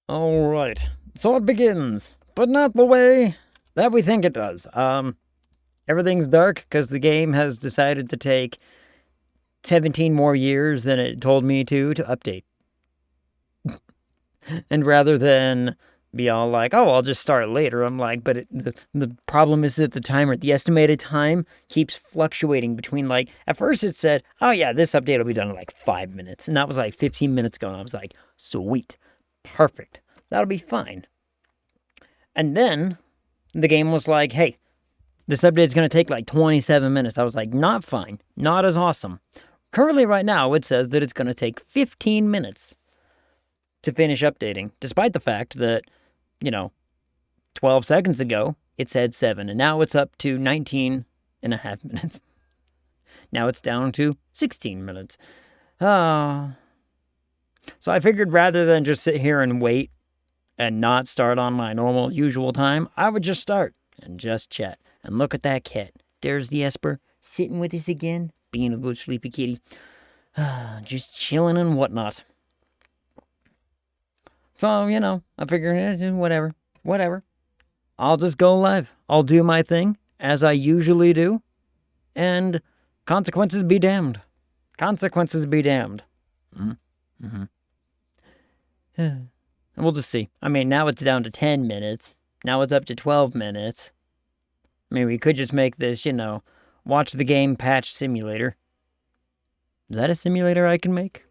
Alright, so it begins, but not the way that we think it does. Everything's dark because the game has decided to take 17 more years than it told me to update. And rather than be all like, oh, I'll just start later, I'm like, but the problem is that the estimated time keeps fluctuating between like, at first it said, oh yeah, this update will be done in like 5 minutes. And that was like 15 minutes ago. And I was like, sweet, perfect, that'll be fine. And then the game was like, hey, this update is going to take like 27 minutes. I was like, not fine, not as awesome. Currently, right now, it says that it's going to take 15 minutes to finish updating, despite the fact that, 12 seconds ago, it said 7, and now it's up to 19 and a half minutes. Now it's down to 16 minutes. So I figured rather than just sit here and wait and not start on my normal, usual time, I would just start and just chat. And look at that cat. There's the Esper, sitting with us again, being a good sleepy kitty. Just chilling and whatnot. So, I figured, whatever. I'll just go live. I'll do my thing, as I usually do. And consequences be damned. Consequences be damned. Mm-hmm. And we'll just see. I mean, now it's down to 10 minutes. Now it's up to 12 minutes. I mean, we could just make this, watch the game patch simulator. Is that a simulator I can make?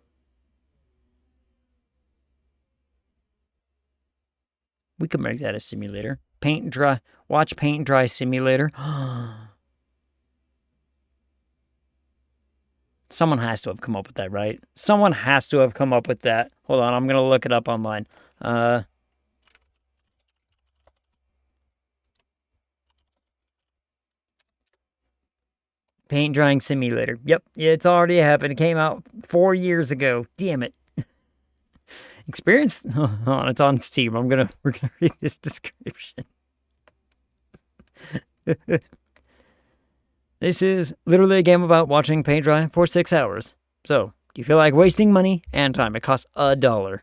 We could make that a simulator. Watch paint dry simulator. Someone has to have come up with that, right? Someone has to have come up with that. Hold on, I'm gonna look it up online. Paint drying simulator. Yep, it's already happened. It came out 4 years ago. Damn it. Experience? Oh, it's on Steam. We're gonna read this description. This is literally a game about watching paint dry for 6 hours. So, do you feel like wasting money and time? It costs $1.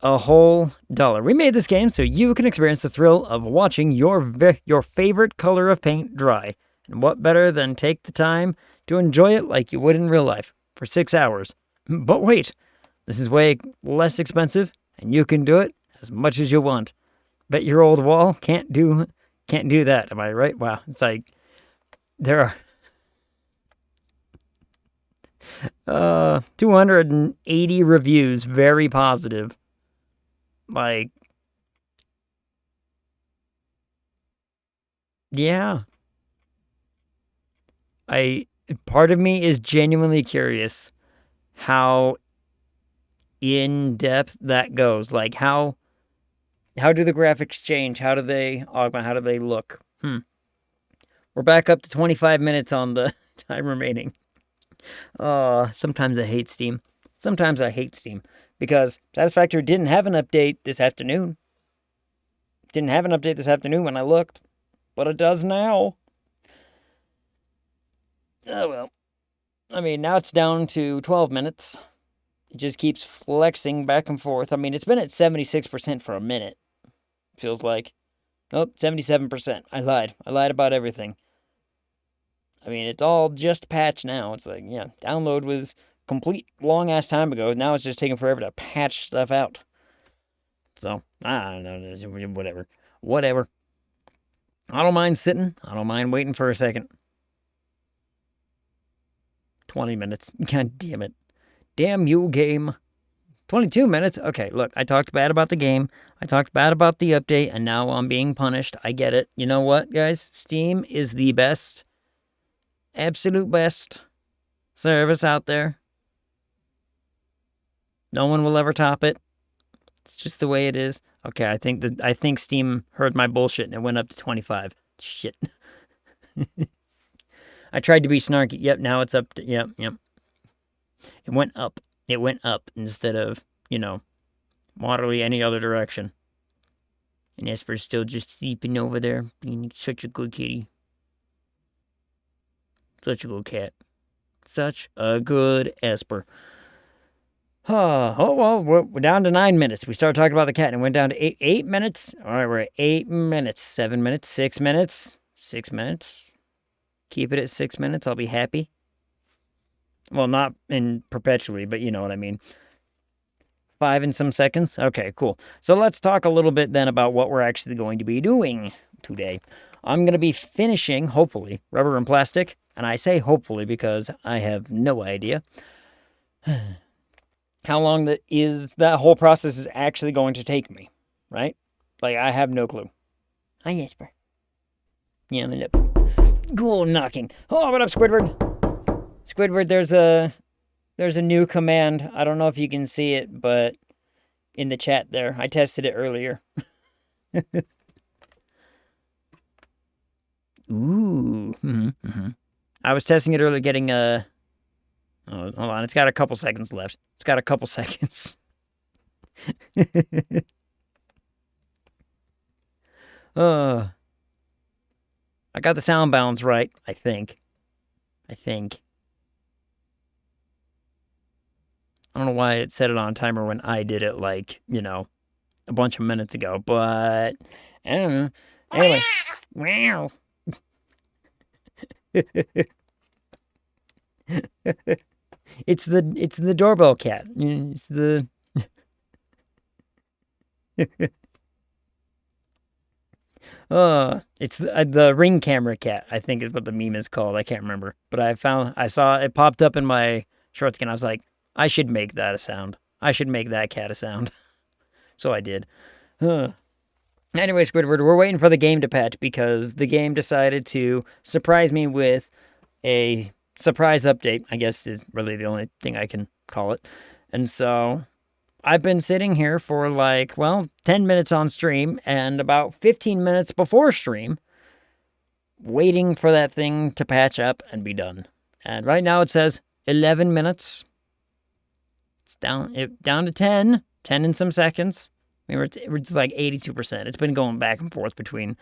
A whole dollar. We made this game so you can experience the thrill of watching your favorite color of paint dry. And what better than take the time to enjoy it like you would in real life for 6 hours. But wait, this is way less expensive, and you can do it as much as you want. Bet your old wall can't do that, am I right? Wow, it's like there are 280 reviews, very positive. Like, yeah. Part of me is genuinely curious how in depth that goes. Like, how do the graphics change? How do they augment? How do they look? We're back up to 25 minutes on the time remaining. Sometimes I hate Steam. Because Satisfactory didn't have an update this afternoon. Didn't have an update this afternoon when I looked, but it does now. Oh well. I mean, now it's down to 12 minutes. It just keeps flexing back and forth. I mean, it's been at 76% for a minute. Feels like. Nope, 77%. I lied about everything. I mean, it's all just patched now. It's like, yeah, download was complete long-ass time ago. Now it's just taking forever to patch stuff out. So, I don't know. Whatever. I don't mind sitting. I don't mind waiting for a second. 20 minutes. God damn it. Damn you, game. 22 minutes? Okay, look, I talked bad about the game. I talked bad about the update, and now I'm being punished. I get it. You know what, guys? Steam is the best, absolute best service out there. No one will ever top it. It's just the way it is. Okay, I think Steam heard my bullshit and it went up to 25. Shit. I tried to be snarky. Yep, now it's up to, yep. It went up. It went up instead of, moderately any other direction. And Esper's still just sleeping over there, being such a good kitty. Such a good cat. Such a good Esper. Oh, well, we're down to 9 minutes. We started talking about the cat and it went down to 8 minutes. All right, we're at 8 minutes, 7 minutes, 6 minutes, 6 minutes. Keep it at 6 minutes. I'll be happy. Well, not in perpetually, but you know what I mean. 5 and some seconds. Okay, cool. So let's talk a little bit then about what we're actually going to be doing today. I'm going to be finishing, hopefully, Rubber and Plastic. And I say hopefully because I have no idea how long that whole process is actually going to take me, right? Like, I have no clue. Hi, Jesper. Yeah, go knocking. Oh, what up, Squidward? Squidward, there's a new command. I don't know if you can see it, but in the chat there, I tested it earlier. Ooh. I was testing it earlier, getting a. Oh, hold on. It's got a couple seconds left. It's got a couple seconds. I got the sound balance right, I think. I don't know why it set it on timer when I did it, like, a bunch of minutes ago, but I don't know. Anyway. Wow. It's the doorbell cat. It's the it's the ring camera cat, I think is what the meme is called. I can't remember. But I saw it popped up in my short skin. I was like, I should make that a sound. I should make that cat a sound. So I did. Anyway, Squidward, we're waiting for the game to patch because the game decided to surprise me with a surprise update, I guess is really the only thing I can call it. And so I've been sitting here for 10 minutes on stream and about 15 minutes before stream waiting for that thing to patch up and be done. And right now it says 11 minutes. It's down to 10 in some seconds. I mean, it's like 82%. It's been going back and forth between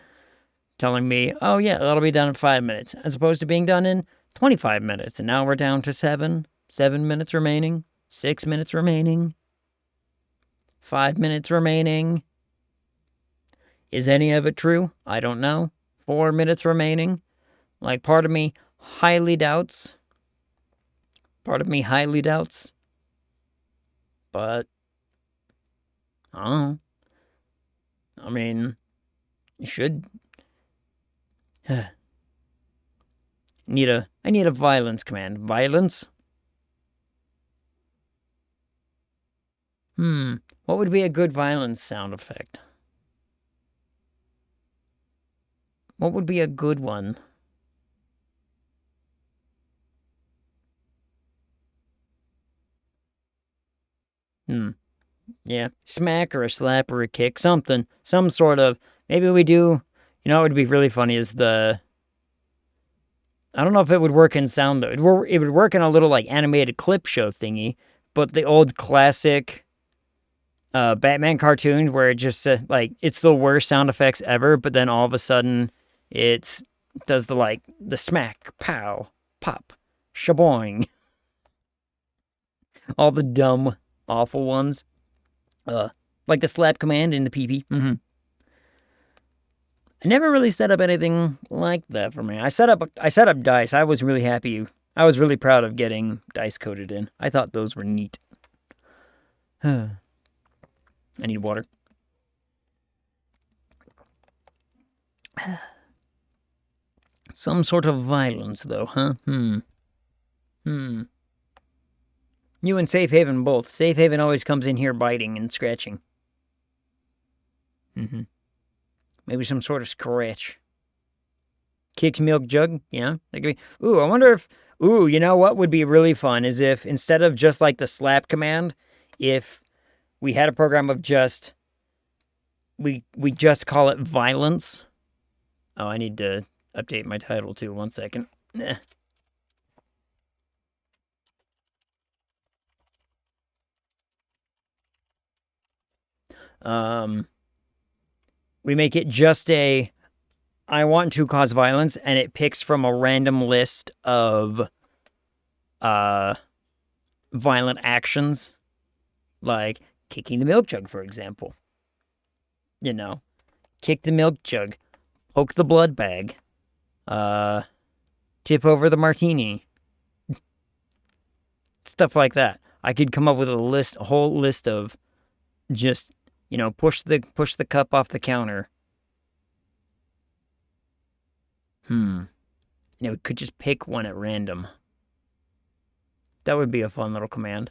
telling me, oh yeah, that'll be done in 5 minutes, as opposed to being done in 25 minutes. And now we're down to 7 minutes remaining, 6 minutes remaining, 5 minutes remaining. Is any of it true? I don't know. 4 minutes remaining. Like, part of me highly doubts. But I don't know. I mean, you should. I need a violence command. Violence? What would be a good violence sound effect? What would be a good one? Yeah, smack or a slap or a kick, something. Some sort of. Maybe we do. You know what would be really funny is I don't know if it would work in sound, though. It would work in a little, animated clip show thingy, but the old classic Batman cartoons where it just, it's the worst sound effects ever, but then all of a sudden it does the smack, pow, pop, shaboing. All the dumb, awful ones. Like the slap command in the PP. I never really set up anything like that for me. I set up dice. I was really happy. I was really proud of getting dice coded in. I thought those were neat. I need water. Some sort of violence, though, huh? You and Safe Haven both. Safe Haven always comes in here biting and scratching. Maybe some sort of scratch. Kicks milk jug, yeah. That could be. Ooh, I wonder if. Ooh, you know what would be really fun is if instead of just the slap command, if we had a program of just. We just call it violence. Oh, I need to update my title too. 1 second. We make it just a I want to cause violence, and it picks from a random list of violent actions. Like kicking the milk jug, for example. You know, kick the milk jug, poke the blood bag, tip over the martini, stuff like that. I could come up with a whole list of just, push the cup off the counter. And it could just pick one at random. That would be a fun little command.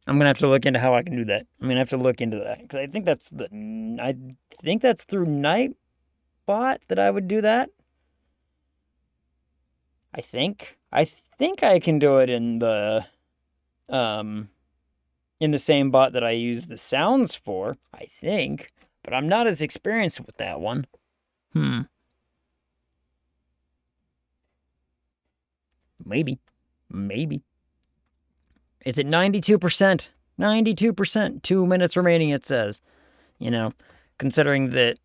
I'm gonna have to look into how I can do that. I'm gonna have to look into that because I think that's through Nightbot that I would do that. I think I can do it in the same bot that I use the sounds for. I think, but I'm not as experienced with that one. Maybe. It's at 92%. 92%. 2 minutes remaining, it says. Considering that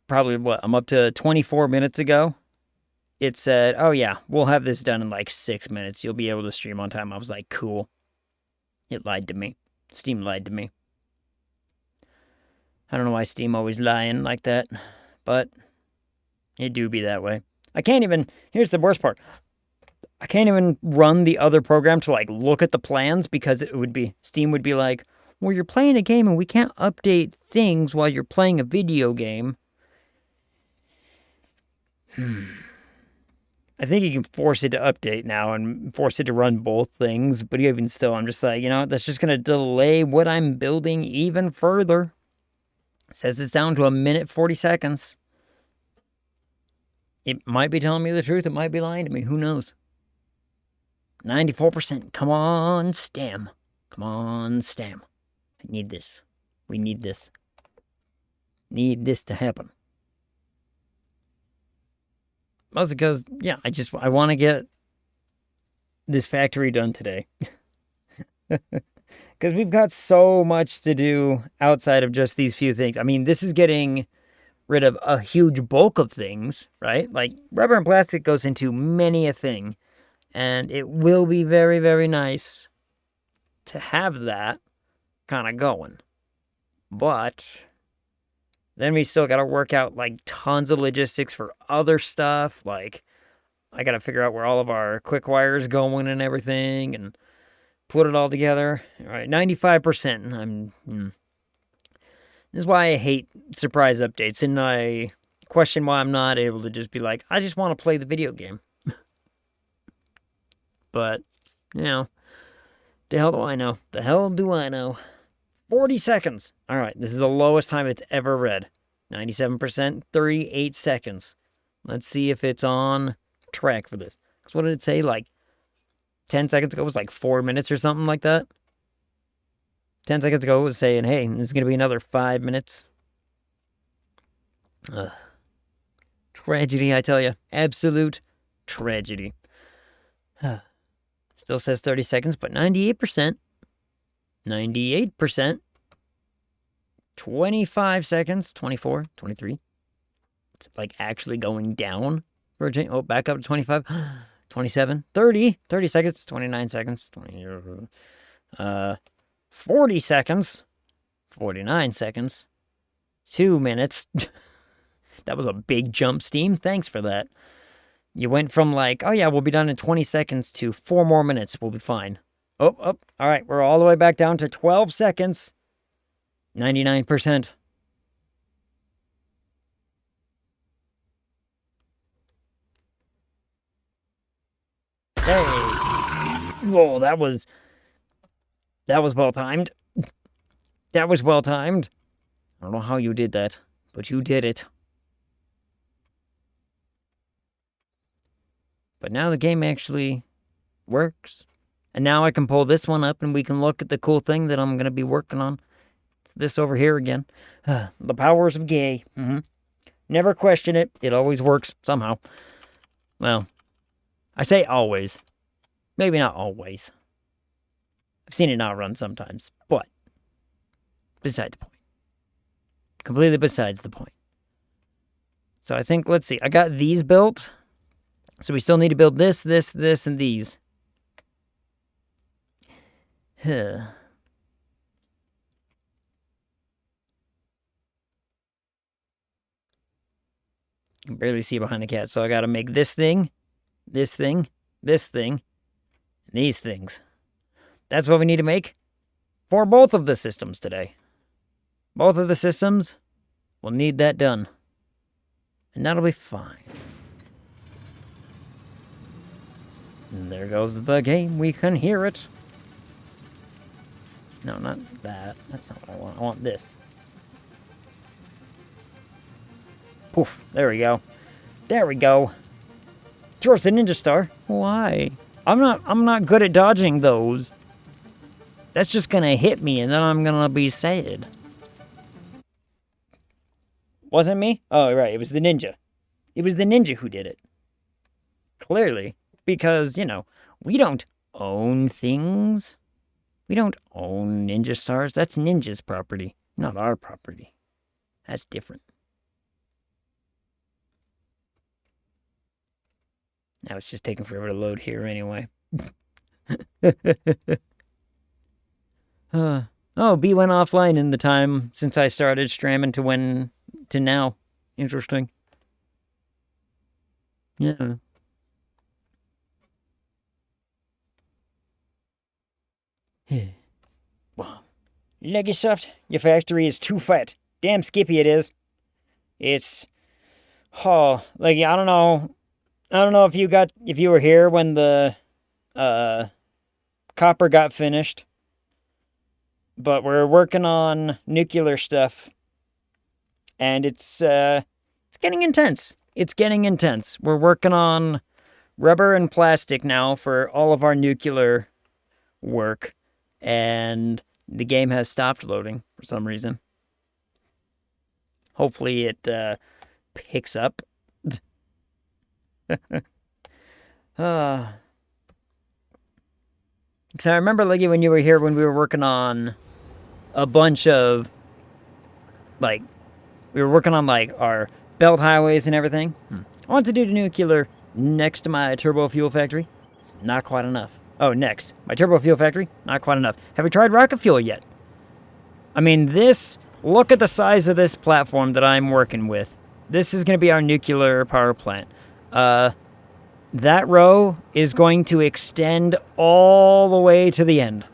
probably I'm up to 24 minutes ago. It said, oh yeah, we'll have this done in like 6 minutes. You'll be able to stream on time. I was like, cool. It lied to me. Steam lied to me. I don't know why Steam always lying like that, but it do be that way. Here's the worst part. I can't even run the other program to like look at the plans because Steam would be like, well, you're playing a game and we can't update things while you're playing a video game. I think you can force it to update now and force it to run both things, but even still, I'm just like, that's just going to delay what I'm building even further. It says it's down to 1 minute 40 seconds. It might be telling me the truth, it might be lying to me, who knows? 94%. Come on, Stam. Come on, Stam. I need this. We need this. Need this to happen. Mostly because, I want to get this factory done today. Because we've got so much to do outside of just these few things. I mean, this is getting rid of a huge bulk of things, right? Like, rubber and plastic goes into many a thing. And it will be very, very nice to have that kind of going. But then we still got to work out like tons of logistics for other stuff. Like, I got to figure out where all of our quick wires going and everything and put it all together. All right, 95%. This is why I hate surprise updates. And I question why I'm not able to just be like, I just want to play the video game. But, the hell do I know? The hell do I know? 40 seconds. All right, this is the lowest time it's ever read. 97%, 38 seconds. Let's see if it's on track for this. Because what did it say? Like 10 seconds ago it was like 4 minutes or something like that. 10 seconds ago it was saying, hey, this is going to be another 5 minutes. Tragedy, I tell you. Absolute tragedy. Still says 30 seconds, but 98%. 98%. 25 seconds. 24, 23. It's like actually going down. Oh, back up to 25. 27. 30. 30 seconds. 29 seconds. 40 seconds. 49 seconds. 2 minutes. That was a big jump, Steam. Thanks for that. You went from like, oh yeah, we'll be done in 20 seconds to 4 more minutes. We'll be fine. Oh. All right, we're all the way back down to 12 seconds. 99%. Hey. Whoa, that was well timed. That was well timed. I don't know how you did that, but you did it. But now the game actually works. And now I can pull this one up and we can look at the cool thing that I'm going to be working on. It's this over here again. The powers of gay. Never question it. It always works somehow. Well, I say always. Maybe not always. I've seen it not run sometimes. But beside the point. Completely besides the point. So I think, let's see. I got these built. So we still need to build this, and these. You can barely see behind the cat, so I gotta make this thing, this thing, this thing, and these things. That's what we need to make for both of the systems today. Both of the systems will need that done. And that'll be fine. And there goes the game. We can hear it. No, not that. That's not what I want. I want this. Poof. There we go. There we go. Throw us the ninja star. Why? I'm not good at dodging those. That's just gonna hit me and then I'm gonna be sad. Wasn't me? Oh, right. It was the ninja. It was the ninja who did it. Clearly. Because, you know, we don't own things. We don't own ninja stars. That's ninja's property, not our property. That's different. Now it's just taking forever to load here anyway. Oh, B went offline in the time since I started streaming to now. Interesting. Yeah. Wow. Legisoft, your factory is too fat. Damn skippy it is. It's... Oh, like, I don't know if you were here when the, copper got finished. But we're working on nuclear stuff. And it's getting intense. It's getting intense. We're working on rubber and plastic now for all of our nuclear work. And the game has stopped loading for some reason. Hopefully it picks up. So I remember, Leggy, when you were here when we were working on a bunch of, like, we were working on, like, our belt highways and everything. I want to do the nuclear next to my turbo fuel factory. It's not quite enough. Oh, next. My turbo fuel factory? Not quite enough. Have we tried rocket fuel yet? I mean, look at the size of this platform that I'm working with. This is going to be our nuclear power plant. That row is going to extend all the way to the end.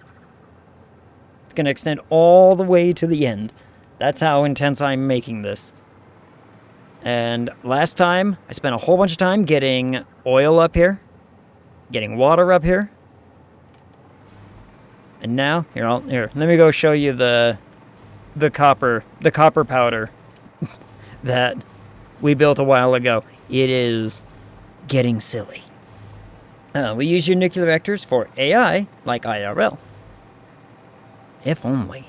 It's going to extend all the way to the end. That's how intense I'm making this. And last time, I spent a whole bunch of time getting oil up here, getting water up here. And now, here, let me go show you the copper powder that we built a while ago. It is getting silly. We use your nuclear reactors for AI, like IRL. If only.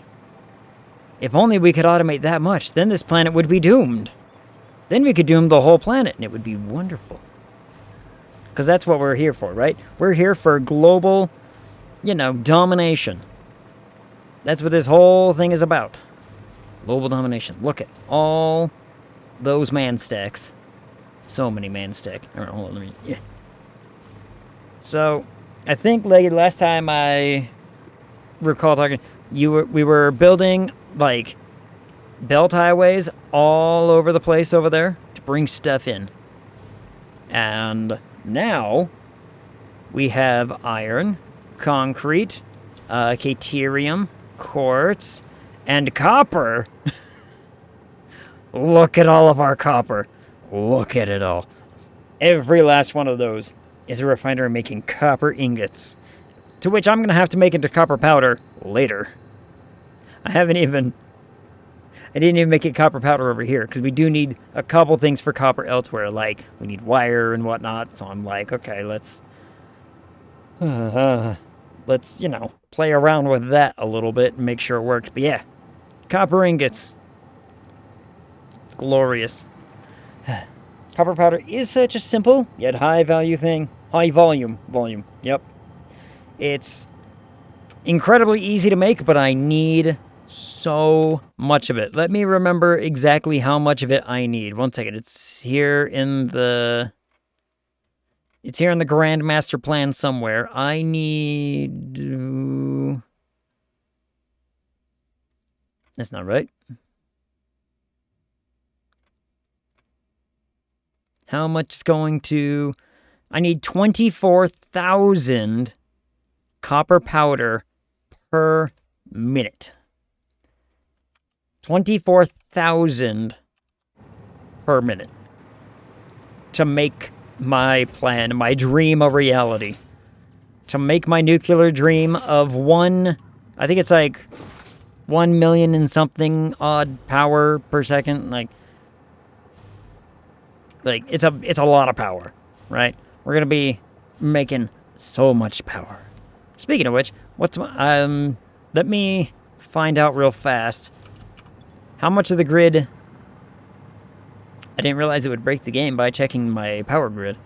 If only we could automate that much, then this planet would be doomed. Then we could doom the whole planet, and it would be wonderful. Because that's what we're here for, right? We're here for global, domination. That's what this whole thing is about. Global domination. Look at all those man stacks. So many man stack. All right, hold on, yeah. So, I think, like, last time I recall talking, we were building, like, belt highways all over the place over there to bring stuff in. And now we have iron, concrete, caterium, quartz, and copper. Look at all of our copper. Look at it all. Every last one of those is a refinery making copper ingots, to which I'm going to have to make into copper powder later. I didn't even make it copper powder over here, because we do need a couple things for copper elsewhere, like we need wire and whatnot, so I'm like, okay, let's play around with that a little bit and make sure it worked. But yeah, copper ingots. It's glorious. Copper powder is such a simple, yet high-value thing. High volume. Yep. It's incredibly easy to make, but I need so much of it. Let me remember exactly how much of it I need. One second. It's here in the Grand Master Plan somewhere. I need... That's not right. how much is going to... I need 24,000 copper powder per minute. 24,000 per minute to make my plan, my dream a reality. To make my nuclear dream of I think it's like 1 million and something odd power per second. Like it's a lot of power, right? We're gonna be making so much power. Speaking of which, let me find out real fast how much of the grid. I didn't realize it would break the game by checking my power grid,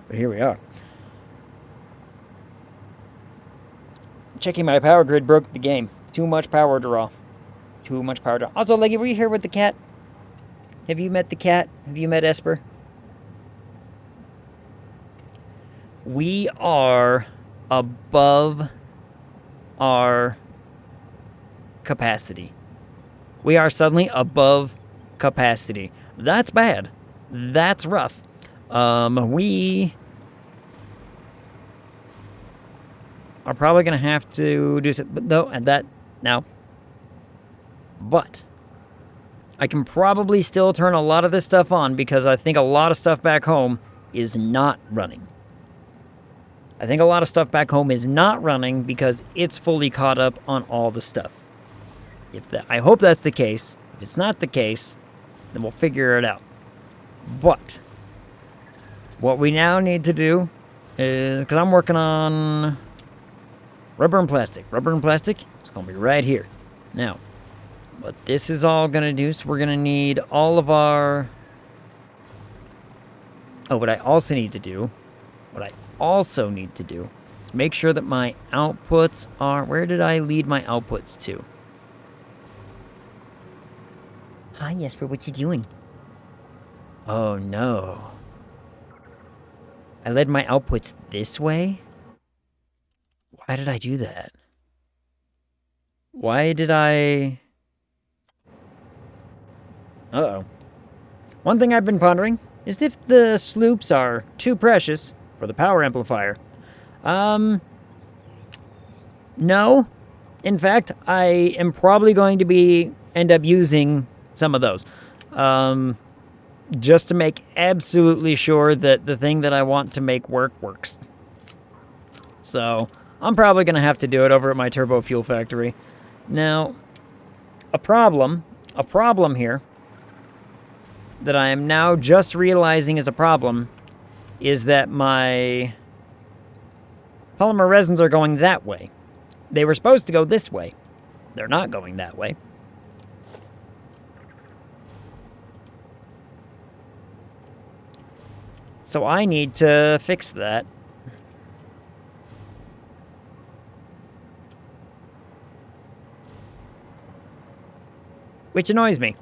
but here we are. Checking my power grid broke the game. Too much power draw. Too much power draw. Also, Leggy, were you here with the cat? Have you met the cat? Have you met Esper? We are above our capacity. We are suddenly above capacity. That's bad. That's rough. We are probably going to have to do something, though, and that now. But I can probably still turn a lot of this stuff on because I think a lot of stuff back home is not running. I think a lot of stuff back home is not running because it's fully caught up on all the stuff. I hope that's the case. If it's not the case, then we'll figure it out. But what we now need to do is, because I'm working on rubber and plastic. Rubber and plastic, it's going to be right here. Now, what this is all going to do, so we're going to need all of our... Oh, what I also need to do is make sure that my outputs are... Where did I lead my outputs to? Hi, Jesper, what you doing? Oh, no. I led my outputs this way? Why did I do that? Why did I... Uh-oh. One thing I've been pondering is if the sloops are too precious for the power amplifier. No. In fact, I am probably going to end up using some of those. Just to make absolutely sure that the thing that I want to make works. So, I'm probably going to have to do it over at my turbo fuel factory. Now, a problem here that I am now just realizing is a problem is that my polymer resins are going that way. They were supposed to go this way. They're not going that way. So I need to fix that. Which annoys me.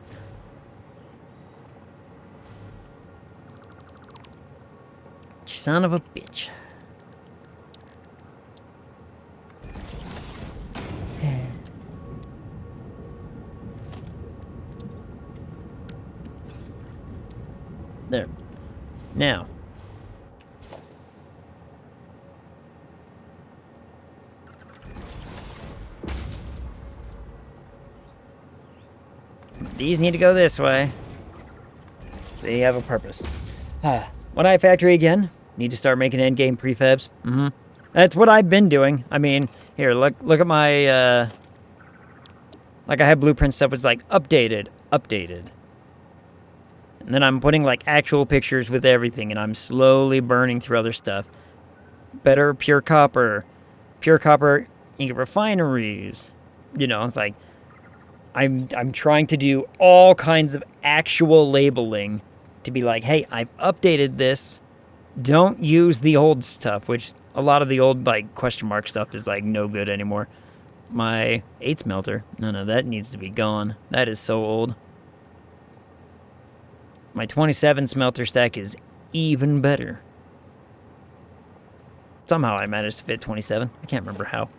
Son of a bitch. There. Now. These need to go this way. They have a purpose. When I factory again, need to start making endgame prefabs. That's what I've been doing. I mean, here, look at my, like I have blueprint stuff was like updated. And then I'm putting like actual pictures with everything, and I'm slowly burning through other stuff. Better pure copper ingot refineries. You know, it's like, I'm trying to do all kinds of actual labeling to be like, hey, I've updated this. Don't use the old stuff, which a lot of the old, like, question mark stuff is, like, no good anymore. My 8 smelter, no, that needs to be gone. That is so old. My 27 smelter stack is even better. Somehow I managed to fit 27. I can't remember how.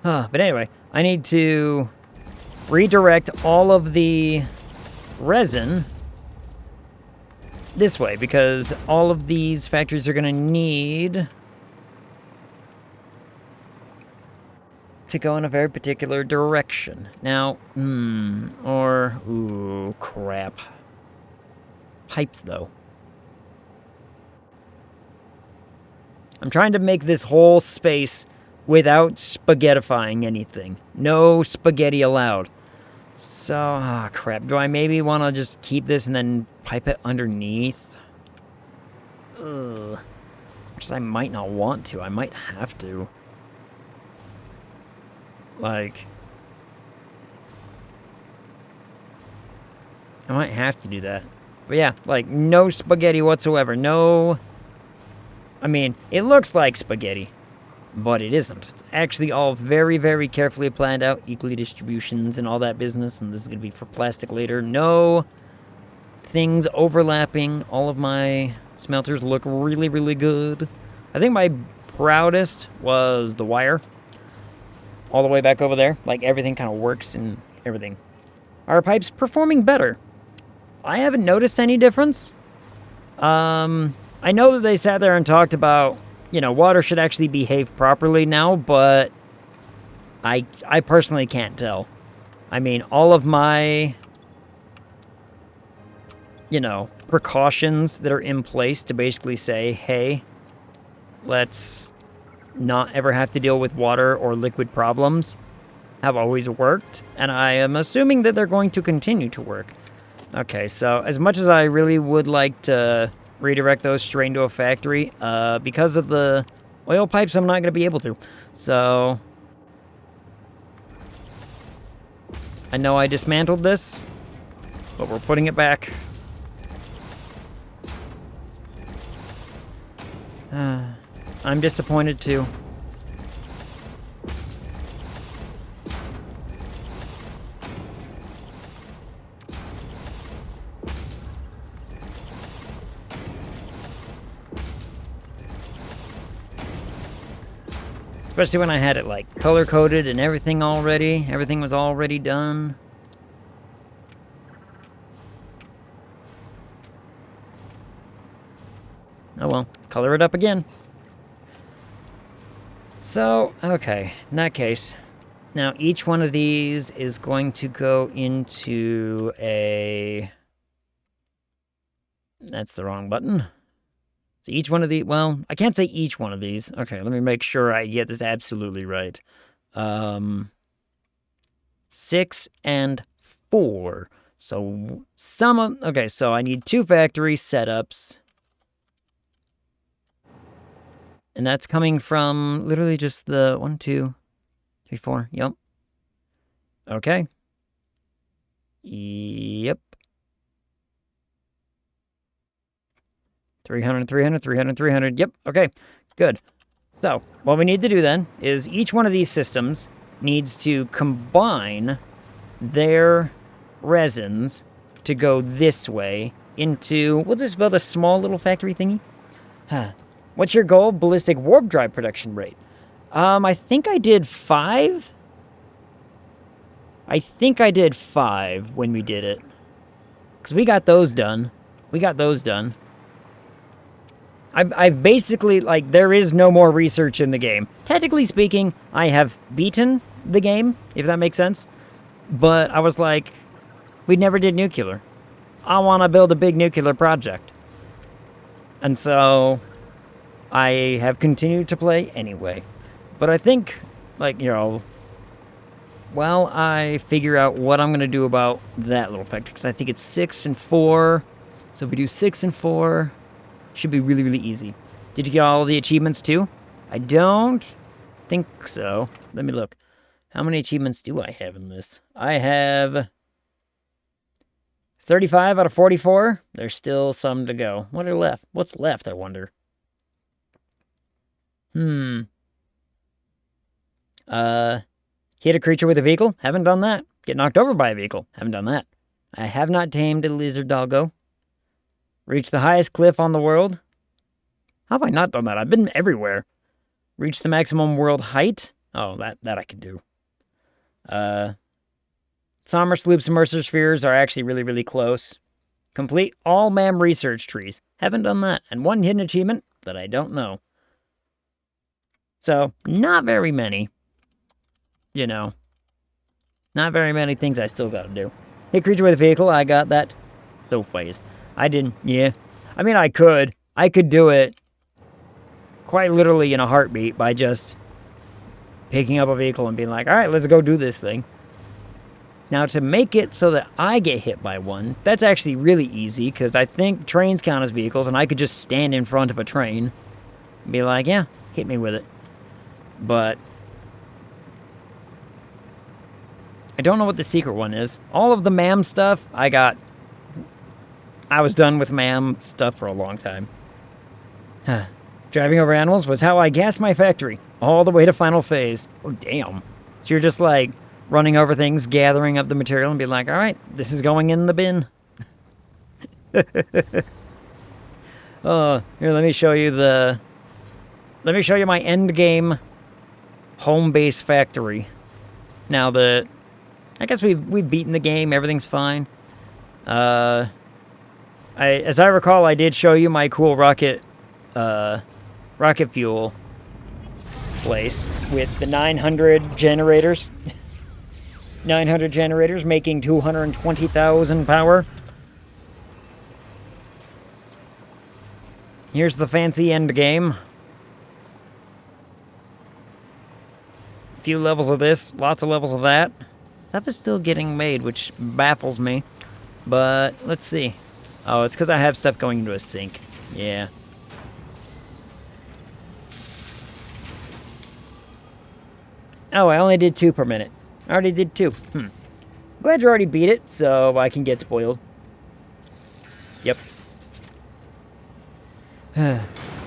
But anyway, I need to redirect all of the resin this way, because all of these factories are going to need to go in a very particular direction. Now, ooh, crap. Pipes, though. I'm trying to make this whole space without spaghettifying anything. No spaghetti allowed. So, crap. Do I maybe want to just keep this and then pipe it underneath? Ugh. Which I might not want to. I might have to. Like, I might have to do that. But yeah, like, no spaghetti whatsoever. No... I mean, it looks like spaghetti, but it isn't. It's actually all very, very carefully planned out, equally distributions and all that business, and this is going to be for plastic later. No things overlapping. All of my smelters look really, really good. I think my proudest was the wire. All the way back over there. Like, everything kind of works and everything. Our pipe's performing better. I haven't noticed any difference. I know that they sat there and talked about, you know, water should actually behave properly now, but I personally can't tell. I mean, all of my, you know, precautions that are in place to basically say, hey, let's not ever have to deal with water or liquid problems have always worked, and I am assuming that they're going to continue to work. Okay, so as much as I really would like to redirect those straight into a factory, because of the oil pipes, I'm not going to be able to. So, I know I dismantled this, but we're putting it back. I'm disappointed too. Especially when I had it, like, color-coded and everything already. Everything was already done. Oh well, color it up again. So, okay, in that case, now each one of these is going to go into a... That's the wrong button. So each one of these, well, I can't say each one of these. Okay, let me make sure I get this absolutely right. 6 and 4. So some of, okay, so I need 2 factory setups. And that's coming from literally just the 1, 2, 3, 4, yep. Okay. Yep. 300, 300, 300, 300. Yep, okay, good. So, what we need to do then is each one of these systems needs to combine their resins to go this way into, we'll just build a small little factory thingy. What's your goal? Ballistic warp drive production rate. I think I did 5. I think I did 5 when we did it. Because we got those done. I've basically, like, there is no more research in the game. Technically speaking, I have beaten the game, if that makes sense. But I was like, we never did nuclear. I want to build a big nuclear project. And so, I have continued to play anyway. But I think, like, you know, while I figure out what I'm going to do about that little factor, because I think it's 6 and 4. So if we do 6 and 4... should be really, really easy. Did you get all the achievements too? I don't think so. Let me look. How many achievements do I have in this? I have 35 out of 44. There's still some to go. What are left? What's left, I wonder? Hit a creature with a vehicle? Haven't done that. Get knocked over by a vehicle? Haven't done that. I have not tamed a lizard doggo. Reach the highest cliff on the world? How have I not done that? I've been everywhere. Reach the maximum world height? Oh, that I could do. Sommer sloops and mercer spheres are actually really, really close. Complete all MAM research trees. Haven't done that. And one hidden achievement that I don't know. So, not very many. You know. Not very many things I still gotta do. Hit creature with a vehicle, I got that so fast. I didn't, yeah. I mean, I could. I could do it quite literally in a heartbeat by just picking up a vehicle and being like, alright, let's go do this thing. Now, to make it so that I get hit by one, that's actually really easy, because I think trains count as vehicles, and I could just stand in front of a train and be like, yeah, hit me with it. But I don't know what the secret one is. All of the MAM stuff, I was done with MAM stuff for a long time. Driving over animals was how I gassed my factory, all the way to final phase. Oh, damn. So you're just like running over things, gathering up the material, and be like, all right, this is going in the bin. Here, let me show you my end game home base factory. Now, I guess we've beaten the game, everything's fine. As I recall, I did show you my cool rocket fuel place with the 900 generators. 900 generators making 220,000 power. Here's the fancy end game. A few levels of this, lots of levels of that. Stuff is still getting made, which baffles me. But let's see. Oh, it's because I have stuff going into a sink. Yeah. Oh, I only did 2 per minute. I already did 2. Glad you already beat it, so I can get spoiled. Yep. Had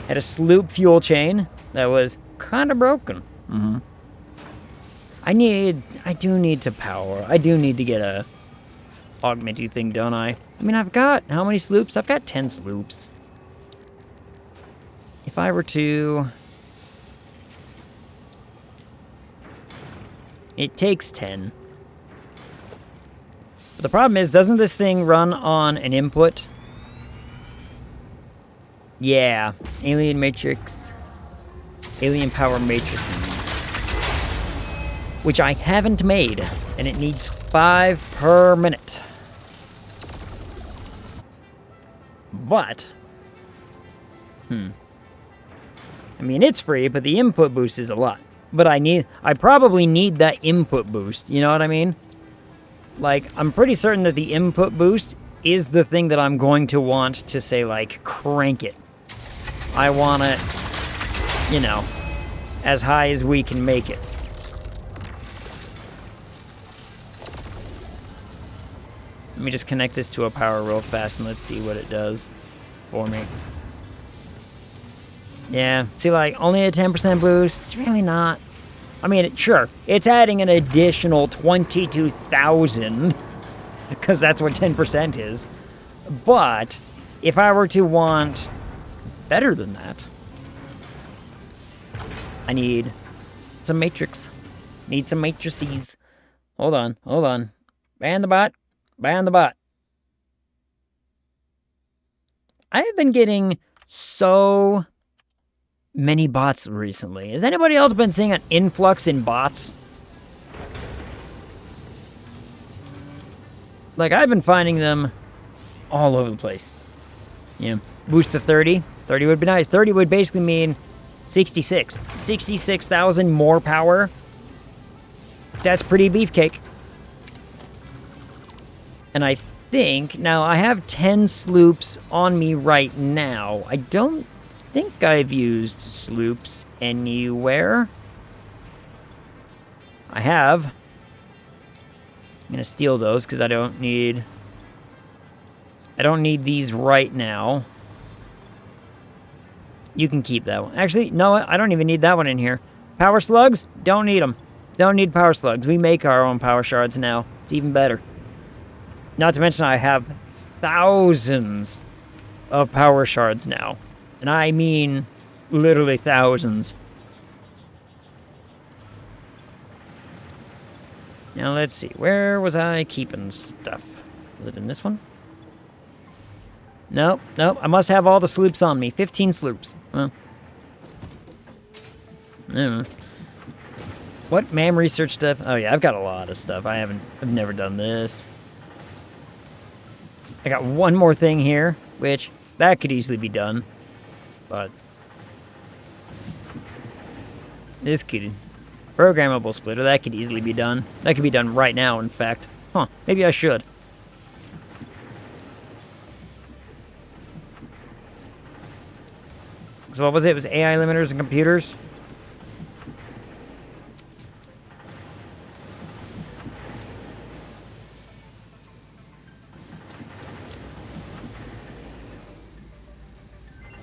a sloop fuel chain that was kind of broken. I do need to power. I do need to get a augmenty thing, don't I? I mean, I've got, how many sloops? I've got 10 sloops. If I were to... It takes 10. But the problem is, doesn't this thing run on an input? Yeah. Alien Matrix. Alien Power Matrices. Which I haven't made. And it needs 5 per minute. But... I mean, it's free, but the input boost is a lot. But I probably need that input boost, you know what I mean? Like, I'm pretty certain that the input boost is the thing that I'm going to want to say, like, crank it. I want it, you know, as high as we can make it. Let me just connect this to a power real fast and let's see what it does for me. Yeah, see, like, only a 10% boost. It's really not. I mean, sure, it's adding an additional 22,000, because that's what 10% is. But, if I were to want better than that, I need some matrix. Need some matrices. Hold on. Ban the bot. Ban the bot. I have been getting so many bots recently. Has anybody else been seeing an influx in bots? Like, I've been finding them all over the place. Yeah. Boost to 30. 30 would be nice. 30 would basically mean 66. 66,000 more power. That's pretty beefcake. And I think... Now, I have 10 sloops on me right now. I don't think I've used sloops anywhere. I have. I'm gonna steal those because I don't need these right now. You can keep that one. Actually, no, I don't even need that one in here. Power slugs? Don't need them. Don't need power slugs. We make our own power shards now. It's even better. Not to mention I have thousands of power shards now. And I mean literally thousands. Now let's see. Where was I keeping stuff? Was it in this one? Nope, nope. I must have all the sloops on me. 15 sloops. Well. What MAM research stuff? Oh yeah, I've got a lot of stuff. I've never done this. I got one more thing here, which that could easily be done, but this could programmable splitter, that could easily be done. That could be done right now, in fact. Huh, maybe I should. So what was it? It was AI limiters and computers?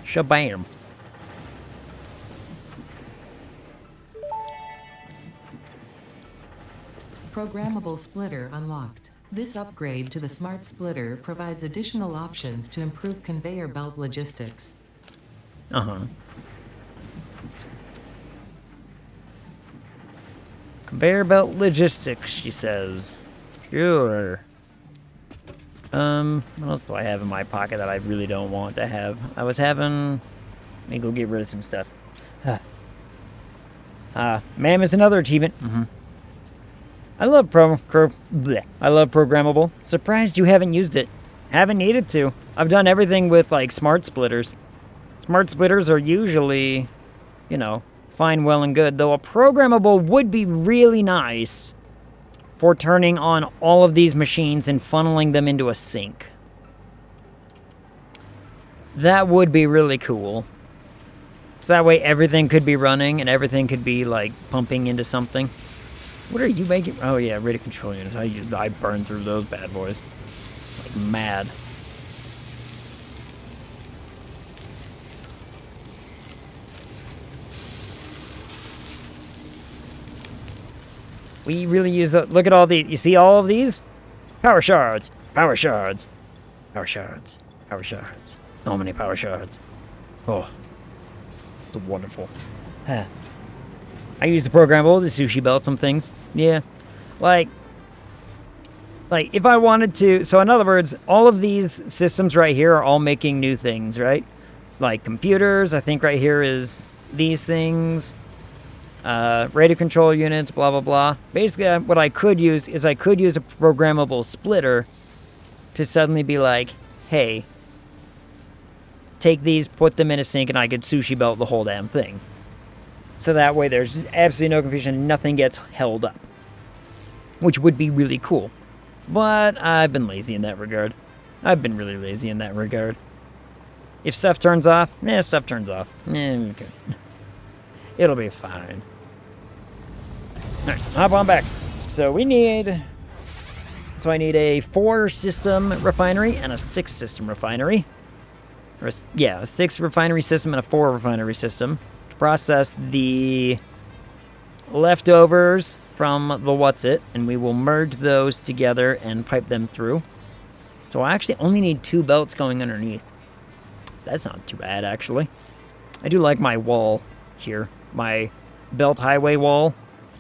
Shabam. Programmable splitter unlocked. This upgrade to the smart splitter provides additional options to improve conveyor belt logistics. Conveyor belt logistics, she says. Sure. What else do I have in my pocket that I really don't want to have? I was having... Let me go get rid of some stuff. MAM is another achievement. I love programmable. Surprised you haven't used it. Haven't needed to. I've done everything with, like, smart splitters. Smart splitters are usually, you know, fine, well, and good. Though a programmable would be really nice for turning on all of these machines and funneling them into a sink. That would be really cool. So that way everything could be running and everything could be, like, pumping into something. What are you making? Oh, yeah, radio control units. I burned through those bad boys. Like, mad. We really use the... Look at all the... You see all of these? Power shards. Power shards. Power shards. Power shards. So many power shards. Oh. It's wonderful. I use the programmable to sushi belt some things. Yeah. Like, if I wanted to... So, in other words, all of these systems right here are all making new things, right? It's like computers. I think right here is these things. Radio control units, blah, blah, blah. Basically, what I could use is I could use a programmable splitter to suddenly be like, hey, take these, put them in a sink, and I could sushi belt the whole damn thing. So that way there's absolutely no confusion, nothing gets held up. Which would be really cool. But I've been lazy in that regard. I've been really lazy in that regard. If stuff turns off, stuff turns off. Okay. It'll be fine. Alright, hop on back. So I need a 4-system refinery and a 6-system refinery. Or a 6 refinery system and a 4 refinery system to process the leftovers from the what's-it, and we will merge those together and pipe them through. So I actually only need 2 belts going underneath. That's not too bad, actually. I do like my wall here. My belt highway wall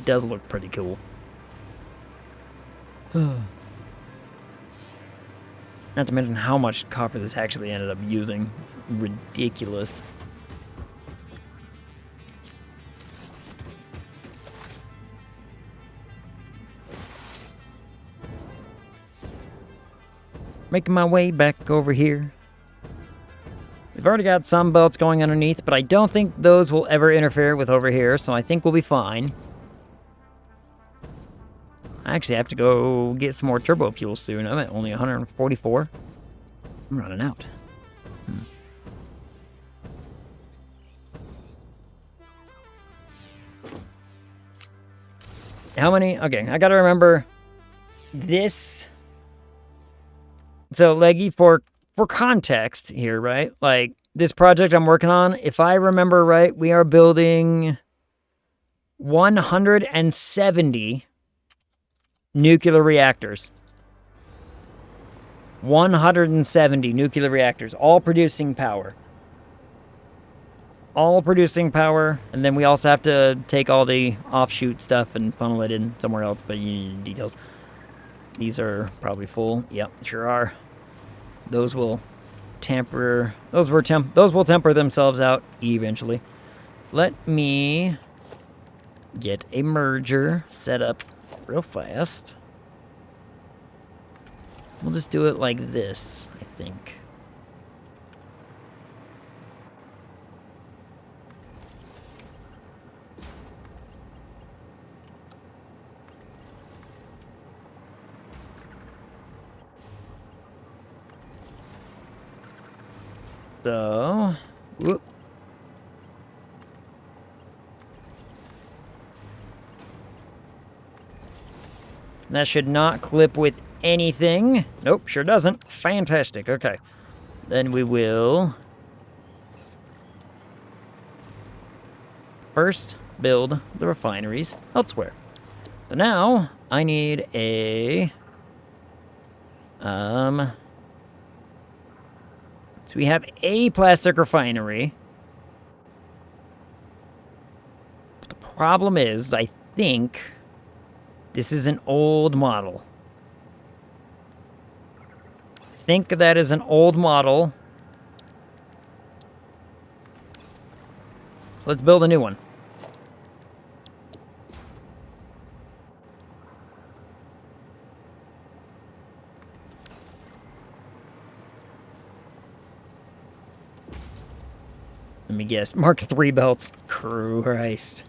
does look pretty cool. Not to mention how much copper this actually ended up using. It's ridiculous. Making my way back over here. We've already got some belts going underneath, but I don't think those will ever interfere with over here, so I think we'll be fine. I actually have to go get some more turbo fuel soon. I'm at only 144. I'm running out. How many? Okay, I gotta remember this. So, Leggy, for context here, right? Like, this project I'm working on, if I remember right, we are building 170 nuclear reactors. 170 nuclear reactors, all producing power. All producing power, and then we also have to take all the offshoot stuff and funnel it in somewhere else, but you need details. These are probably full. Yep, sure are. Those will those will temper themselves out eventually. Let me get a merger set up real fast. We'll just do it like this, I think. So, whoop. That should not clip with anything. Nope, sure doesn't. Fantastic, okay. Then we will first build the refineries elsewhere. So now, I need a... So we have a plastic refinery. But the problem is, I think this is an old model. I think that is an old model. So let's build a new one. Let me guess. Mark III belts. Christ.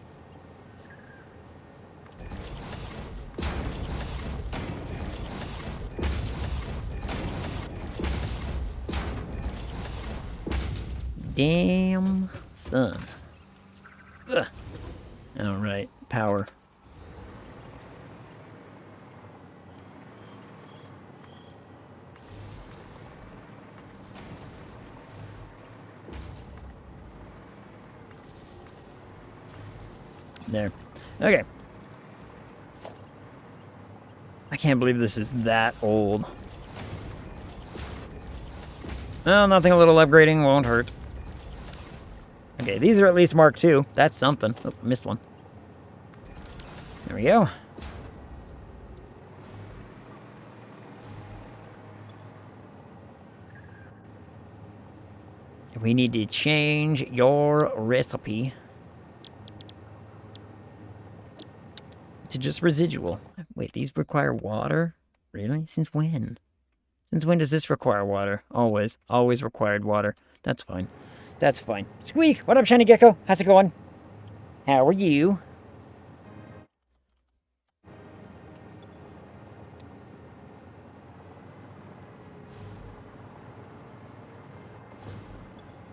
Damn, son. Ugh. All right, power. There. Okay. I can't believe this is that old. Well, nothing a little upgrading won't hurt. Okay, these are at least Mark II. That's something. Oh, I missed one. There we go. We need to change your recipe to just residual. Wait, these require water? Really? Since when? Since when does this require water? Always. Always required water. That's fine. That's fine. Squeak! What up, Shiny Gecko? How's it going? How are you?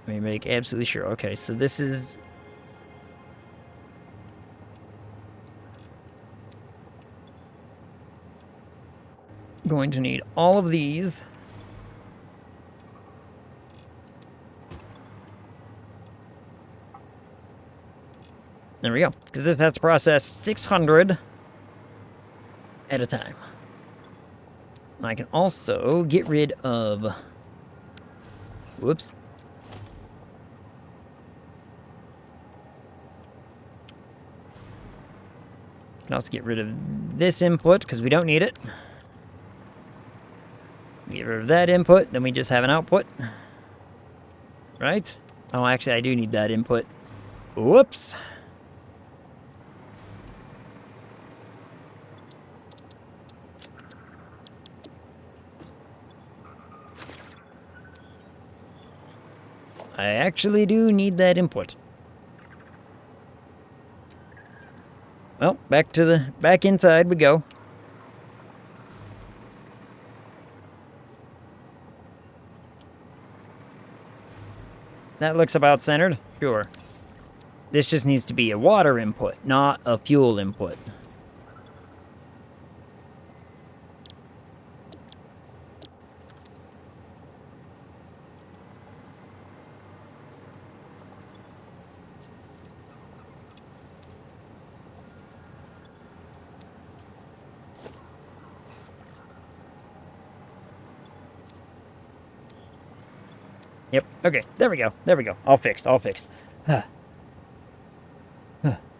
Let me make absolutely sure. Okay, so this is... going to need all of these. There we go. Because this has to process 600 at a time. I can also get rid of... Whoops. I can also get rid of this input because we don't need it. Get rid of that input, then we just have an output. Right? Oh, actually, I do need that input. Whoops. I actually do need that input. Well, back inside we go. That looks about centered. Sure. This just needs to be a water input, not a fuel input. Yep, okay, there we go, all fixed.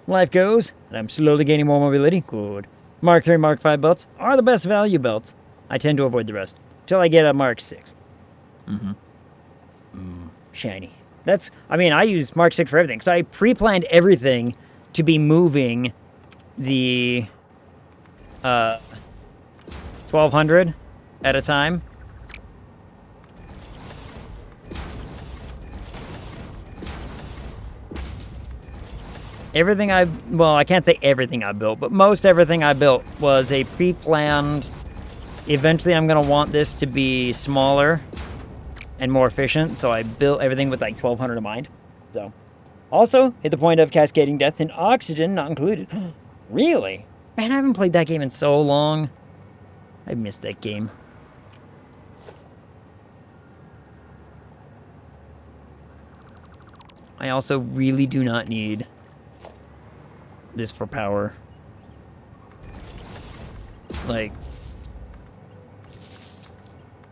Life goes, and I'm slowly gaining more mobility, good. Mark III, Mark V belts are the best value belts. I tend to avoid the rest, till I get a Mark VI. Shiny. That's, I mean, I use Mark 6 for everything, because I pre-planned everything to be moving the 1200 at a time. Everything well, I can't say everything I built, but most everything I built was a pre-planned. Eventually, I'm going to want this to be smaller and more efficient, so I built everything with like 1200 in mind. So, also, hit the point of cascading death and oxygen not included. Really? Man, I haven't played that game in so long. I missed that game. I also really do not need this for power. Like,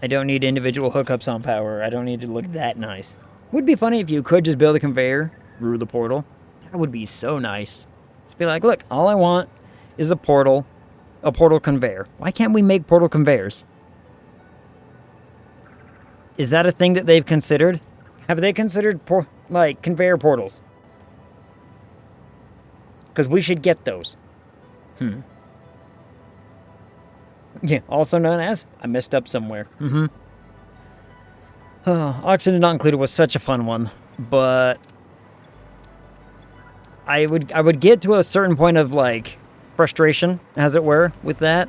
I don't need individual hookups on power. I don't need to look that nice. Would be funny if you could just build a conveyor through the portal. That would be so nice. Just be like, look, all I want is a portal conveyor. Why can't we make portal conveyors? Is that a thing that they've considered? Have they considered, like, conveyor portals? Because we should get those. Yeah, also known as, I messed up somewhere. Oxygen not included was such a fun one, but I would get to a certain point of, like, frustration, as it were, with that.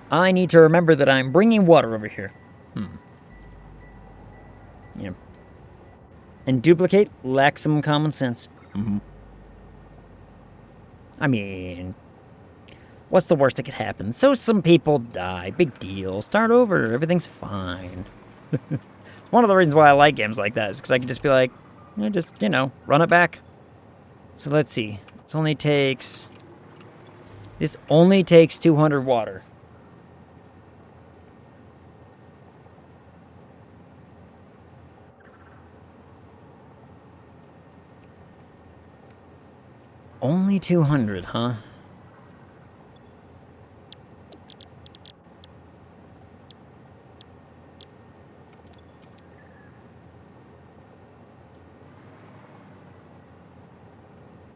I need to remember that I'm bringing water over here. Yeah. And duplicate lacks some common sense. I mean, what's the worst that could happen? So some people die. Big deal. Start over. Everything's fine. One of the reasons why I like games like that is because I can just be like, just, run it back. So let's see. This only takes 200 water. Only 200, huh?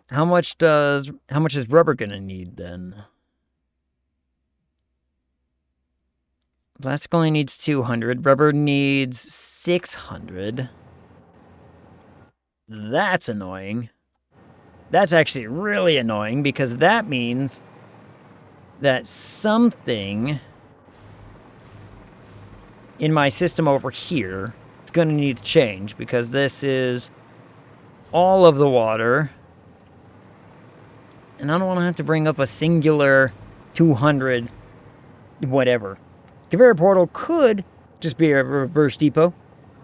How much is rubber gonna need then? Plastic only needs 200. Rubber needs 600. That's annoying. That's actually really annoying because that means that something in my system over here is going to need to change because this is all of the water. And I don't want to have to bring up a singular 200 whatever. Conveyor portal could just be a reverse depot.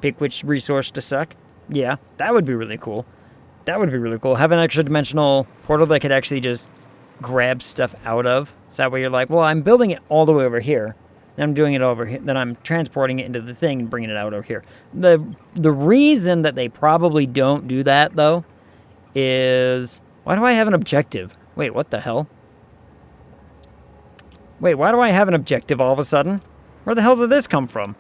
Pick which resource to suck. Yeah, that would be really cool. That would be really cool. Have an extra dimensional portal that could actually just grab stuff out of. So that way you're like, well, I'm building it all the way over here. Then I'm doing it over here. Then I'm transporting it into the thing and bringing it out over here. The reason that they probably don't do that, though, is... Why do I have an objective? Wait, what the hell? Wait, why do I have an objective all of a sudden? Where the hell did this come from?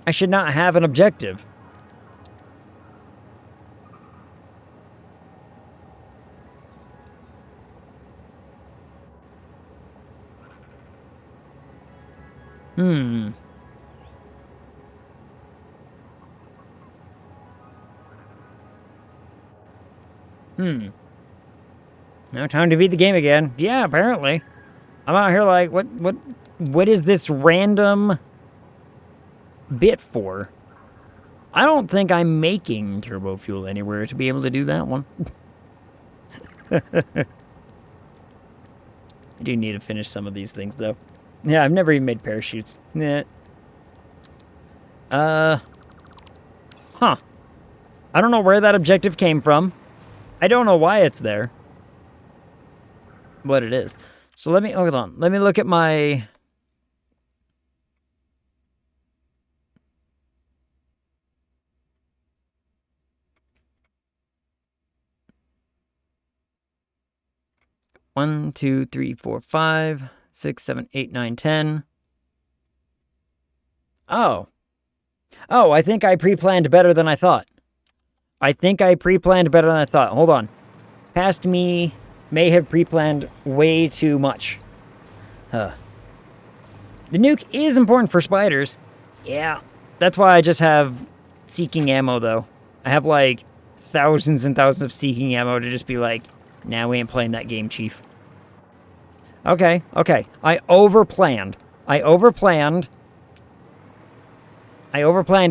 I should not have an objective. Now time to beat the game again. Yeah, apparently. I'm out here like, what is this random bit for? I don't think I'm making turbo fuel anywhere to be able to do that one. I do need to finish some of these things, though. Yeah, I've never even made parachutes. Huh. I don't know where that objective came from. I don't know why it's there. But it is. So let me, hold on. Let me look at my... One, two, three, four, 5, 6, 7, 8, 9, 10. Oh. Oh, I think I pre-planned better than I thought. Hold on. Past me may have pre-planned way too much. Huh. The nuke is important for spiders. Yeah. That's why I just have seeking ammo, though. I have, like, thousands and thousands of seeking ammo to just be like, nah, we ain't playing that game, Chief. Okay. I overplanned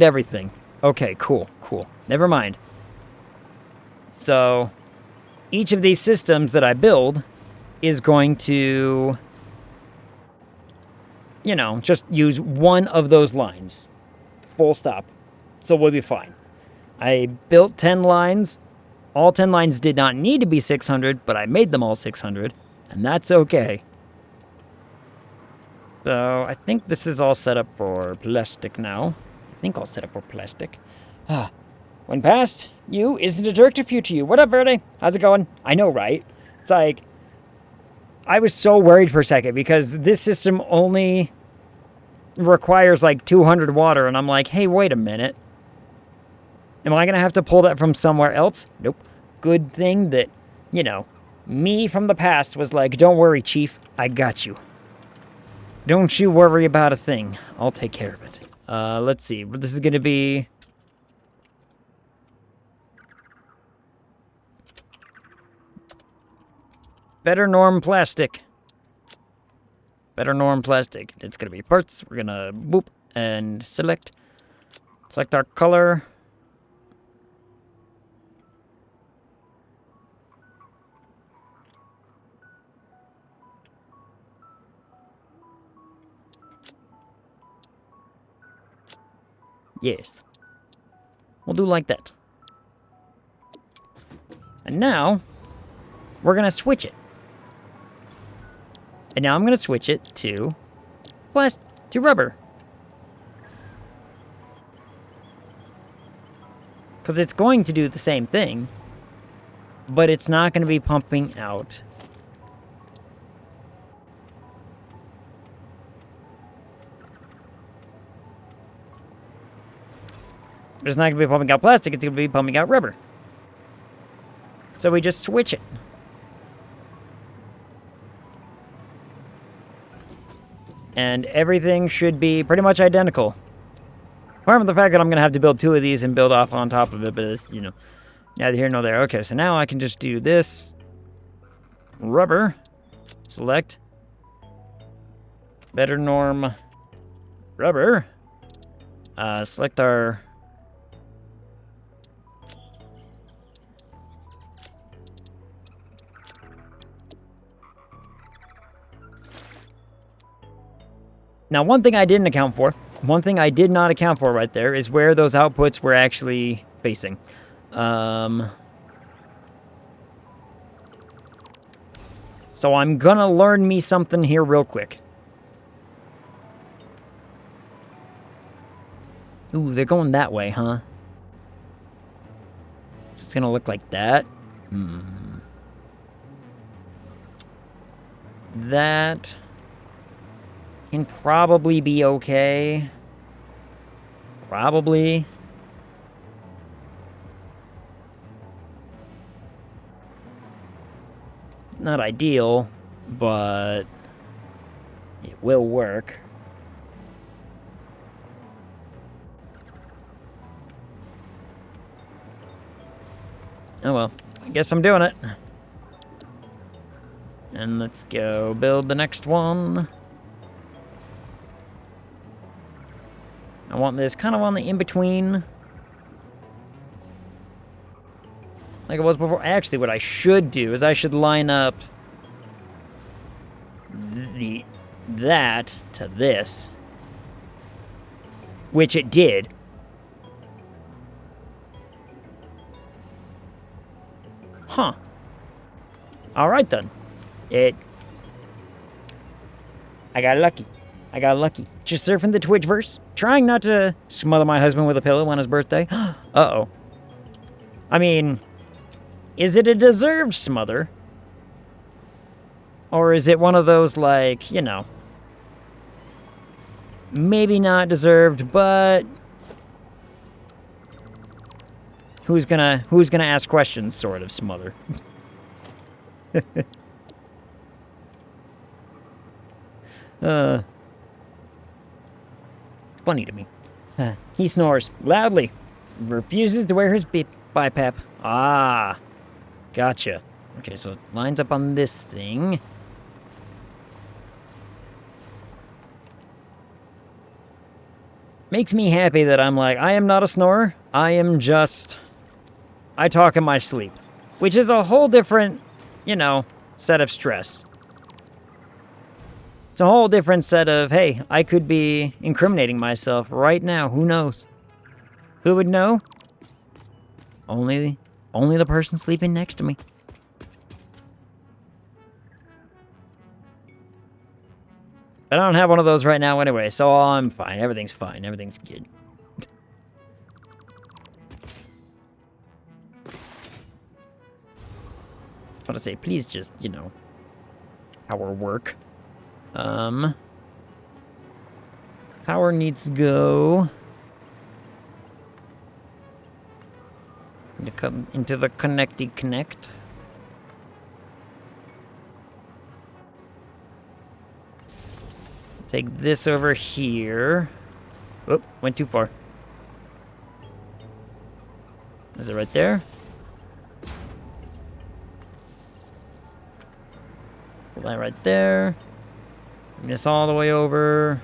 everything. Okay, cool. Never mind. So, each of these systems that I build is going to, you know, just use one of those lines. Full stop. So we'll be fine. I built 10 lines. All 10 lines did not need to be 600, but I made them all 600, and that's okay. So I think this is all set up for plastic now. When past you isn't a director future you. What up, Verde? How's it going? I know, right? It's like, I was so worried for a second because this system only requires like 200 water, and I'm like, hey, wait a minute. Am I going to have to pull that from somewhere else? Nope. Good thing that, you know, me from the past was like, don't worry, Chief. I got you. Don't you worry about a thing. I'll take care of it. Let's see. This is going to be... Better norm plastic. It's going to be parts. We're going to boop and select. Select our color. Yes. We'll do like that. And now, we're going to switch it. And now I'm going to switch it to rubber. Because it's going to do the same thing, but it's not going to be pumping out. It's not going to be pumping out plastic, it's going to be pumping out rubber. So we just switch it. And everything should be pretty much identical. Apart from the fact that I'm going to have to build 2 of these and build off on top of it, but it's, you know, neither here nor there. Okay, so now I can just do this. Rubber. Select. Better norm. Rubber. Select our... Now, one thing I did not account for right there is where those outputs were actually facing. So I'm gonna learn me something here real quick. Ooh, they're going that way, huh? So it's gonna look like that. That... can probably be okay. Probably. Not ideal, but it will work. Oh well, I guess I'm doing it. And let's go build the next one. I want this kind of on the in-between. Like it was before. Actually, what I should do is I should line up that to this. Which it did. Huh. Alright then. I got lucky. I got lucky. Just surfing the Twitchverse, trying not to smother my husband with a pillow on his birthday. Uh-oh. I mean, is it a deserved smother? Or is it one of those, like, you know, maybe not deserved, but who's gonna ask questions sort of smother? It's funny to me. He snores loudly, refuses to wear his BiPAP. Ah, gotcha. Okay, so it lines up on this thing. Makes me happy that I'm like, I am not a snorer. I talk in my sleep. Which is a whole different, you know, set of stress. It's a whole different set of, hey, I could be incriminating myself right now. Who knows? Who would know? Only the person sleeping next to me. But I don't have one of those right now anyway, so I'm fine. Everything's fine. Everything's good. I want to say, please just, you know, power work. Power needs to go to come into the connecty connect. Take this over here. Oh, went too far. Is it right there? Pull that right there. Bring this all the way over.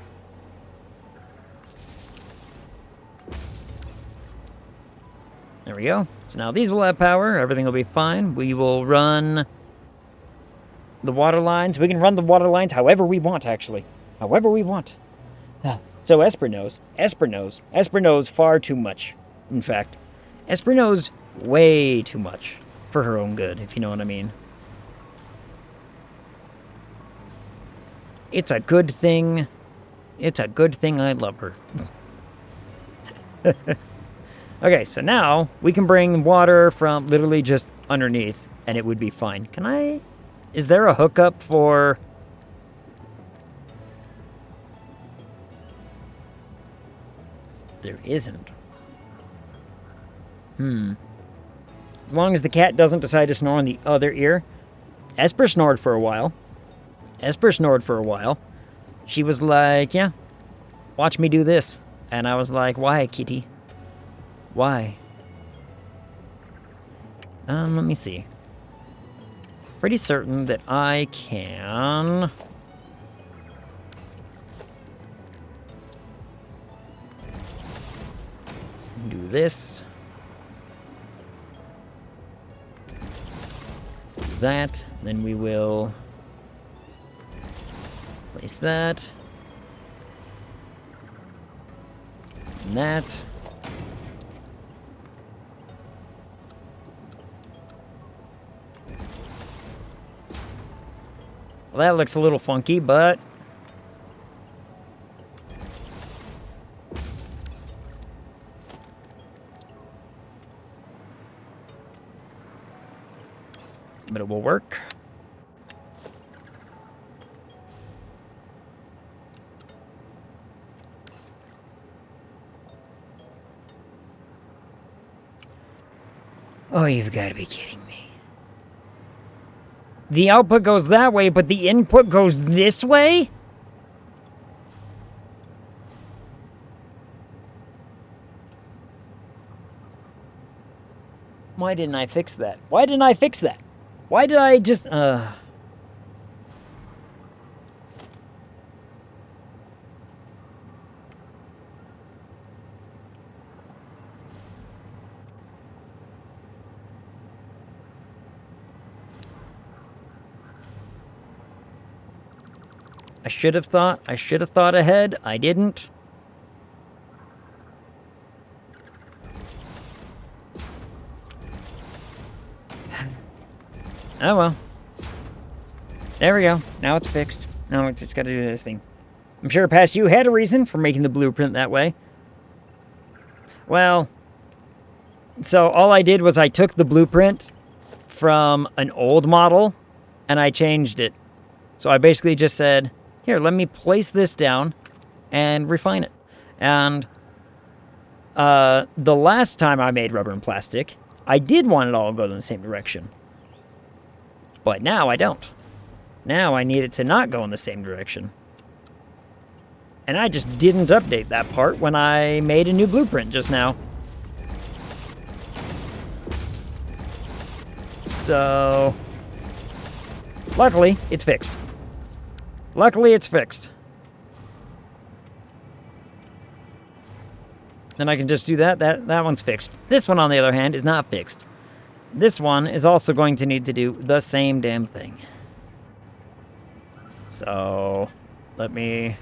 There we go. So now these will have power. Everything will be fine. We will run the water lines. We can run the water lines however we want, actually. However we want. So Esper knows. Esper knows. Esper knows far too much. In fact, Esper knows way too much for her own good, if you know what I mean. It's a good thing. It's a good thing I love her. Okay, so now we can bring water from literally just underneath, and it would be fine. Can I... Is there a hookup for... There isn't. As long as the cat doesn't decide to snore in the other ear. Esper snored for a while. Esper snored for a while. She was like, yeah, watch me do this. And I was like, why, kitty? Why? Let me see. Pretty certain that I can... do this. That. Then we will place that. And that. Well, that looks a little funky, but... but it will work. Oh, you've got to be kidding me. The output goes that way, but the input goes this way? Why didn't I fix that? Why didn't I fix that? Why did I just, I should have thought ahead. I didn't. Oh well. There we go. Now it's fixed. No, we just gotta do this thing. I'm sure past you had a reason for making the blueprint that way. Well, so all I did was I took the blueprint from an old model and I changed it. So I basically just said, here, let me place this down and refine it. And the last time I made rubber and plastic, I did want it all to go in the same direction. But now I don't. Now I need it to not go in the same direction. And I just didn't update that part when I made a new blueprint just now. So, luckily, it's fixed. Luckily, it's fixed. Then I can just do that. That one's fixed. This one, on the other hand, is not fixed. This one is also going to need to do the same damn thing. So, let me...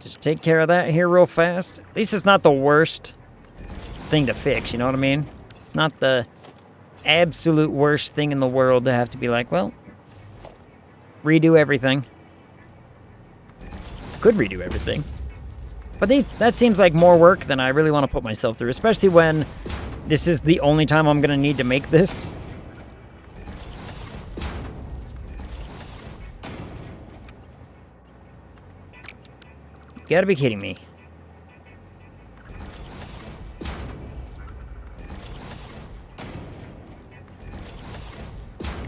just take care of that here real fast. At least it's not the worst thing to fix, you know what I mean? Not the absolute worst thing in the world to have to be like, well, redo everything. Could redo everything. But that seems like more work than I really want to put myself through, especially when this is the only time I'm going to need to make this. You gotta be kidding me.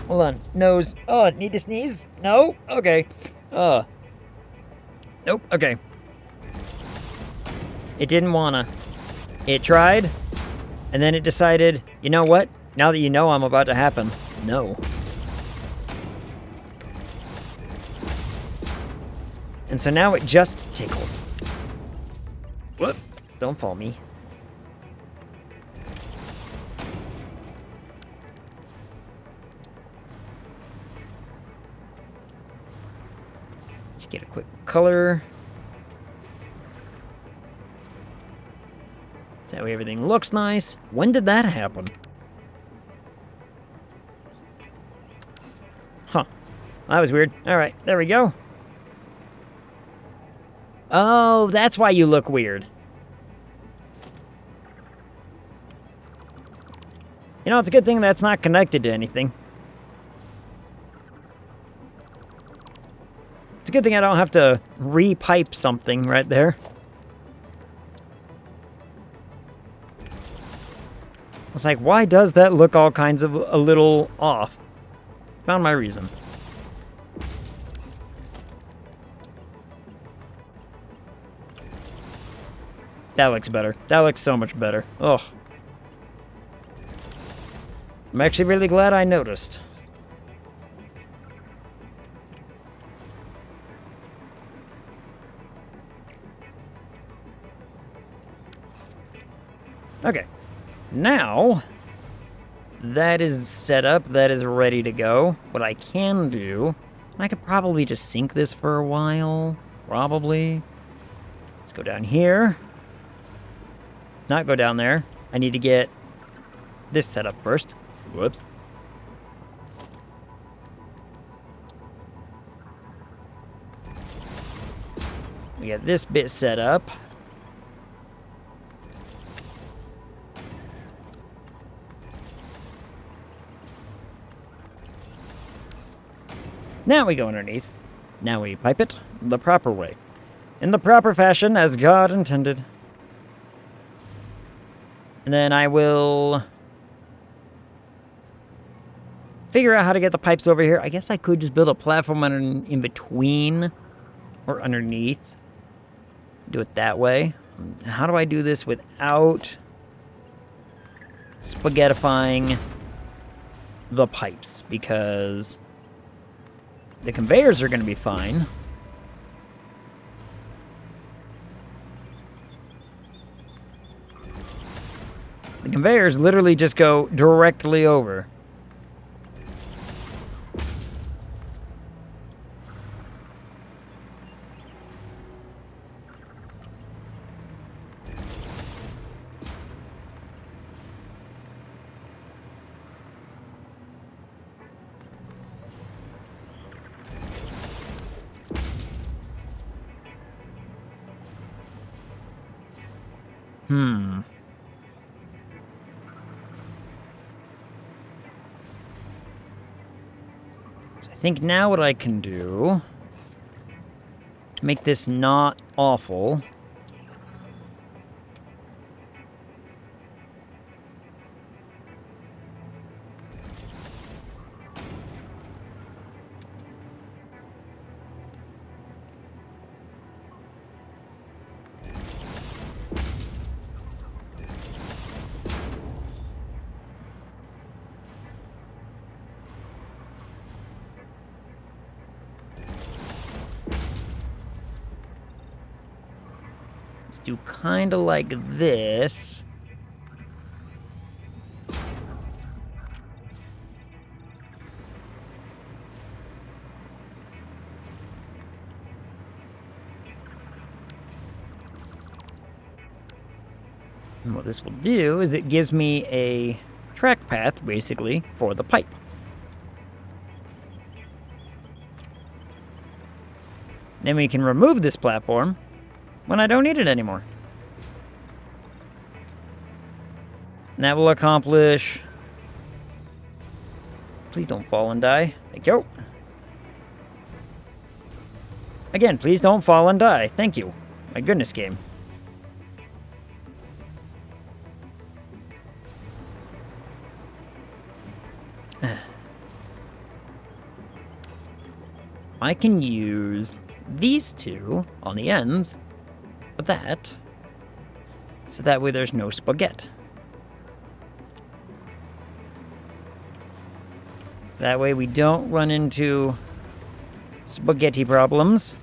Hold on. Nose. Oh, need to sneeze? No? Okay. Nope. Okay. It didn't wanna. It tried, and then it decided, you know what? Now that you know I'm about to happen, no. And so now it just tickles. Whoop. Don't fall me. Let's get a quick color. That way everything looks nice. When did that happen? Huh. That was weird. Alright, there we go. Oh, that's why you look weird. You know, it's a good thing that's not connected to anything. It's a good thing I don't have to re-pipe something right there. It's like, why does that look all kinds of a little off? Found my reason. That looks better. That looks so much better. Ugh. I'm actually really glad I noticed. Okay. Now, that is set up. That is ready to go. What I can do, I could probably just sink this for a while. Probably. Let's go down here. Not go down there. I need to get this set up first. Whoops. We got this bit set up. Now we go underneath. Now we pipe it the proper way. In the proper fashion, as God intended. And then I will figure out how to get the pipes over here. I guess I could just build a platform in between or underneath. Do it that way. How do I do this without spaghettifying the pipes? Because the conveyors are going to be fine. The conveyors literally just go directly over. think now what I can do to make this not awful do kind of like this. And what this will do is it gives me a track path, basically, for the pipe. Then we can remove this platform when I don't need it anymore. And that will accomplish... Please don't fall and die. Thank you. Again, please don't fall and die. Thank you. My goodness, game. I can use these two on the ends of that, so that way there's no spaghetti. So that way we don't run into spaghetti problems.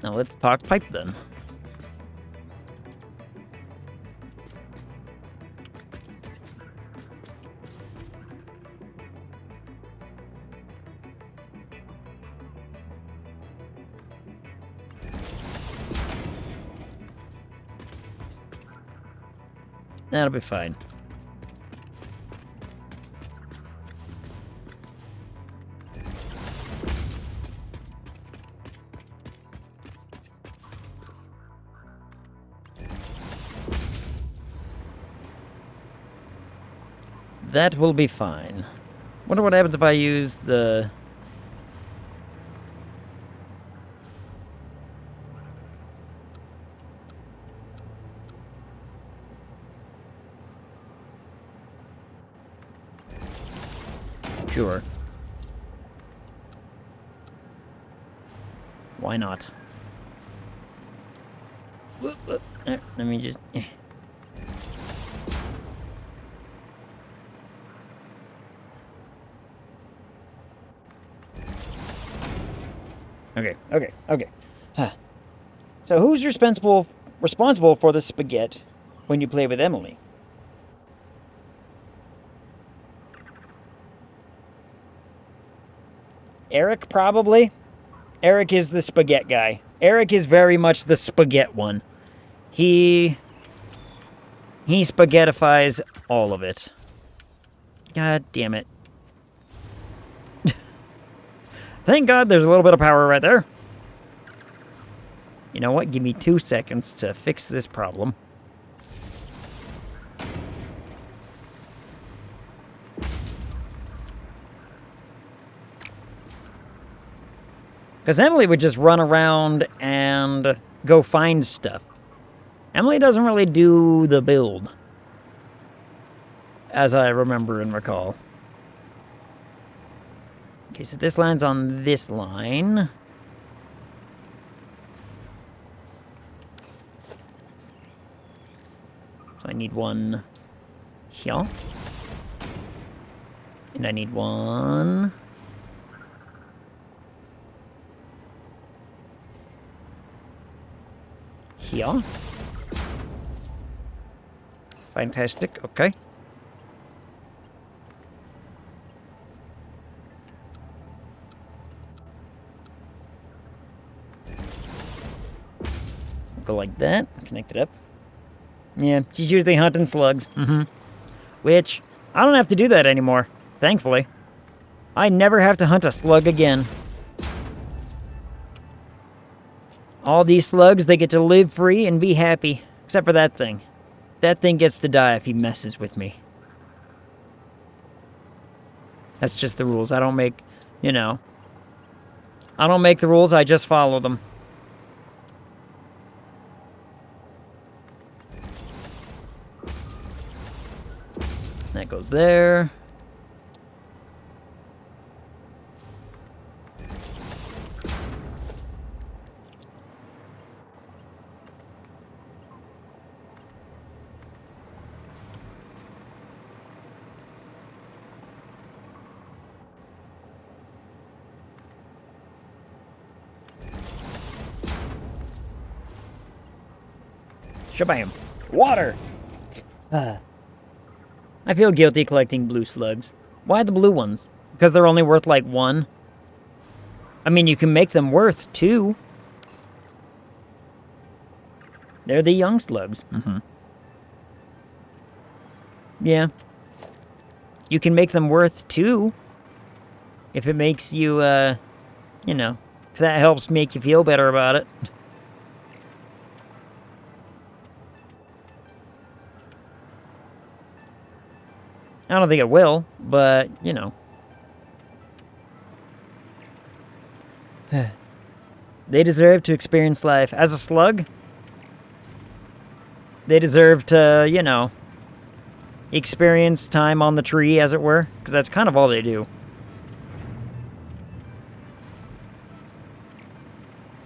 Now let's talk pipe then. That'll be fine. That will be fine. Wonder what happens if I use the... Sure. Why not? Whoop, whoop. Let me just... Okay. Huh. So who's responsible for the spaghetti when you play with Emily? Eric, probably. Eric is the spaghetti guy. Eric is very much the spaghetti one. He spaghettifies all of it. God damn it. Thank God there's a little bit of power right there. You know what? Give me 2 seconds to fix this problem. Because Emily would just run around and go find stuff. Emily doesn't really do the build, as I remember and recall. Okay, so this lands on this line. So I need one here. And I need one... here. Fantastic, okay. Go like that, connect it up. Yeah, she's usually hunting slugs. Which, I don't have to do that anymore, thankfully. I never have to hunt a slug again. All these slugs, they get to live free and be happy. Except for that thing. That thing gets to die if he messes with me. That's just the rules. I don't make, you know, I don't make the rules, I just follow them. That goes there. Shabam. Water! I feel guilty collecting blue slugs. Why the blue ones? Because they're only worth like 1? I mean, you can make them worth 2. They're the young slugs. Yeah. You can make them worth 2. If it makes you, you know, if that helps make you feel better about it. I don't think it will, but, you know. They deserve to experience life as a slug. They deserve to, you know, experience time on the tree, as it were, because that's kind of all they do.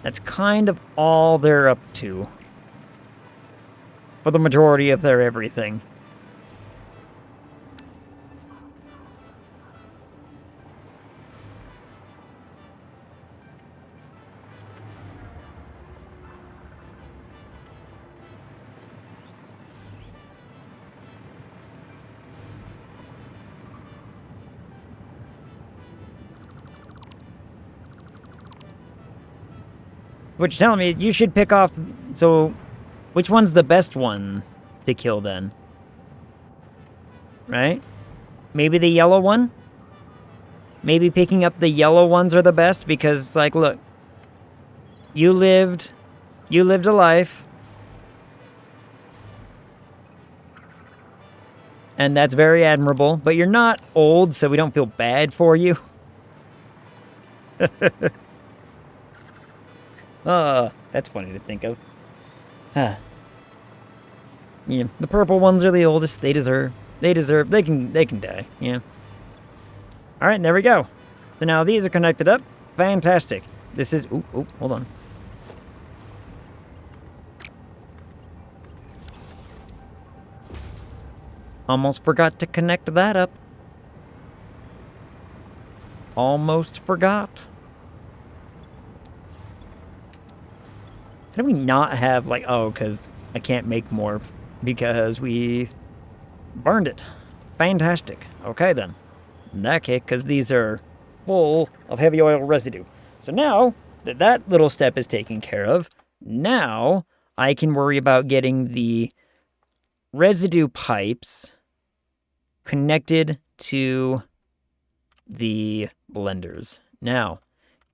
That's kind of all they're up to. For the majority of their everything. Which telling me you should pick off. So, which one's the best one to kill then? Right? Maybe the yellow one? Maybe picking up the yellow ones are the best because, like, look. You lived a life. And that's very admirable. But you're not old, so we don't feel bad for you. That's funny to think of. Yeah, the purple ones are the oldest. They can die. Yeah. All right, there we go. So now these are connected up. Fantastic. This is. Ooh, hold on. Almost forgot to connect that up. Almost forgot. How do we not have, like, oh, because I can't make more because we burned it. Fantastic. Okay, then. In that case, because these are full of heavy oil residue. So now that that little step is taken care of, now I can worry about getting the residue pipes connected to the blenders. Now,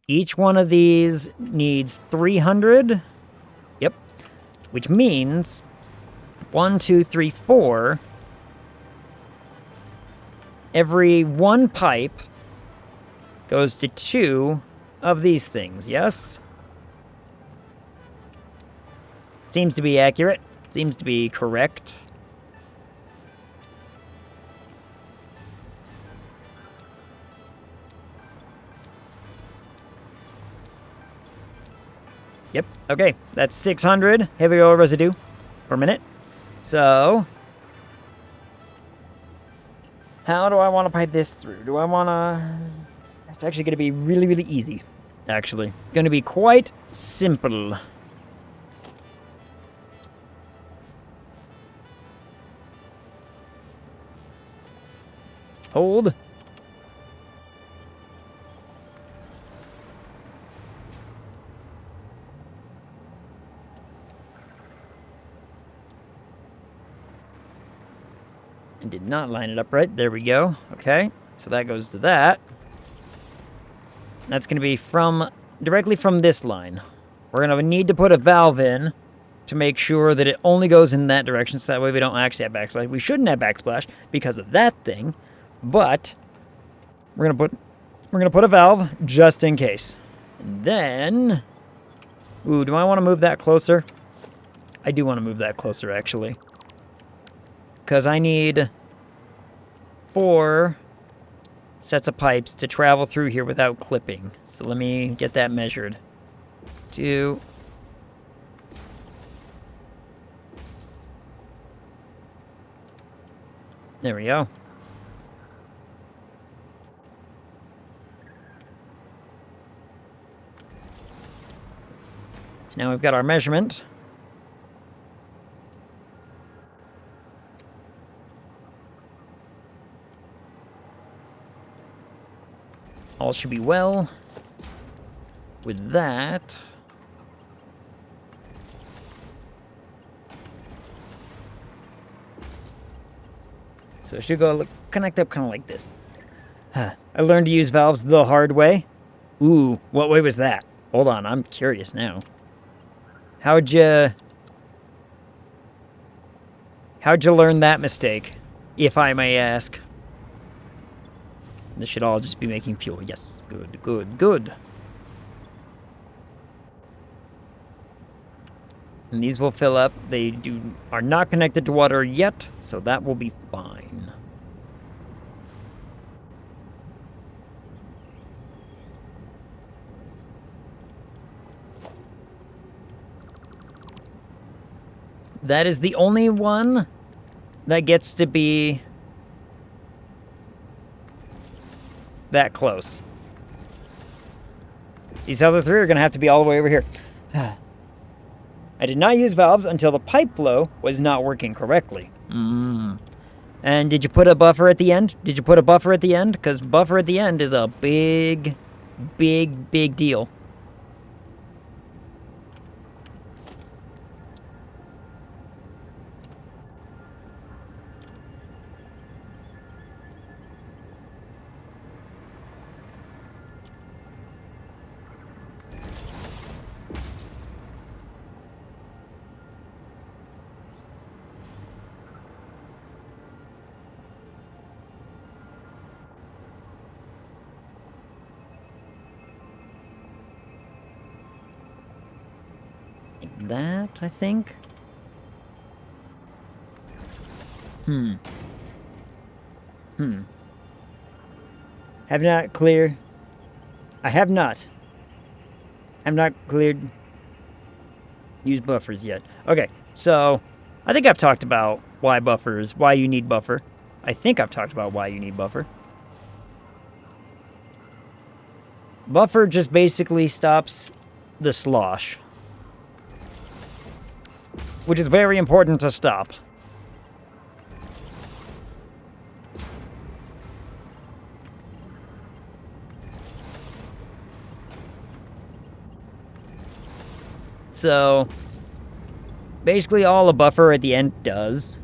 each one of these needs 300. Yep. Which means 1, 2, 3, 4. Every one pipe goes to 2 of these things, yes? Seems to be accurate. Seems to be correct. Yep, okay. That's 600 heavy oil residue per minute. So, how do I want to pipe this through? Do I want to... It's actually going to be really, really easy, actually. It's going to be quite simple. Hold. I did not line it up right. There we go. Okay. So that goes to that. That's going to be directly from this line. We're going to need to put a valve in to make sure that it only goes in that direction, so that way we don't actually have backsplash. We shouldn't have backsplash because of that thing, but We're gonna put a valve just in case. And then, ooh, do I want to move that closer? I do want to move that closer, actually. Because I need 4 sets of pipes to travel through here without clipping. So let me get that measured. 2. There we go. So now we've got our measurement. All should be well. With that, so it should go connect up kind of like this. I learned to use valves the hard way. Ooh, what way was that? Hold on, I'm curious now. How'd you learn that mistake, if I may ask? This should all just be making fuel. Yes, good, good, good. And these will fill up. They are not connected to water yet, so that will be fine. That is the only one that gets to be that close. These other 3 are going to have to be all the way over here. I did not use valves until the pipe flow was not working correctly. And did you put a buffer at the end? Did you put a buffer at the end? Because buffer at the end is a big, big, big deal. Like that, I think. Have not cleared. I have not. I'm not cleared. Use buffers yet. Okay, so I think I've talked about why you need buffer. I think I've talked about why you need buffer. Buffer just basically stops the slosh, which is very important to stop. So, basically all a buffer at the end does.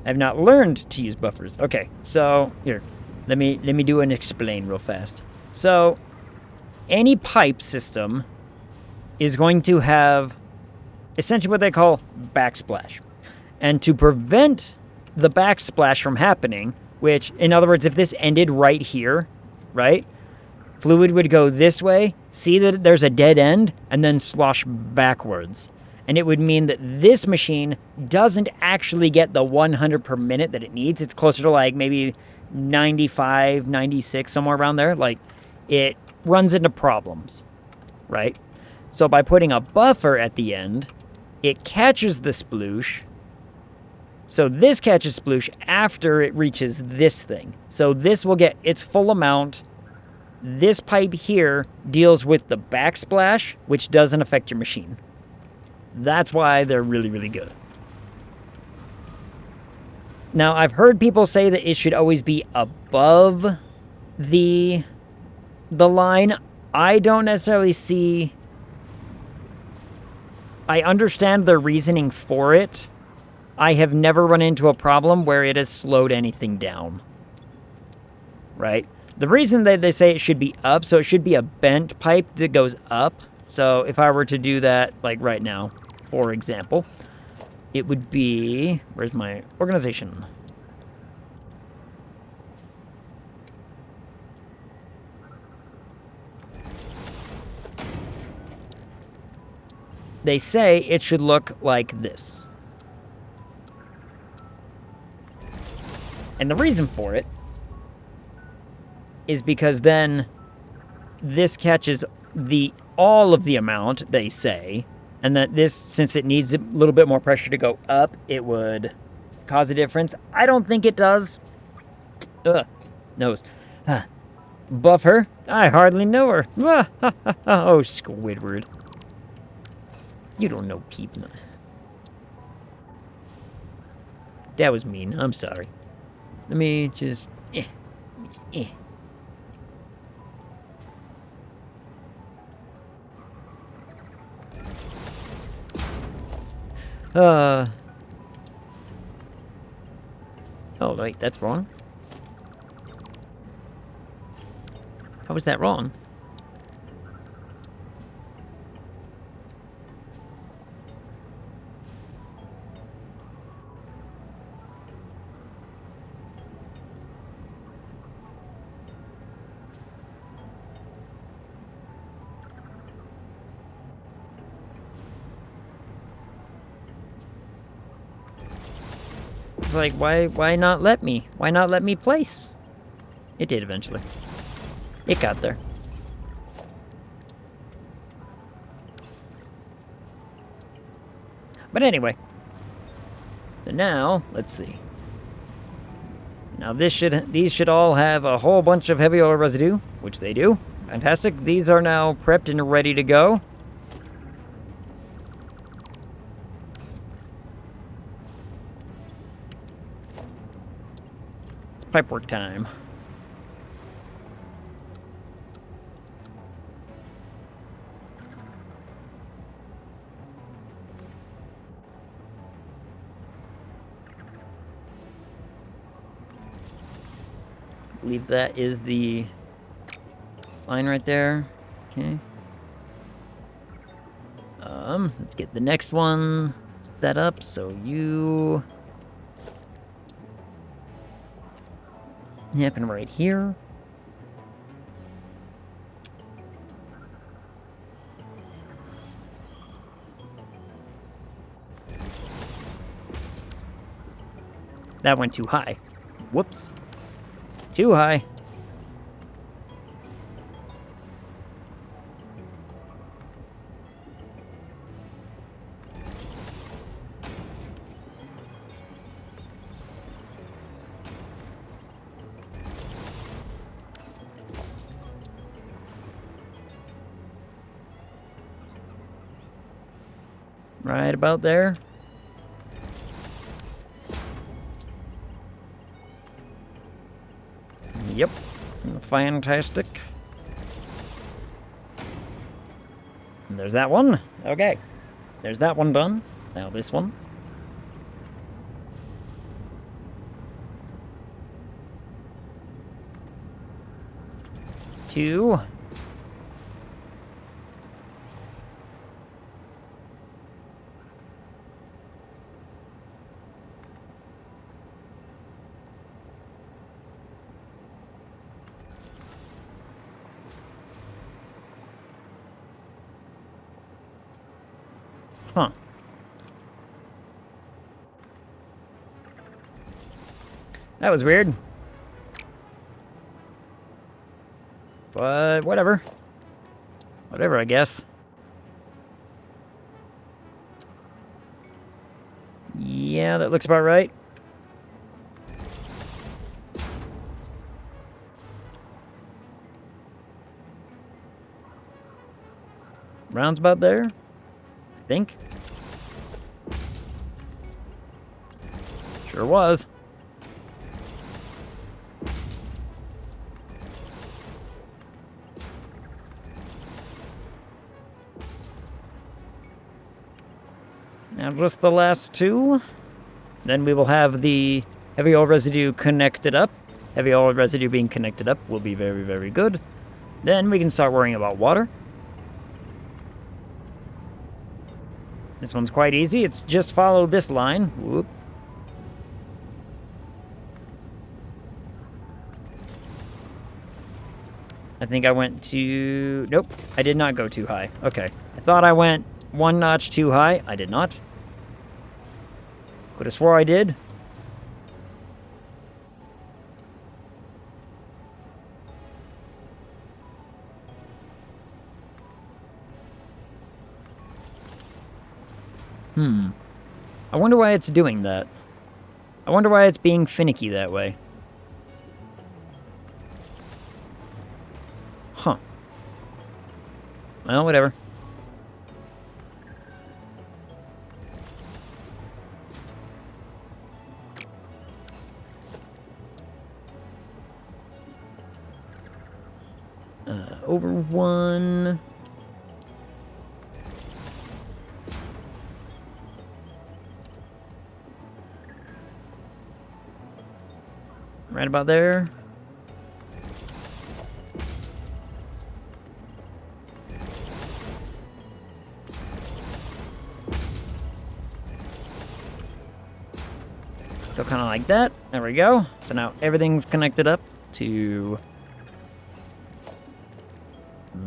I've not learned to use buffers. Okay, so here, let me do and explain real fast. So, any pipe system is going to have essentially what they call backsplash. And to prevent the backsplash from happening, which, in other words, if this ended right here, right? Fluid would go this way, see that there's a dead end, and then slosh backwards. And it would mean that this machine doesn't actually get the 100 per minute that it needs. It's closer to like maybe 95, 96, somewhere around there. Like, it runs into problems, right? So by putting a buffer at the end, it catches the sploosh. So this catches sploosh after it reaches this thing. So this will get its full amount. This pipe here deals with the backsplash, which doesn't affect your machine. That's why they're really, really good. Now, I've heard people say that it should always be above the line. I don't necessarily see... I understand their reasoning for it. I have never run into a problem where it has slowed anything down. Right? The reason that they say it should be up, so it should be a bent pipe that goes up. So if I were to do that, like right now, for example, it would be... Where's my organization? they say it should look like this. And the reason for it is because then this catches all of the amount, they say, and that this, since it needs a little bit more pressure to go up, it would cause a difference. I don't think it does. Ugh. Nose. Buffer? I hardly know her. Oh, Squidward. You don't know people. That was mean. I'm sorry. Let me just... Oh, wait, that's wrong. How was that wrong? Like, why not let me? Why not let me place? It did eventually. It got there. But anyway. So now, let's see. Now these should all have a whole bunch of heavy oil residue, which they do. Fantastic. These are now prepped and ready to go. Pipework time. I believe that is the line right there. Okay. Let's get the next one set up. So you happen right here. That went too high. Whoops. Too high. Right about there. Yep. Fantastic. And there's that one. Okay. There's that one done. Now this one. Two. Huh. That was weird. But whatever. Whatever, I guess. Yeah, that looks about right. Rounds about there, I think. Sure was. Now just the last two. Then we will have the heavy oil residue connected up. Heavy oil residue being connected up will be very, very good. Then we can start worrying about water. This one's quite easy. It's just follow this line. Whoop. I think I went too... Nope, I did not go too high. Okay. I thought I went one notch too high. I did not. Could have swore I did. I wonder why it's doing that. I wonder why it's being finicky that way. Huh. Well, whatever. Over one. Right about there. So kind of like that. There we go. So now everything's connected up to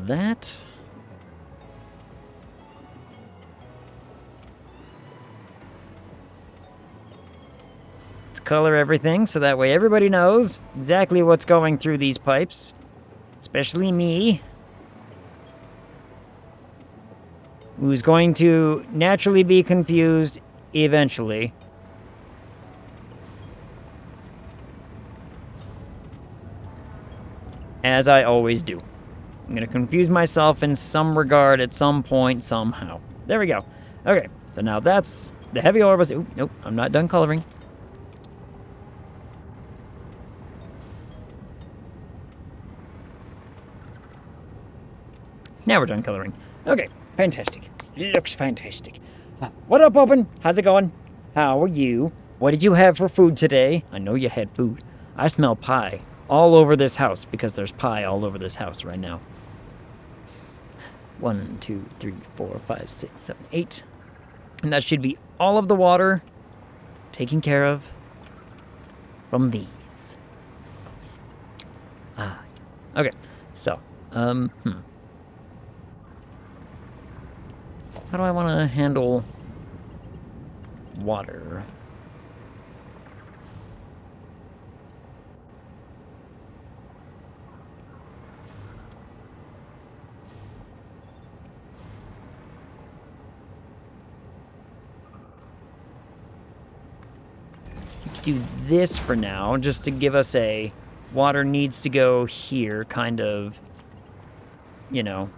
that. Let's color everything so that way everybody knows exactly what's going through these pipes. Especially me, who's going to naturally be confused eventually. As I always do. I'm going to confuse myself in some regard at some point, somehow. There we go. Okay, so now that's the heavy ore was... Ooh, nope, I'm not done coloring. Now we're done coloring. Okay, fantastic. Looks fantastic. What up, Open? How's it going? How are you? What did you have for food today? I know you had food. I smell pie all over this house because there's pie all over this house right now. 1, 2, 3, 4, 5, 6, 7, 8. And that should be all of the water taken care of from these. Ah. Okay, so, how do I want to handle water? Do this for now, just to give us a water needs to go here kind of, you know.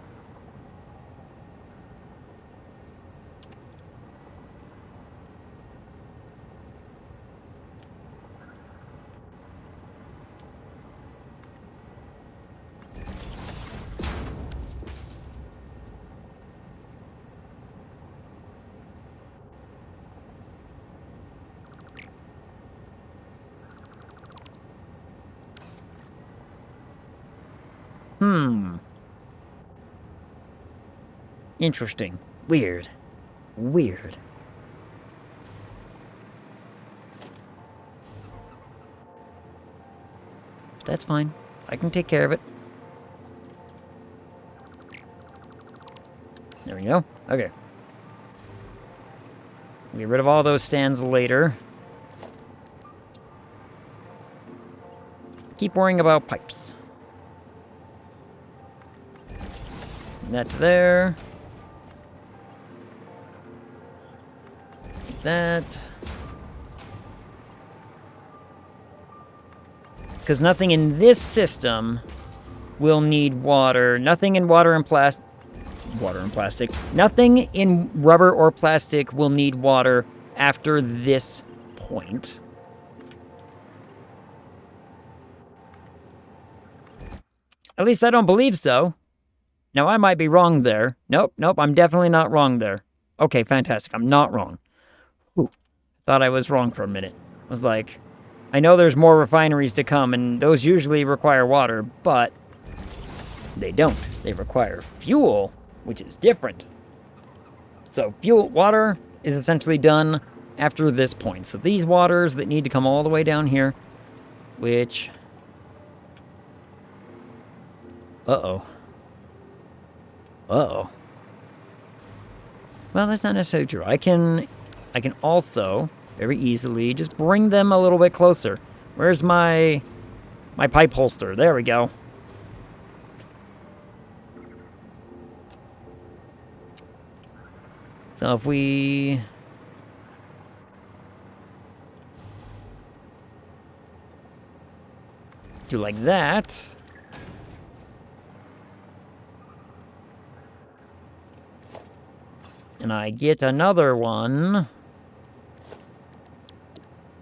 Interesting. Weird. Weird. That's fine. I can take care of it. There we go. Okay. Get rid of all those stands later. Keep worrying about pipes. That's there. That. Because nothing in this system will need water. Nothing in water and plastic. Nothing in rubber or plastic will need water after this point. At least I don't believe so. Now, I might be wrong there. Nope, I'm definitely not wrong there. Okay, fantastic. I'm not wrong. Whew. Thought I was wrong for a minute. I was like, I know there's more refineries to come, and those usually require water, but they don't. They require fuel, which is different. So water is essentially done after this point. So these waters that need to come all the way down here, which... Uh-oh. Well, that's not necessarily true. I can also very easily just bring them a little bit closer. Where's my pipe holster? There we go. So if we do like that, and I get another one.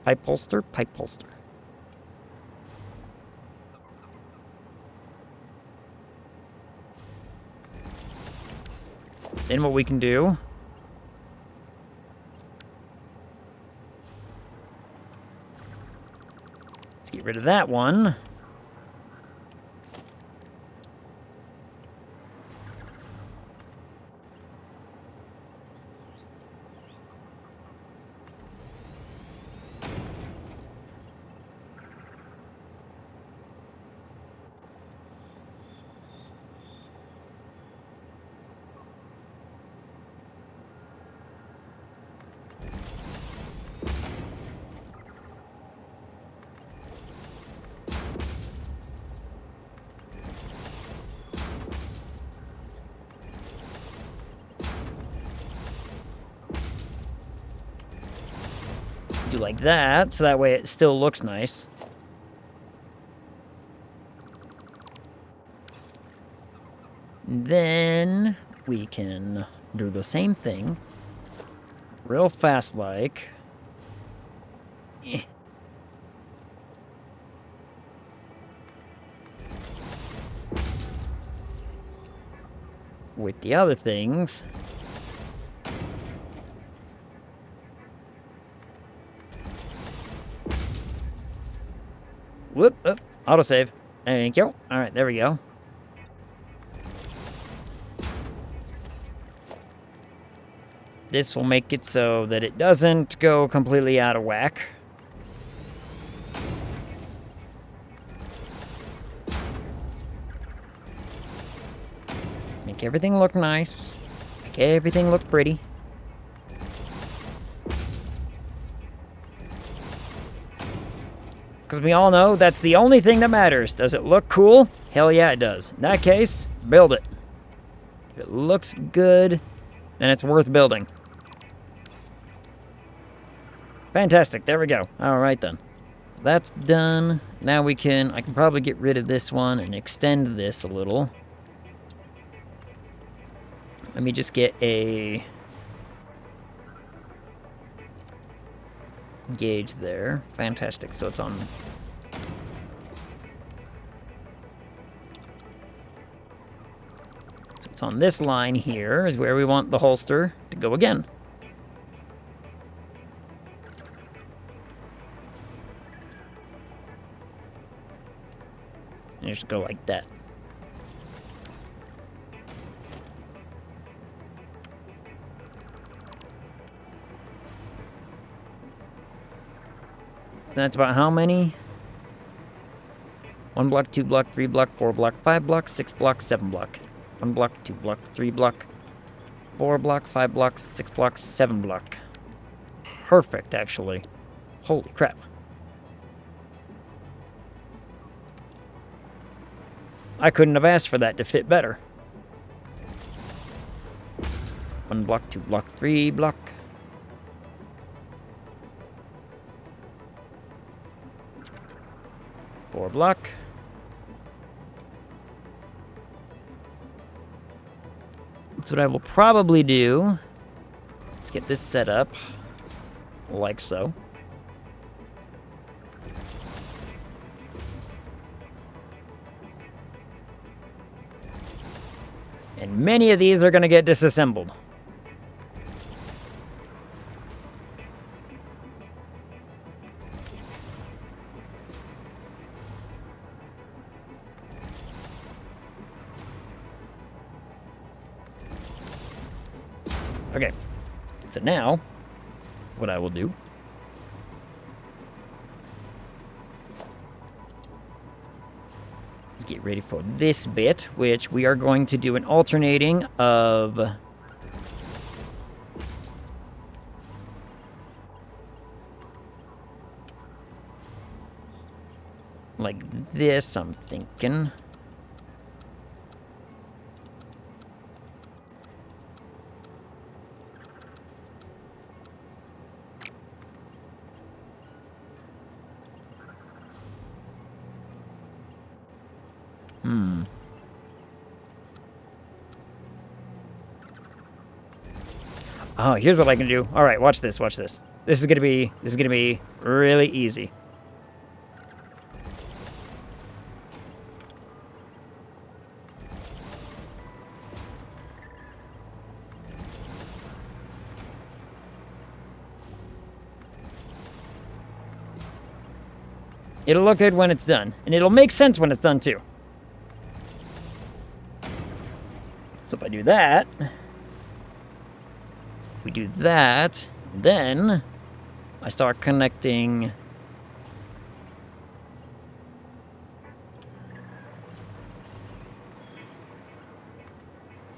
Pipe holster, pipe holster. Then what we can do, let's get rid of that one. Do like that, so that way it still looks nice. Then we can do the same thing, real fast like. With the other things. Whoop, autosave. Thank you. Alright, there we go. This will make it so that it doesn't go completely out of whack. Make everything look nice. Make everything look pretty. Because we all know that's the only thing that matters. Does it look cool? Hell yeah, it does. In that case, build it. If it looks good, then it's worth building. Fantastic, there we go. Alright then. That's done. Now I can probably get rid of this one and extend this a little. Let me just get a gauge there. Fantastic, so it's on. So it's on this line here is where we want the holster to go again. And just go like that. That's about how many? 1 block, 2 block, 3 block, 4 block, 5 block, 6 block, 7 block. 1 block, 2 block, 3 block, 4 block, 5 block, 6 block, 7 block. Perfect, actually. Holy crap. I couldn't have asked for that to fit better. 1 block, 2 block, 3 block. 4 block. That's what I will probably do. Let's get this set up like so. And many of these are going to get disassembled. Okay, so now, what I will do is get ready for this bit, which we are going to do an alternating of Like this, I'm thinking. Oh, here's what I can do. All right, watch this, watch this. This is gonna be really easy. It'll look good when it's done, and it'll make sense when it's done too. So if I do that, we do that, then I start connecting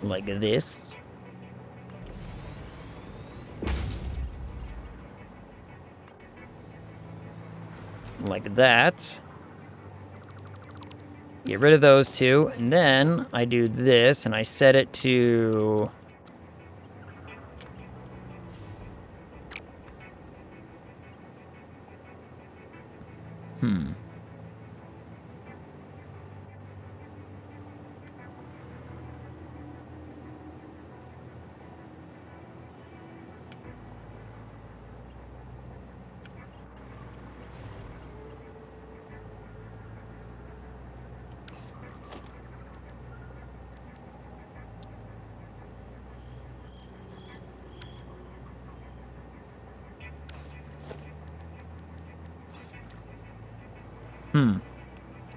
like this. Like that. Get rid of those two, and then I do this, and I set it to...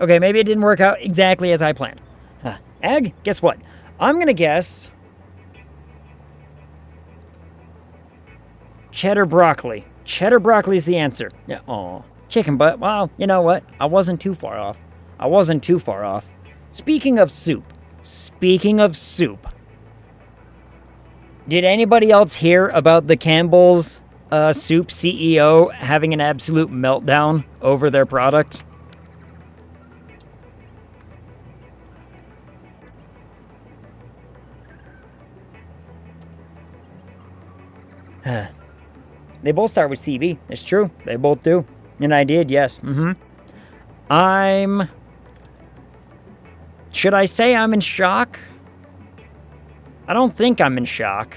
Okay, maybe it didn't work out exactly as I planned. Ag, guess what? I'm gonna guess... cheddar broccoli. Cheddar broccoli is the answer. Yeah, aw. Chicken butt. Well, you know what? I wasn't too far off. I wasn't too far off. Speaking of soup. Did anybody else hear about the Campbell's Soup CEO having an absolute meltdown over their product? They both start with CB. It's true. They both do. And I did, yes. Should I say I'm in shock? I don't think I'm in shock.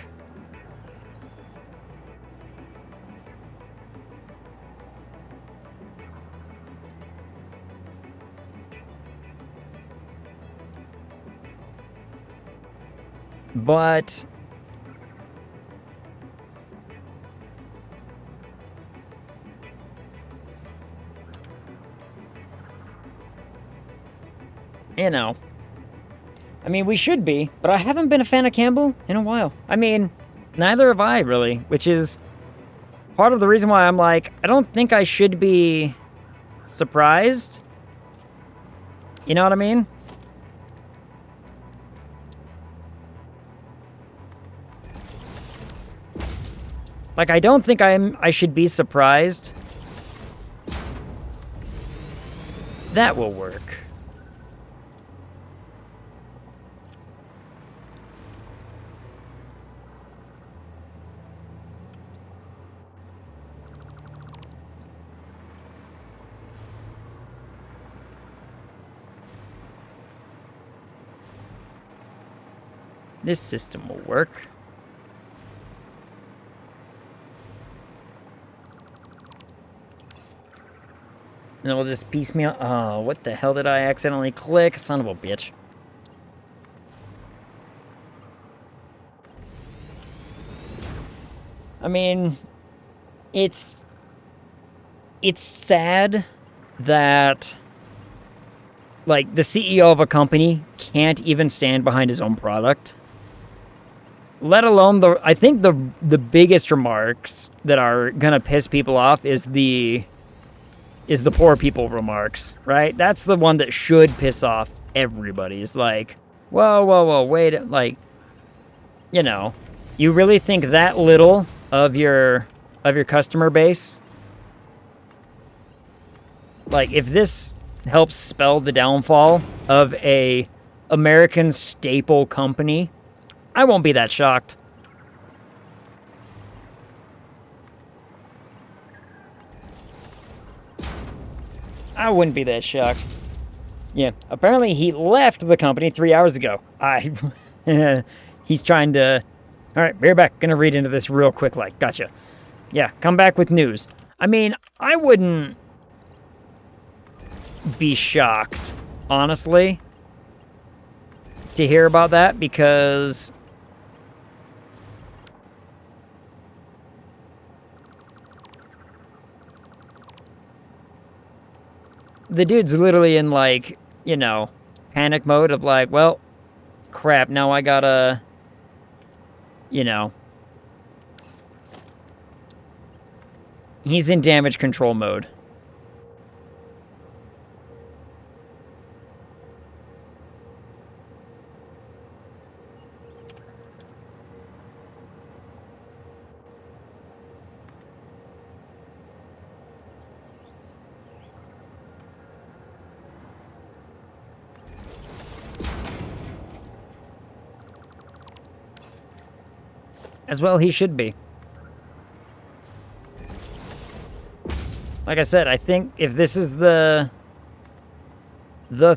But... you know. I mean, we should be, but I haven't been a fan of Campbell in a while. I mean, neither have I, really, which is part of the reason why I'm like, I don't think I should be surprised. You know what I mean? Like, I don't think I should be surprised. That will work. This system will work. And it'll just piecemeal. Oh, what the hell did I accidentally click? Son of a bitch. I mean, it's sad that, like, the CEO of a company can't even stand behind his own product. Let alone I think the biggest remarks that are gonna piss people off is the poor people remarks, right? That's the one that should piss off everybody. It's like, whoa, wait, like, you know, you really think that little of your customer base? Like, if this helps spell the downfall of a American staple company, I won't be that shocked. I wouldn't be that shocked. Yeah, apparently he left the company 3 hours ago. He's trying to... Alright, be right back. Gonna read into this real quick, like, gotcha. Yeah, come back with news. I mean, I wouldn't be shocked, honestly, to hear about that, because the dude's literally in, like, you know, panic mode of like, well, crap, now I gotta, you know, he's in damage control mode. As well, he should be. Like I said, I think if this is the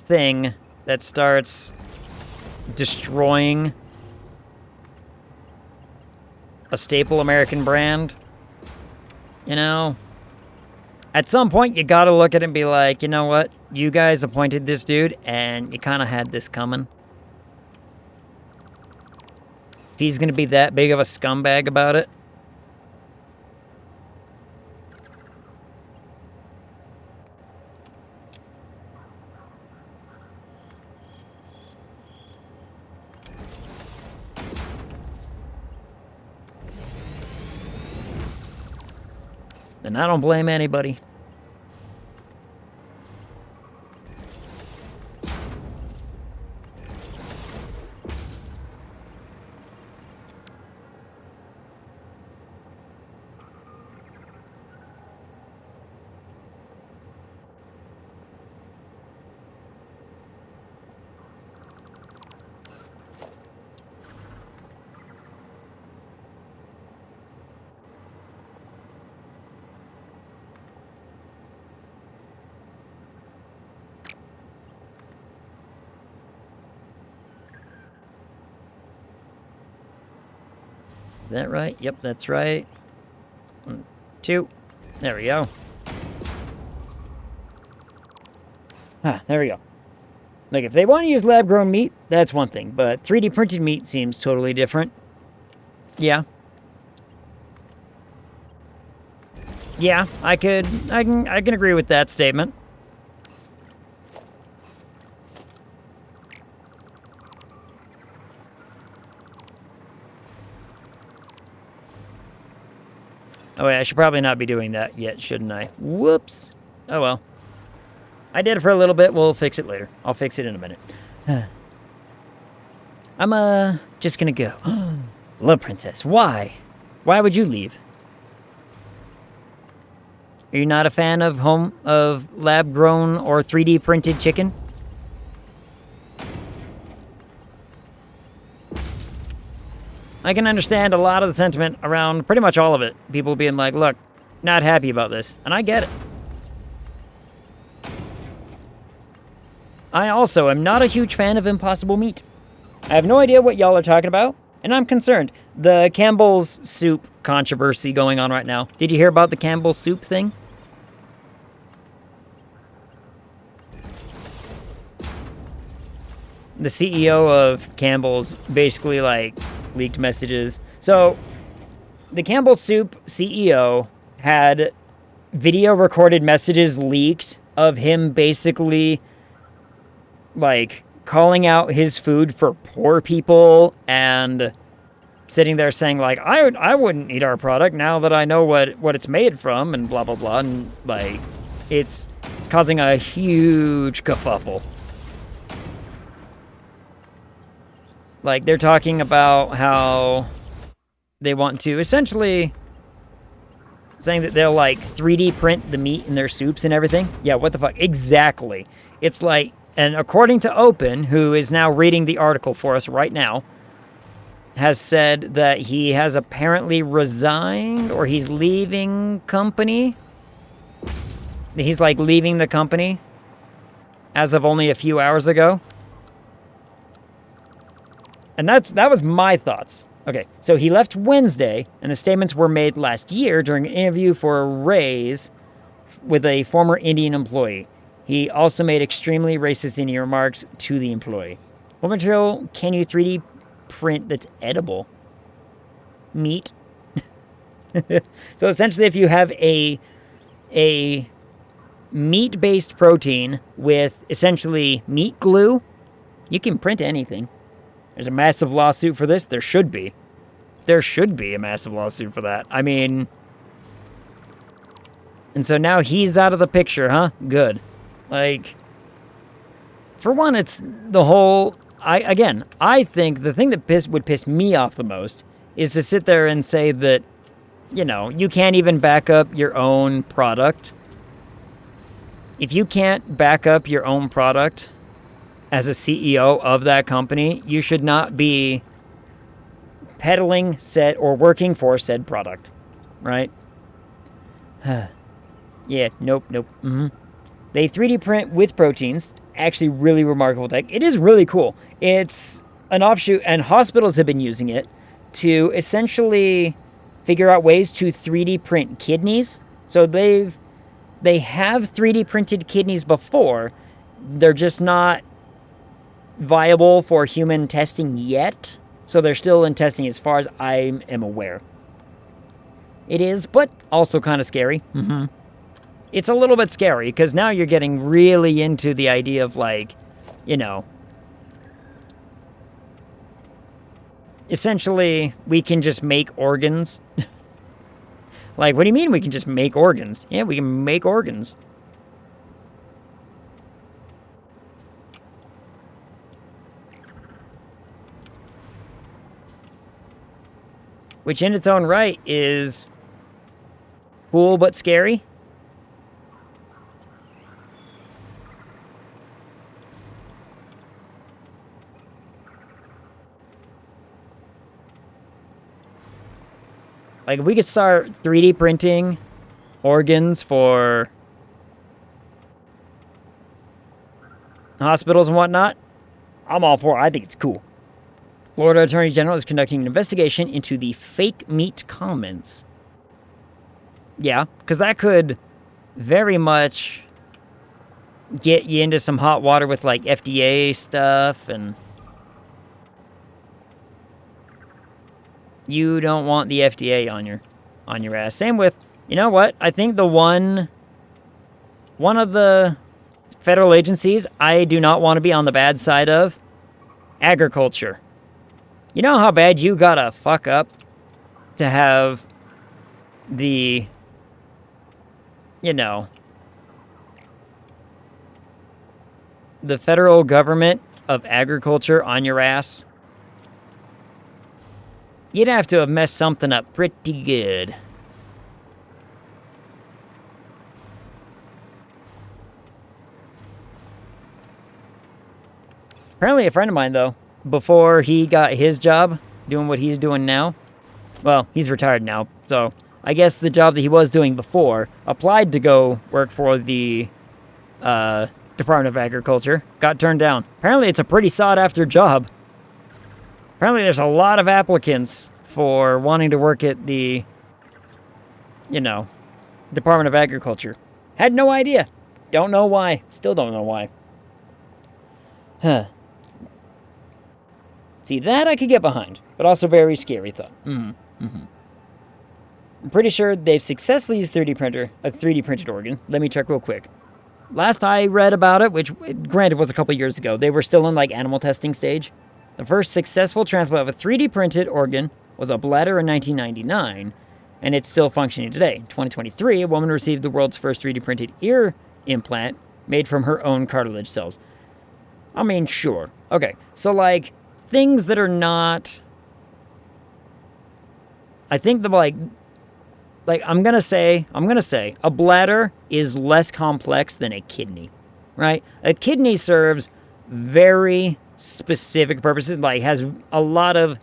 thing that starts destroying a staple American brand, you know, at some point you gotta look at it and be like, you know what, you guys appointed this dude and you kind of had this coming. If he's gonna be that big of a scumbag about it. Then I don't blame anybody. Is that right? Yep, that's right. 1, 2. There we go. Ah, there we go. Like, if they want to use lab-grown meat, that's one thing. But 3D printed meat seems totally different. Yeah. Yeah, I can agree with that statement. Oh, wait, I should probably not be doing that yet, shouldn't I? Whoops. Oh, well. I did it for a little bit. We'll fix it later. I'll fix it in a minute. I'm, just gonna go. Love Princess, why? Why would you leave? Are you not a fan of lab-grown or 3D printed chicken? I can understand a lot of the sentiment around pretty much all of it. People being like, look, not happy about this. And I get it. I also am not a huge fan of impossible meat. I have no idea what y'all are talking about, and I'm concerned. The Campbell's soup controversy going on right now. Did you hear about the Campbell's soup thing? The CEO of Campbell's basically, like, leaked messages. So, the Campbell Soup CEO had video recorded messages leaked of him basically, like, calling out his food for poor people and sitting there saying, like, I wouldn't eat our product now that I know what it's made from, and blah, blah, blah. And, like, it's causing a huge kerfuffle. Like, they're talking about how they want to essentially Saying that they'll like 3D print the meat in their soups and everything. Yeah, what the fuck? Exactly. It's like, and according to Open, who is now reading the article for us right now, has said that he has apparently resigned or he's leaving company. He's like leaving the company as of only a few hours ago. And that was my thoughts. Okay, so he left Wednesday, and the statements were made last year during an interview for a raise with a former Indian employee. He also made extremely racist Indian remarks to the employee. What material can you 3D print that's edible? Meat. So essentially, if you have a meat-based protein with essentially meat glue, you can print anything. There's a massive lawsuit for this. There should be. There should be a massive lawsuit for that. I mean... And so now he's out of the picture, huh? Good. Like... For one, it's the whole... I think the thing that would piss me off the most is to sit there and say that, you know, you can't even back up your own product. If you can't back up your own product... as a CEO of that company, you should not be peddling said or working for said product, right? Yeah, nope. They 3D print with proteins. Actually, really remarkable tech. It is really cool. It's an offshoot, and hospitals have been using it to essentially figure out ways to 3D print kidneys. So they have 3D printed kidneys before. They're just not viable for human testing yet. So they're still in testing as far as I am aware. It is, but also kind of scary. It's a little bit scary because now you're getting really into the idea of like, you know, essentially we can just make organs. Like, what do you mean we can just make organs? Yeah, we can make organs. Which in its own right is cool but scary. Like, if we could start 3D printing organs for hospitals and whatnot, I'm all for it. I think it's cool. Florida Attorney General is conducting an investigation into the fake meat comments. Yeah, because that could very much get you into some hot water with, like, FDA stuff, and you don't want the FDA on your ass. Same with, you know what? I think one of the federal agencies I do not want to be on the bad side of, agriculture. You know how bad you gotta fuck up to have the, you know, the federal government of agriculture on your ass? You'd have to have messed something up pretty good. Apparently a friend of mine, though, before he got his job, doing what he's doing now, well, he's retired now, so I guess the job that he was doing before, applied to go work for the Department of Agriculture, got turned down. Apparently it's a pretty sought-after job. Apparently there's a lot of applicants for wanting to work at the, you know, Department of Agriculture. Had no idea. Don't know why. Still don't know why. Huh. See, that I could get behind, but also very scary thought. I'm pretty sure they've successfully used a 3D printed organ. Let me check real quick. Last I read about it, which granted was a couple years ago, they were still in like animal testing stage. The first successful transplant of a 3D printed organ was a bladder in 1999, and it's still functioning today. In 2023, a woman received the world's first 3D printed ear implant made from her own cartilage cells. I mean, sure. Okay, so like, things that are not... I think the, like like I'm gonna say a bladder is less complex than a kidney, right? A kidney serves very specific purposes, like has a lot of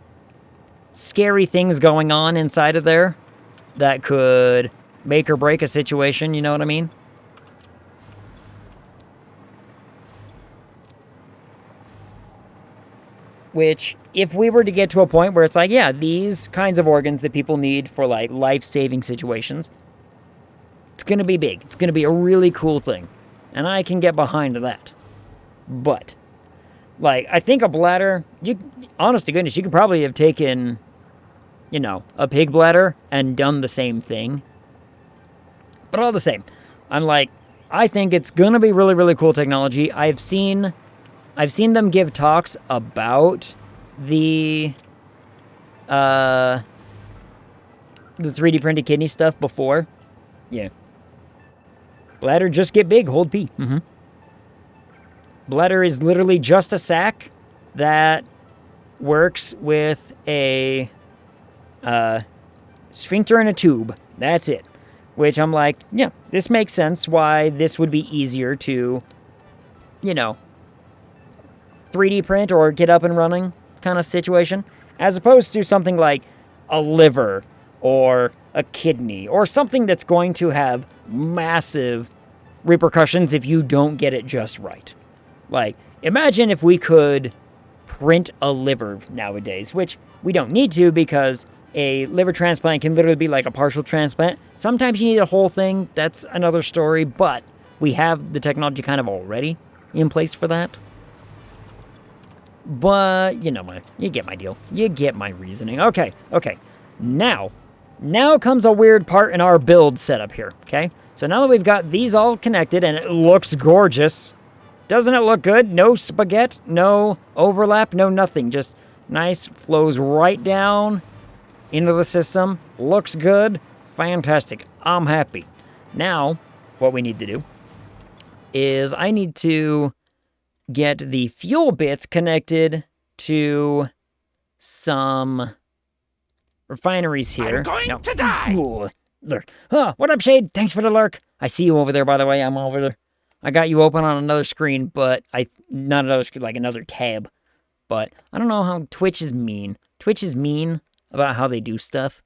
scary things going on inside of there that could make or break a situation, you know what I mean? Which, if we were to get to a point where it's like, yeah, these kinds of organs that people need for like life-saving situations, it's gonna be big. It's gonna be a really cool thing. And I can get behind that. But, like, I think a bladder, honest to goodness, you could probably have taken, you know, a pig bladder and done the same thing. But all the same, I'm like, I think it's gonna be really, really cool technology. I've seen them give talks about the 3D printed kidney stuff before. Yeah. Bladder, just get big, hold pee. Bladder is literally just a sac that works with a sphincter and a tube. That's it. Which I'm like, yeah, this makes sense why this would be easier to, you know, 3D print or get up and running kind of situation, as opposed to something like a liver or a kidney or something that's going to have massive repercussions if you don't get it just right. Like, imagine if we could print a liver nowadays, which we don't need to because a liver transplant can literally be like a partial transplant. Sometimes you need a whole thing. That's another story, but we have the technology kind of already in place for that. But, you get my deal. You get my reasoning. Okay. Now comes a weird part in our build setup here, okay? So now that we've got these all connected and it looks gorgeous, doesn't it look good? No spaghetti, no overlap, no nothing. Just nice, flows right down into the system. Looks good. Fantastic. I'm happy. Now, what we need to do is I need to get the fuel bits connected to some refineries here. I'm going to die! Ooh, lurk. What up, Shade? Thanks for the lurk. I see you over there, by the way. I'm over there. I got you open on another screen, but not another screen, like another tab. But I don't know how Twitch is mean. Twitch is mean about how they do stuff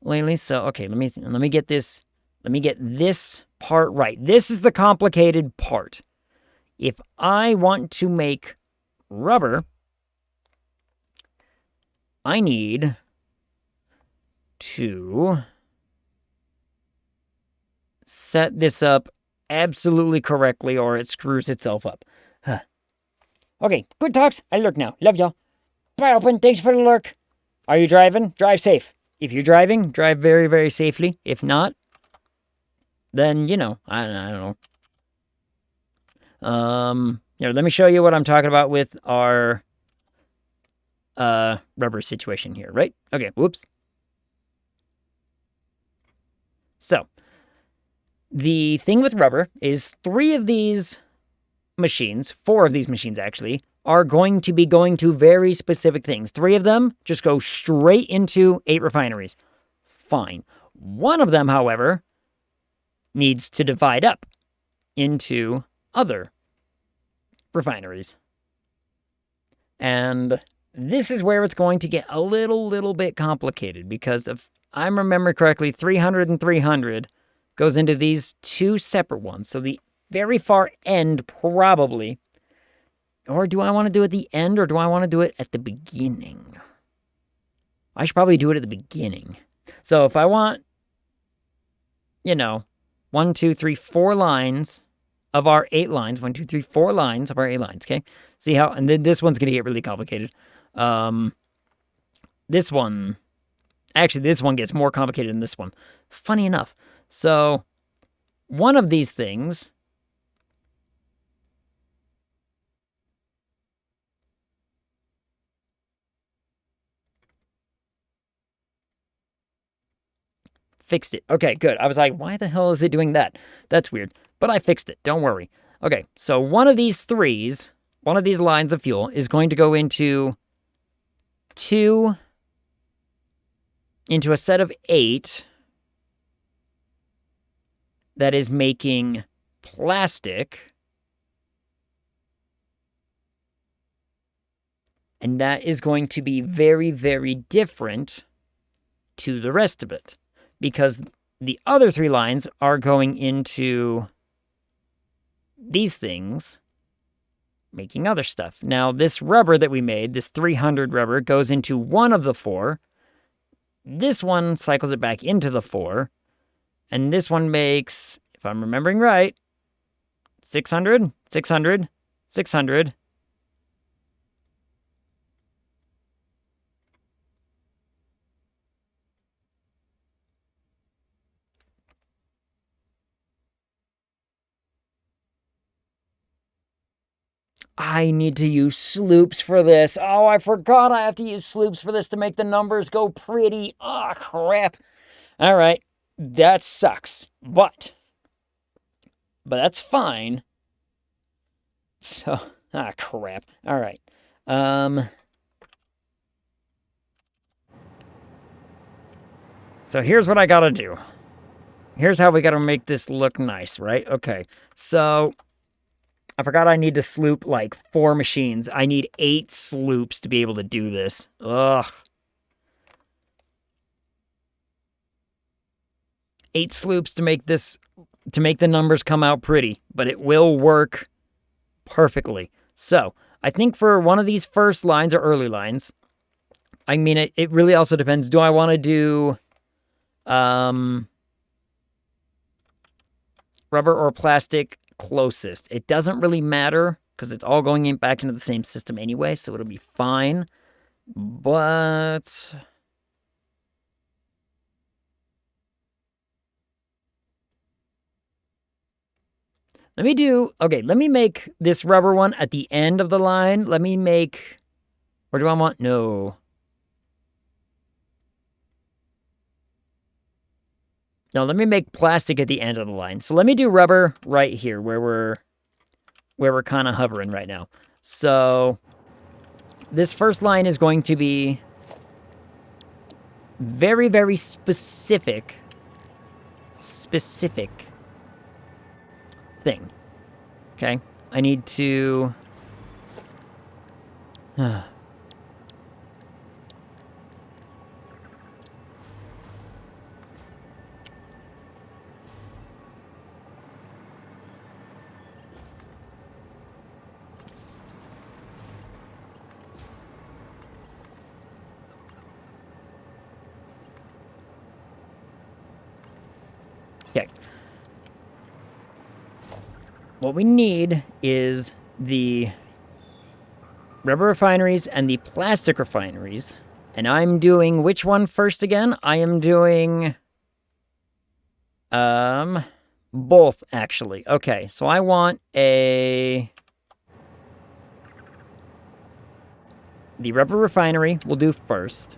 lately. So, okay, let me get this. Let me get this part right. This is the complicated part. If I want to make rubber, I need to set this up absolutely correctly or it screws itself up. Okay, good talks. I lurk now. Love y'all. Bye, open. Thanks for the lurk. Are you driving? Drive safe. If you're driving, drive very, very safely. If not, then, I don't know. Let me show you what I'm talking about with our rubber situation here, right? Okay, whoops. So, the thing with rubber is 4 of these machines actually, are going to be going to very specific things. 3 of them just go straight into 8 refineries. Fine. 1 of them, however, needs to divide up into other refineries. And this is where it's going to get a little bit complicated because if I remember correctly, 300 and 300 goes into these 2 separate ones. So the very far end probably, or do I want to do it at the end or do I want to do it at the beginning? I should probably do it at the beginning. So if I want, 1, 2, 3, 4 lines of our 8 lines. 1, 2, 3, 4 lines of our 8 lines, okay? See how, and then this one's going to get really complicated. This one gets more complicated than this one. Funny enough. So, one of these things fixed it. Okay, good. I was like, why the hell is it doing that? That's weird. But I fixed it. Don't worry. Okay, so one of these lines of fuel is going to go into a set of 8 that is making plastic. And that is going to be very, very different to the rest of it. Because the other 3 lines are going into these things, making other stuff. Now, this rubber that we made, this 300 rubber, goes into one of the 4. This one cycles it back into the 4. And this one makes, if I'm remembering right, 600, 600, 600. I need to use sloops for this. Oh, I forgot I have to use sloops for this to make the numbers go pretty. Oh, crap. All right. That sucks. But that's fine. So, crap. All right. So here's what I gotta do. Here's how we gotta make this look nice, right? Okay. So I forgot I need to sloop like 4 machines. I need 8 sloops to be able to do this. Ugh. 8 sloops to make this, to make the numbers come out pretty, but it will work perfectly. So I think for one of these first lines or early lines, I mean, it really also depends. Do I want to do rubber or plastic closest? It doesn't really matter because it's all going back into the same system anyway, so it'll be fine. But let me make this rubber one at the end of the line. Let me make, or do I want, no. No, let me make plastic at the end of the line. So let me do rubber right here where we're kind of hovering right now. So this first line is going to be very, very specific thing. Okay? I need to okay. What we need is the rubber refineries and the plastic refineries. And I'm doing which one first again? I am doing both actually. Okay, so I want the rubber refinery we'll do first.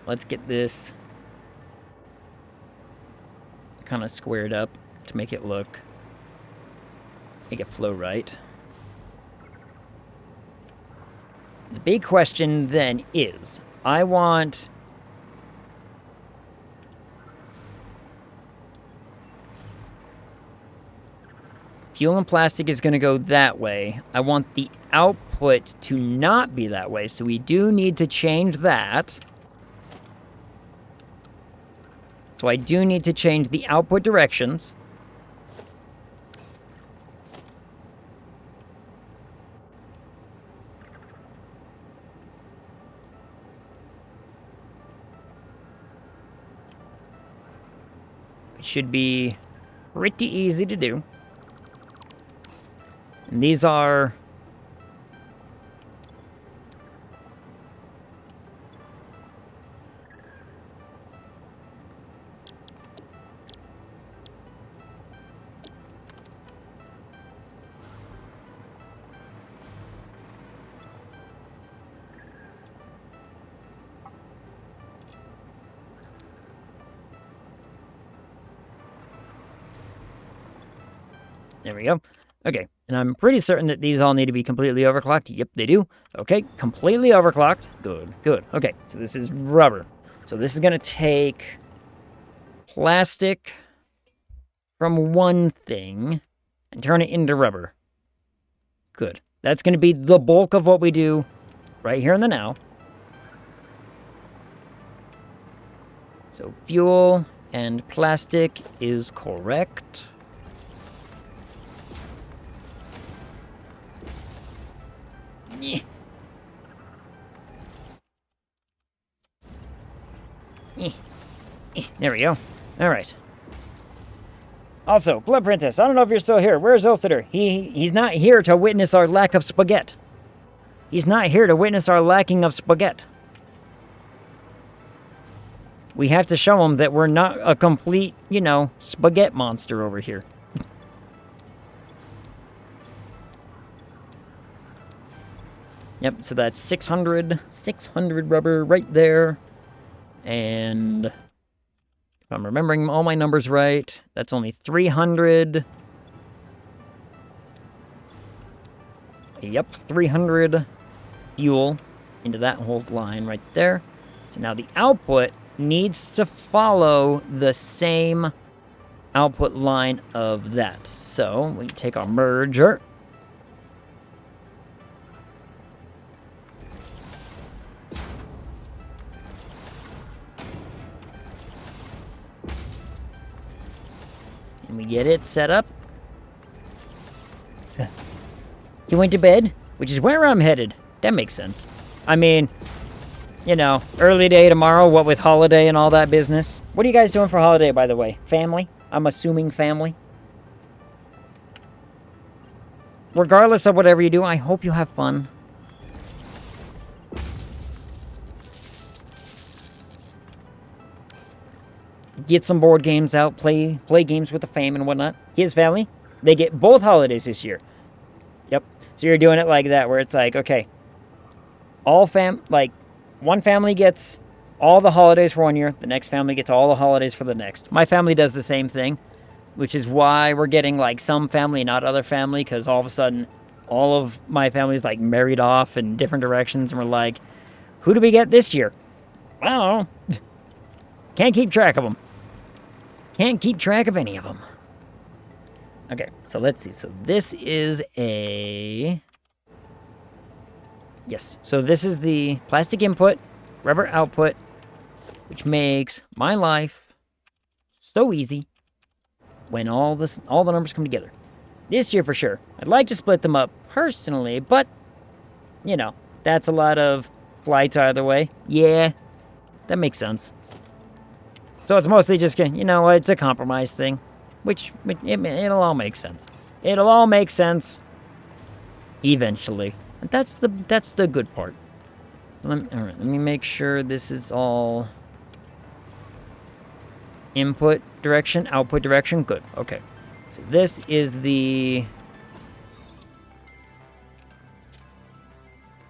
Let's get this kind of squared up to make it flow right. The big question then is, I want fuel and plastic is going to go that way. I want the output to not be that way, so we do need to change that. So I do need to change the output directions. It should be pretty easy to do. And these are there we go. Okay, and I'm pretty certain that these all need to be completely overclocked. Yep, they do. Okay, completely overclocked. Good, good. Okay, so this is rubber. So this is going to take plastic from one thing and turn it into rubber. Good. That's going to be the bulk of what we do right here in the now. So fuel and plastic is correct. Yeah. There we go. All right. Also, Blood Princess, I don't know if you're still here. Where's Ilthiter? He's not here to witness our lack of spaghetti. He's not here to witness our lacking of spaghetti. We have to show him that we're not a complete, spaghetti monster over here. Yep, so that's 600 rubber right there. And if I'm remembering all my numbers right, that's only 300. Yep, 300 fuel into that whole line right there. So now the output needs to follow the same output line of that. So we take our merger. And we get it set up. You went to bed? Which is where I'm headed. That makes sense. I mean, early day tomorrow, what with holiday and all that business. What are you guys doing for holiday, by the way? Family? I'm assuming family. Regardless of whatever you do, I hope you have fun. Get some board games out, play games with the fam and whatnot. His family, they get both holidays this year. Yep. So you're doing it like that, where it's like, okay, one family gets all the holidays for 1 year, the next family gets all the holidays for the next. My family does the same thing, which is why we're getting some family, not other family, because all of a sudden, all of my family's married off in different directions, and we're like, who do we get this year? I don't know. Can't keep track of them. Can't keep track of any of them. Okay, so let's see. So this is a... Yes, so this is the plastic input, rubber output, which makes my life so easy when all the numbers come together. This year for sure. I'd like to split them up personally, but, that's a lot of flights either way. Yeah, that makes sense. So it's mostly just, it's a compromise thing. Which, it'll all make sense. It'll all make sense eventually. And that's the good part. All right, let me make sure this is all input direction, output direction. Good, okay. So this is the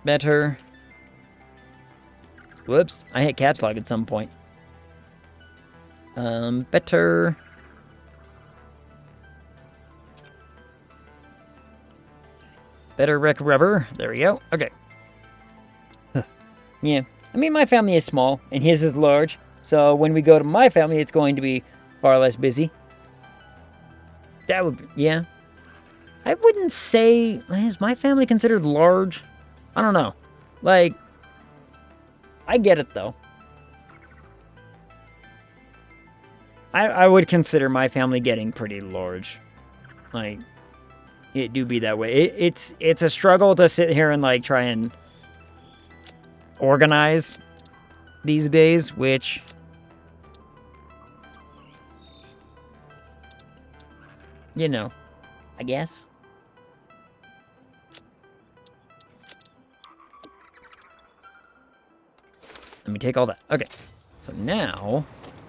better. Whoops, I hit caps lock at some point. Better. Better wreck rubber. There we go. Okay. Yeah. I mean, my family is small, and his is large. So when we go to my family, it's going to be far less busy. That would be... Yeah. I wouldn't say... Is my family considered large? I don't know. I get it, though. I would consider my family getting pretty large. It do be that way. It's a struggle to sit here and try and organize these days, which I guess. Let me take all that. Okay. So now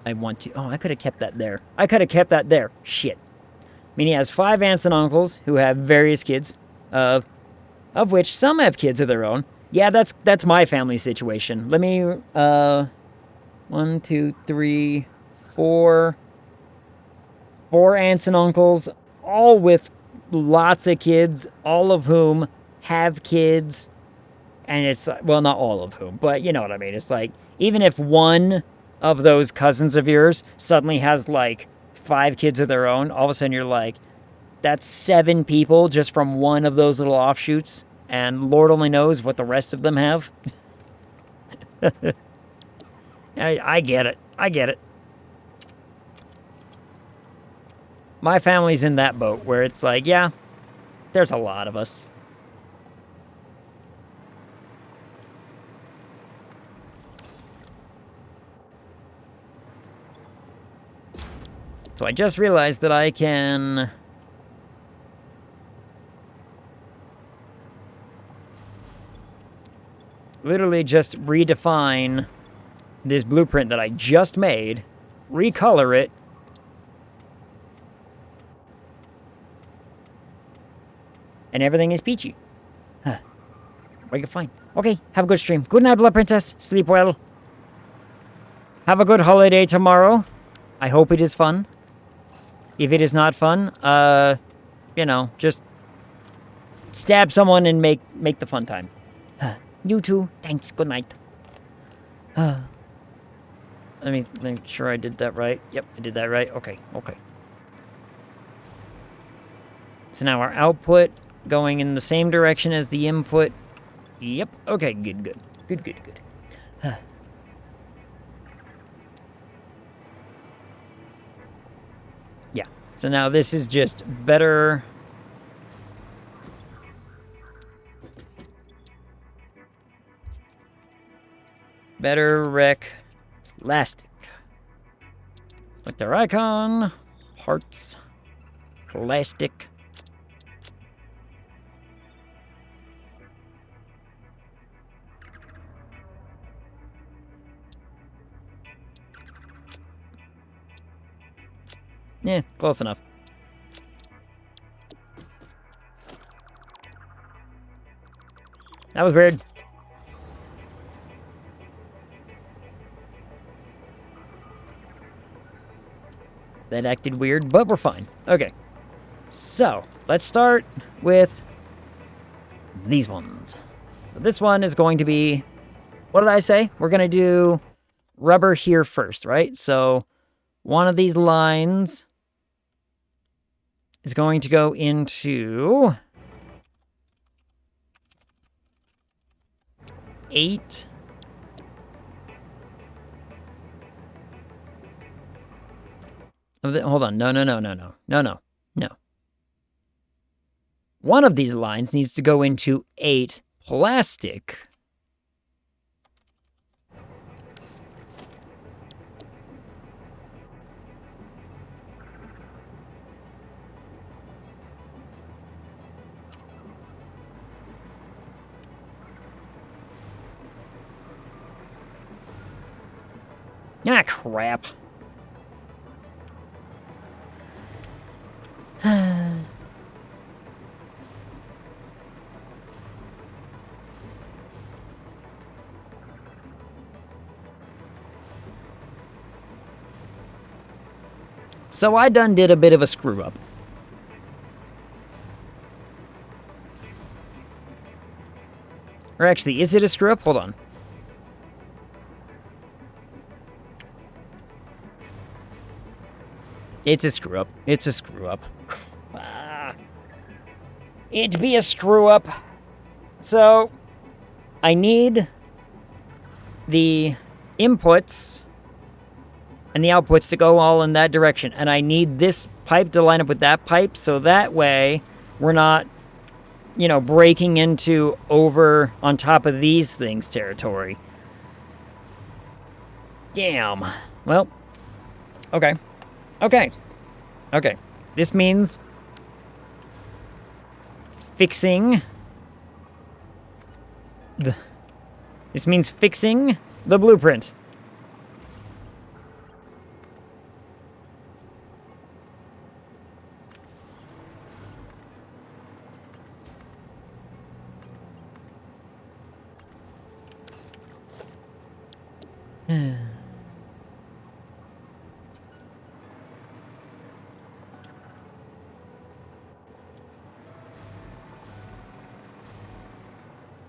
I want to... Oh, I could have kept that there. Shit. I mean, he has 5 aunts and uncles who have various kids, of which some have kids of their own. Yeah, that's my family situation. Let me, 1, 2, 3, 4 aunts and uncles, all with lots of kids, all of whom have kids, and it's, well, not all of whom, but you know what I mean. It's even if one of those cousins of yours suddenly has like 5 kids of their own, all of a sudden you're like, that's 7 people just from one of those little offshoots, and Lord only knows what the rest of them have. I get it. I get it. My family's in that boat where it's like, yeah, there's a lot of us. So I just realized that I can literally just redefine this blueprint that I just made, recolor it, and everything is peachy. Huh. Wake up fine. Okay, have a good stream. Good night, Blood Princess. Sleep well. Have a good holiday tomorrow. I hope it is fun. If it is not fun, you know, just stab someone and make the fun time. You too. Thanks. Good night. Let me make sure I did that right. Yep, I did that right. Okay, okay. So now our output going in the same direction as the input. Yep. Okay, good, good. Good, good, good. Yeah. So now this is just better. Better rec elastic. Like their icon. Hearts. Plastic. Yeah, close enough. That was weird. That acted weird, but we're fine. Okay. So, let's start with these ones. This one is going to be... What did I say? We're going to do rubber here first, right? So, one of these lines is going to go into 8. Hold on. No. One of these lines needs to go into 8 plastic. Ah, crap. So I done did a bit of a screw up. Or actually, is it a screw up? Hold on. It's a screw up. It's a screw up. It'd be a screw up. So, I need the inputs and the outputs to go all in that direction. And I need this pipe to line up with that pipe, so that way we're not, you know, breaking into over on top of these things territory. Damn. Well, okay. Okay. Okay. This means fixing the... This means fixing the blueprint.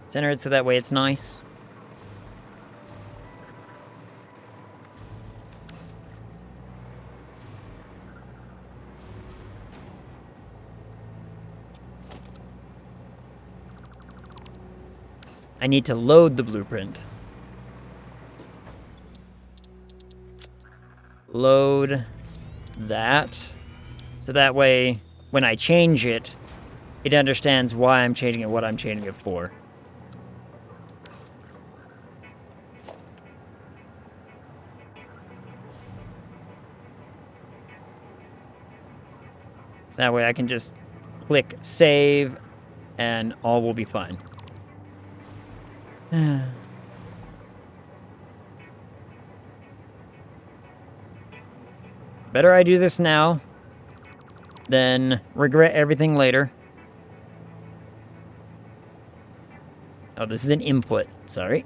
Center it so that way it's nice. I need to load the blueprint. Load that. So that way, when I change it, it understands why I'm changing it, what I'm changing it for. That way I can just click save and all will be fine. Better I do this now than regret everything later. Oh, this is an input. Sorry.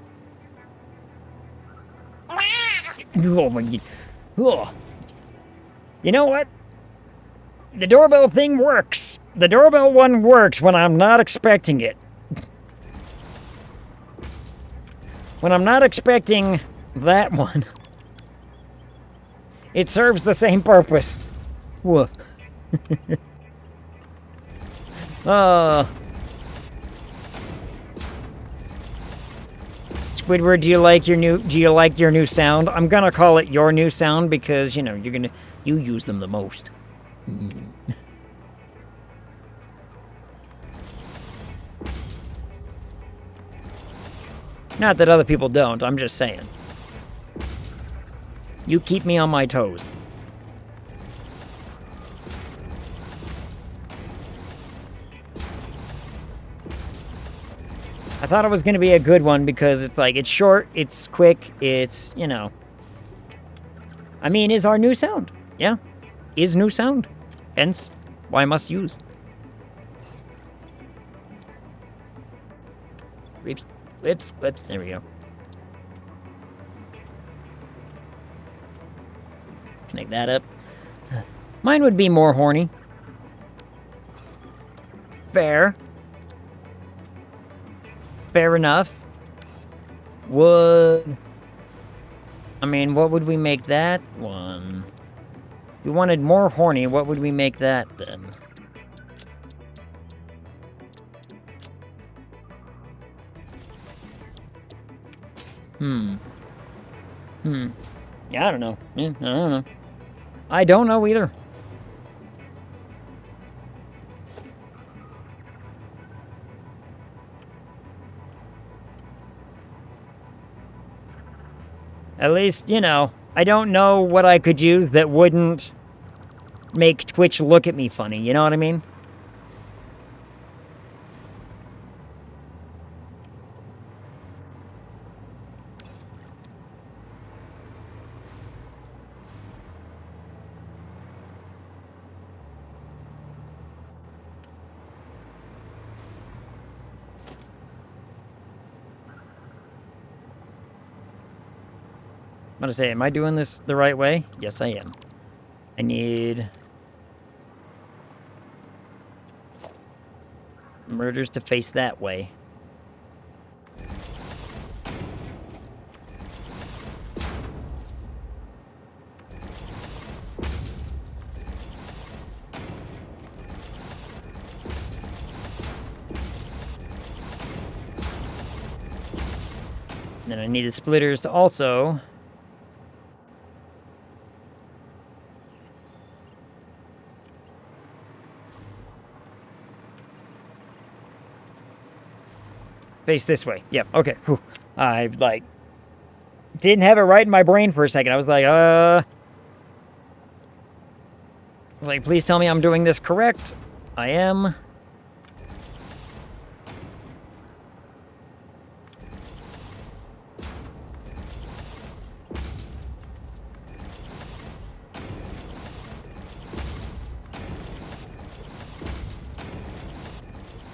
Oh my god. Oh. You know what? The doorbell thing works. The doorbell one works when I'm not expecting it. When I'm not expecting that one, it serves the same purpose. Woof. Squidward, do you like your new sound? I'm gonna call it your new sound because, you know, you use them the most. Not that other people don't, I'm just saying. You keep me on my toes. I thought it was gonna be a good one because it's like, it's short, it's quick, it's, you know. I mean, is our new sound. Yeah, is new sound. Hence, why I must use. Whips, whips, whips, there we go. Connect that up. Mine would be more horny. Fair. Fair enough. Would... I mean, what would we make that one? If we wanted more horny, what would we make that then? Yeah, I don't know. Yeah, I don't know. I don't know either. At least, you know, I don't know what I could use that wouldn't make Twitch look at me funny, you know what I mean? I'm gonna say, am I doing this the right way? Yes, I am. I need... murders to face that way. And then I needed splitters to also... face this way. Yep, okay. Whew. I, like, didn't have it right in my brain for a second. I was like, please tell me I'm doing this correct. I am.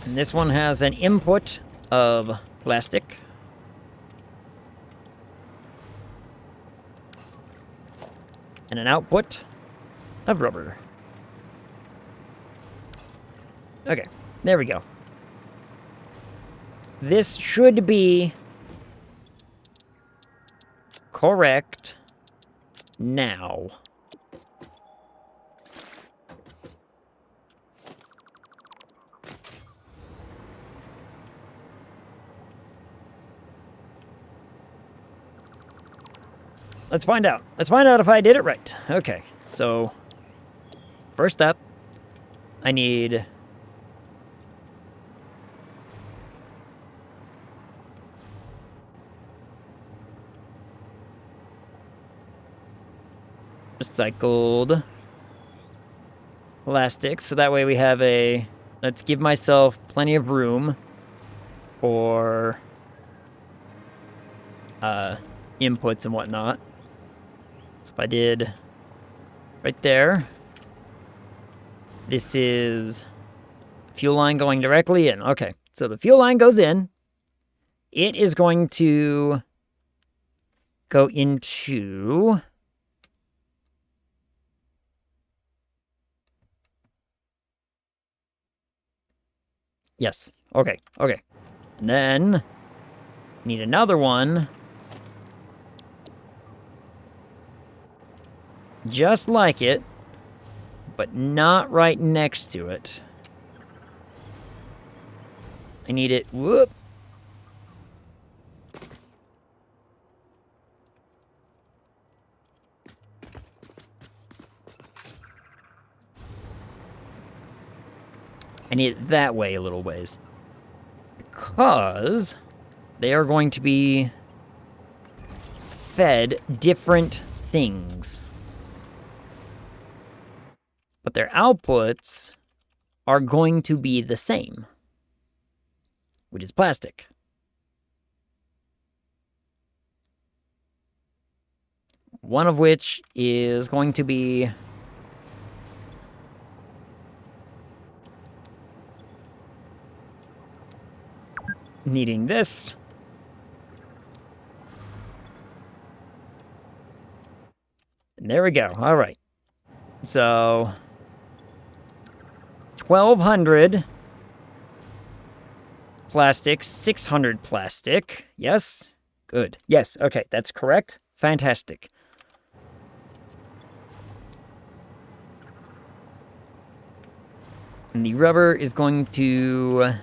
And this one has an input of plastic. And an output of rubber. Okay, there we go. This should be correct now. let's find out. Let's find out if I did it right. Okay, so first up, I need recycled plastic, so that way we have a... Let's give myself plenty of room for inputs and whatnot. So if I did right there, this is fuel line going directly in. Okay, so the fuel line goes in. It is going to go into... Yes. Okay. Okay. And then need another one. Just like it, but not right next to it. I need it. Whoop. I need it that way a little ways. Because they are going to be fed different things. But their outputs are going to be the same, which is plastic. One of which is going to be needing this. And there we go. All right. So 1,200 plastic, 600 plastic. Yes? Good. Yes. Okay, that's correct. Fantastic. And the rubber is going to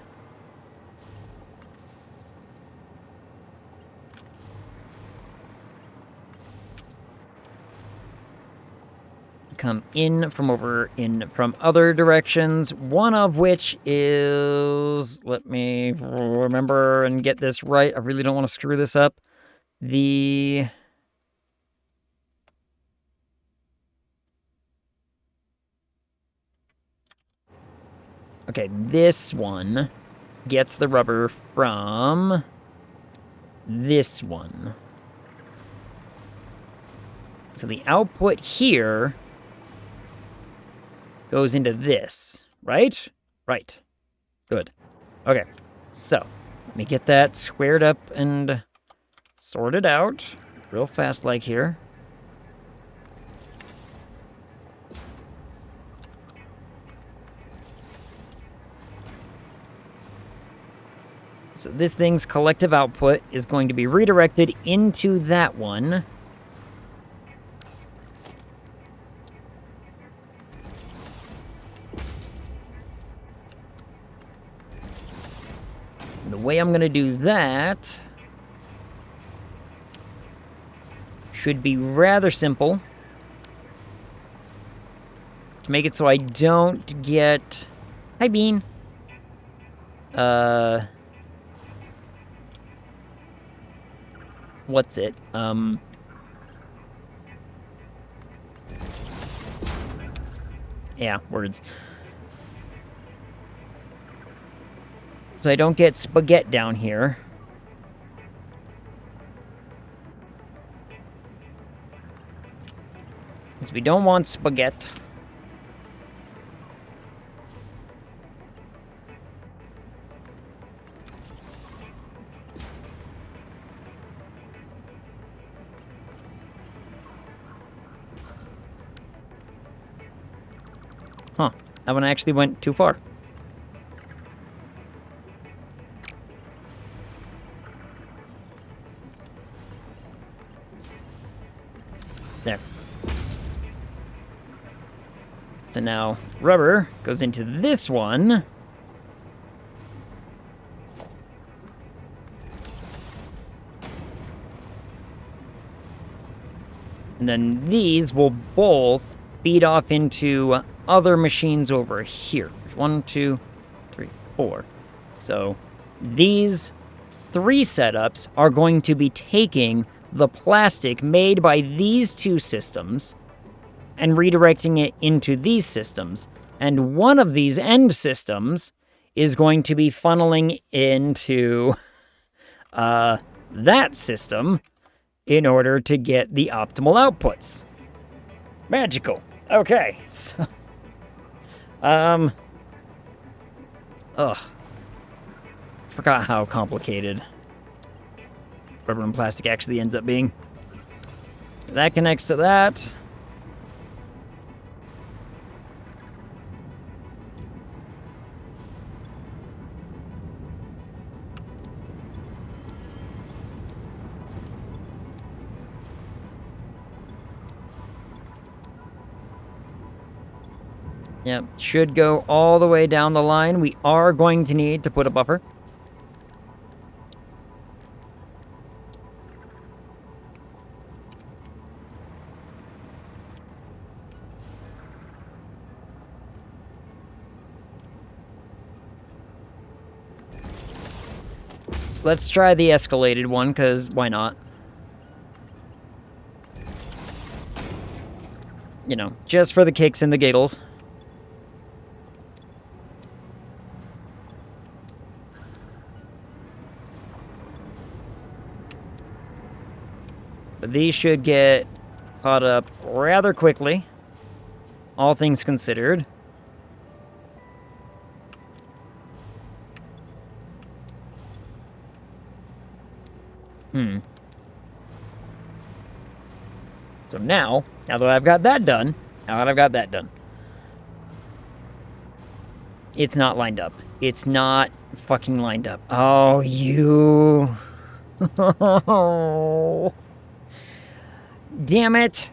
come in from other directions, one of which is, let me remember and get this right, I really don't want to screw this up, okay, this one gets the rubber from this one. So the output here goes into this, right? Right. Good. Okay. So, let me get that squared up and sorted out real fast like here. So this thing's collective output is going to be redirected into that one. The way I'm going to do that should be rather simple. To make it so I don't get... Hi, Bean. What's it? Yeah, words. So I don't get spaghetti down here. Because we don't want spaghetti. Huh. That one actually went too far. There. So now rubber goes into this one. And then these will both feed off into other machines over here. 1, 2, 3, 4. So these 3 setups are going to be taking the plastic made by these 2 systems and redirecting it into these systems. And one of these end systems is going to be funneling into that system in order to get the optimal outputs. Magical. Okay, so... Forgot how complicated rubber and plastic actually ends up being. That connects to that. Yep, should go all the way down the line. We are going to need to put a buffer. Let's try the escalated one, because why not? You know, just for the kicks and the giggles. But these should get caught up rather quickly, all things considered. So now that I've got that done, it's not lined up. It's not fucking lined up. Oh, you... Damn it.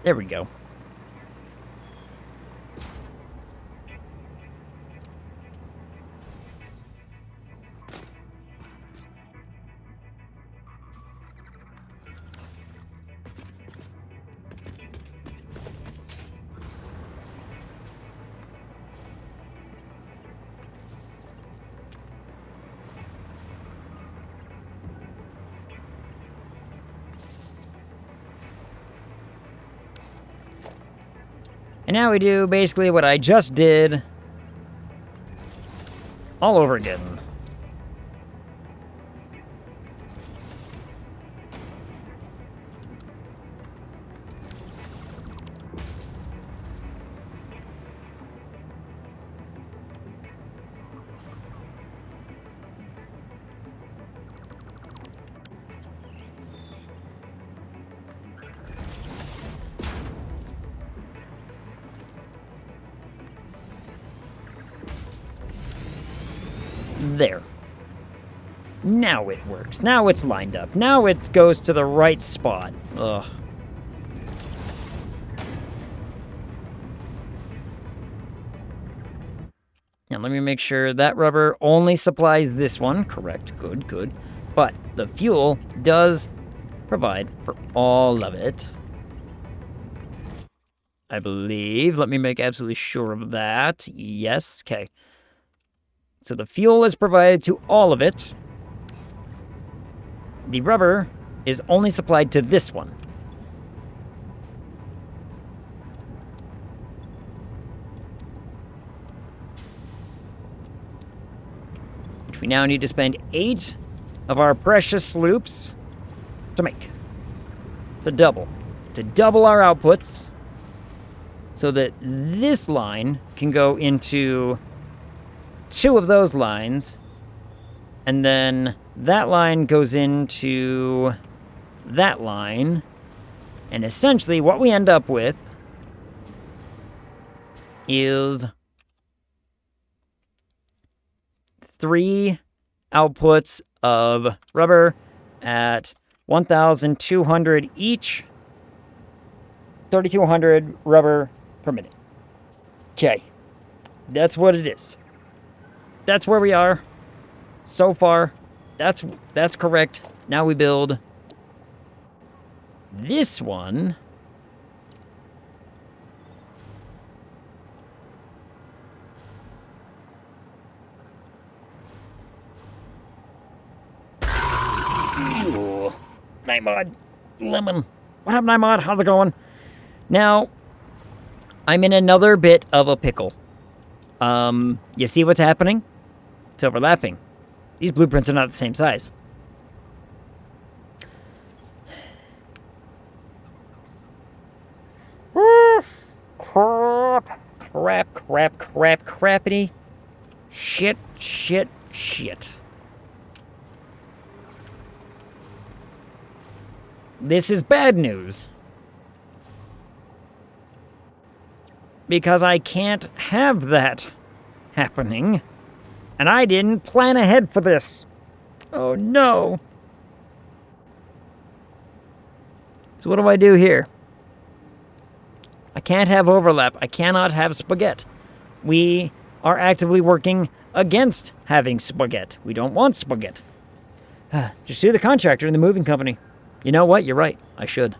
There we go. And now we do basically what I just did all over again. There. Now it works. Now it's lined up. Now it goes to the right spot. Ugh. Now let me make sure that rubber only supplies this one. Correct. Good, good. But the fuel does provide for all of it. I believe. Let me make absolutely sure of that. Yes. Okay. So the fuel is provided to all of it. The rubber is only supplied to this one. Which which we now need to spend 8 of our precious loops to make. To double our outputs so that this line can go into 2 of those lines, and then that line goes into that line, and essentially what we end up with is 3 outputs of rubber at 1,200 each, 3,200 rubber per minute. Okay, that's what it is. That's where we are so far. That's correct. Now we build this one. Ooh. Night mod. Lemon. What up, Night mod? How's it going? Now, I'm in another bit of a pickle. You see what's happening? It's overlapping. These blueprints are not the same size. Crappity. Shit. This is bad news. Because I can't have that happening. And I didn't plan ahead for this. Oh no. So what do I do here? I can't have overlap. I cannot have spaghetti. We are actively working against having spaghetti. We don't want spaghetti. Just sue the contractor and the moving company. You know what? You're right. I should.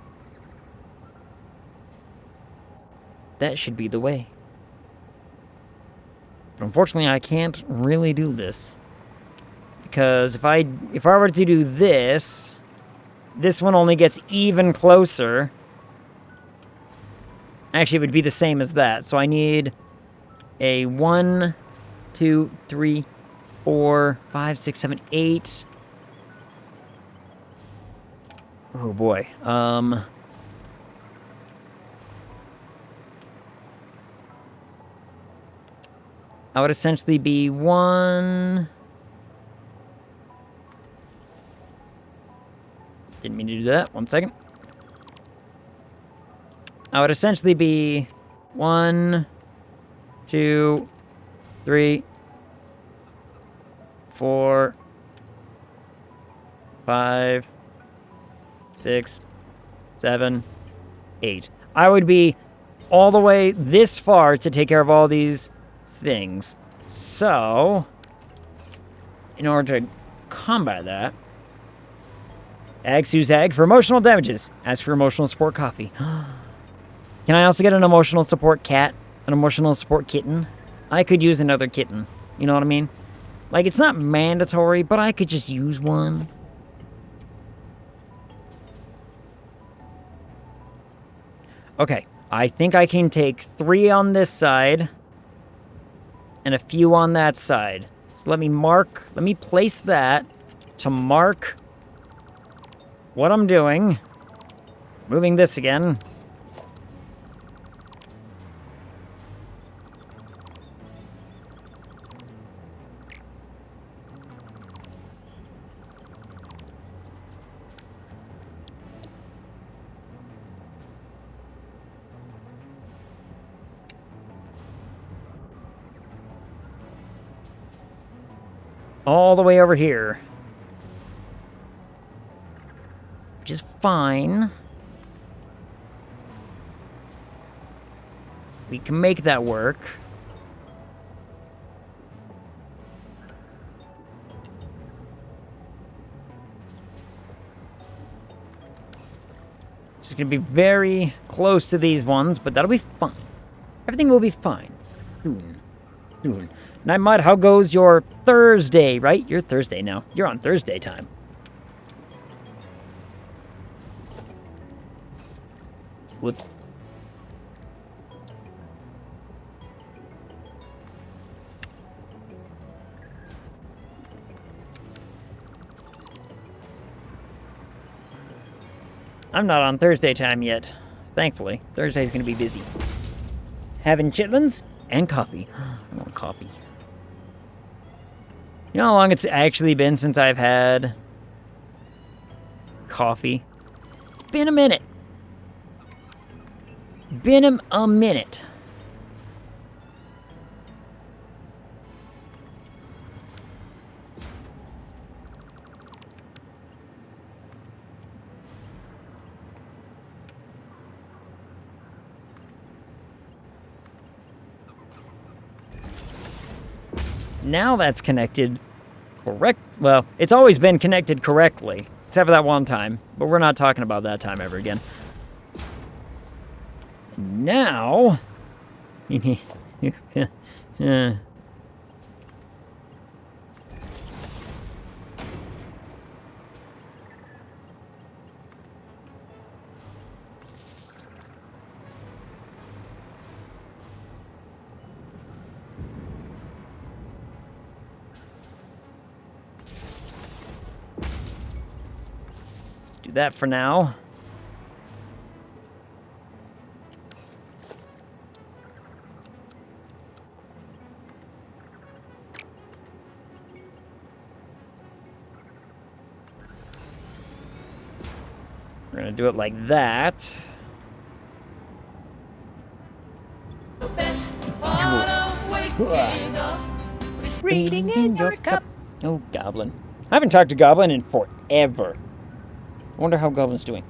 That should be the way. But unfortunately, I can't really do this. Because if I were to do this, this one only gets even closer. Actually, it would be the same as that. So I need a 1, 2, 3, 4, 5, 6, 7, 8. Oh boy. I would essentially be 1. Didn't mean to do that. 1 second. I would essentially be 1, 2, 3, 4, 5, 6, 7, 8. I would be all the way this far to take care of all these things. So, in order to combat that, ag sues ag for emotional damages. Ask for emotional support coffee. Can I also get an emotional support cat? An emotional support kitten? I could use another kitten. You know what I mean? Like, it's not mandatory, but I could just use one. Okay, I think I can take 3 on this side and a few on that side. So let me place that to mark what I'm doing. Moving this again. All the way over here. Which is fine. We can make that work. Just gonna be very close to these ones, but that'll be fine. Everything will be fine. Soon. Night Mud, how goes your Thursday, right? You're Thursday now. You're on Thursday time. Whoops. I'm not on Thursday time yet. Thankfully. Thursday's gonna be busy. Having chitlins and coffee. I want coffee. You know how long it's actually been since I've had coffee? It's been a minute. Been a minute. Now that's connected correct. Well, it's always been connected correctly, except for that one time. But we're not talking about that time ever again. Now, do that for now. We're gonna do it like that. The best part of waking up is reading in your cup. Oh, Goblin. I haven't talked to Goblin in forever. I wonder how Goblin's doing.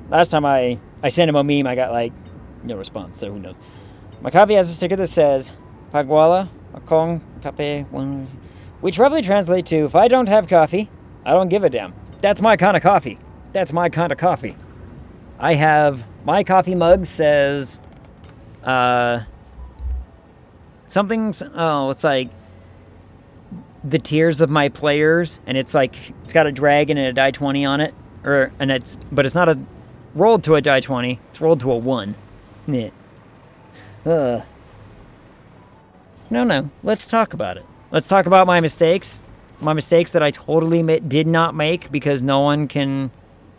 Last time I sent him a meme, I got, like, no response, so who knows. My coffee has a sticker that says, Pagwala, Akong, Kape, one... Which roughly translate to, if I don't have coffee, I don't give a damn. That's my kind of coffee. That's my kind of coffee. I have... My coffee mug says... something... Oh, it's like... The tears of my players, and it's like... It's got a dragon and a die 20 on it. But it's not a rolled to a die 20. It's rolled to a 1. Yeah. No. Let's talk about it. Let's talk about my mistakes. My mistakes that I totally did not make because no one can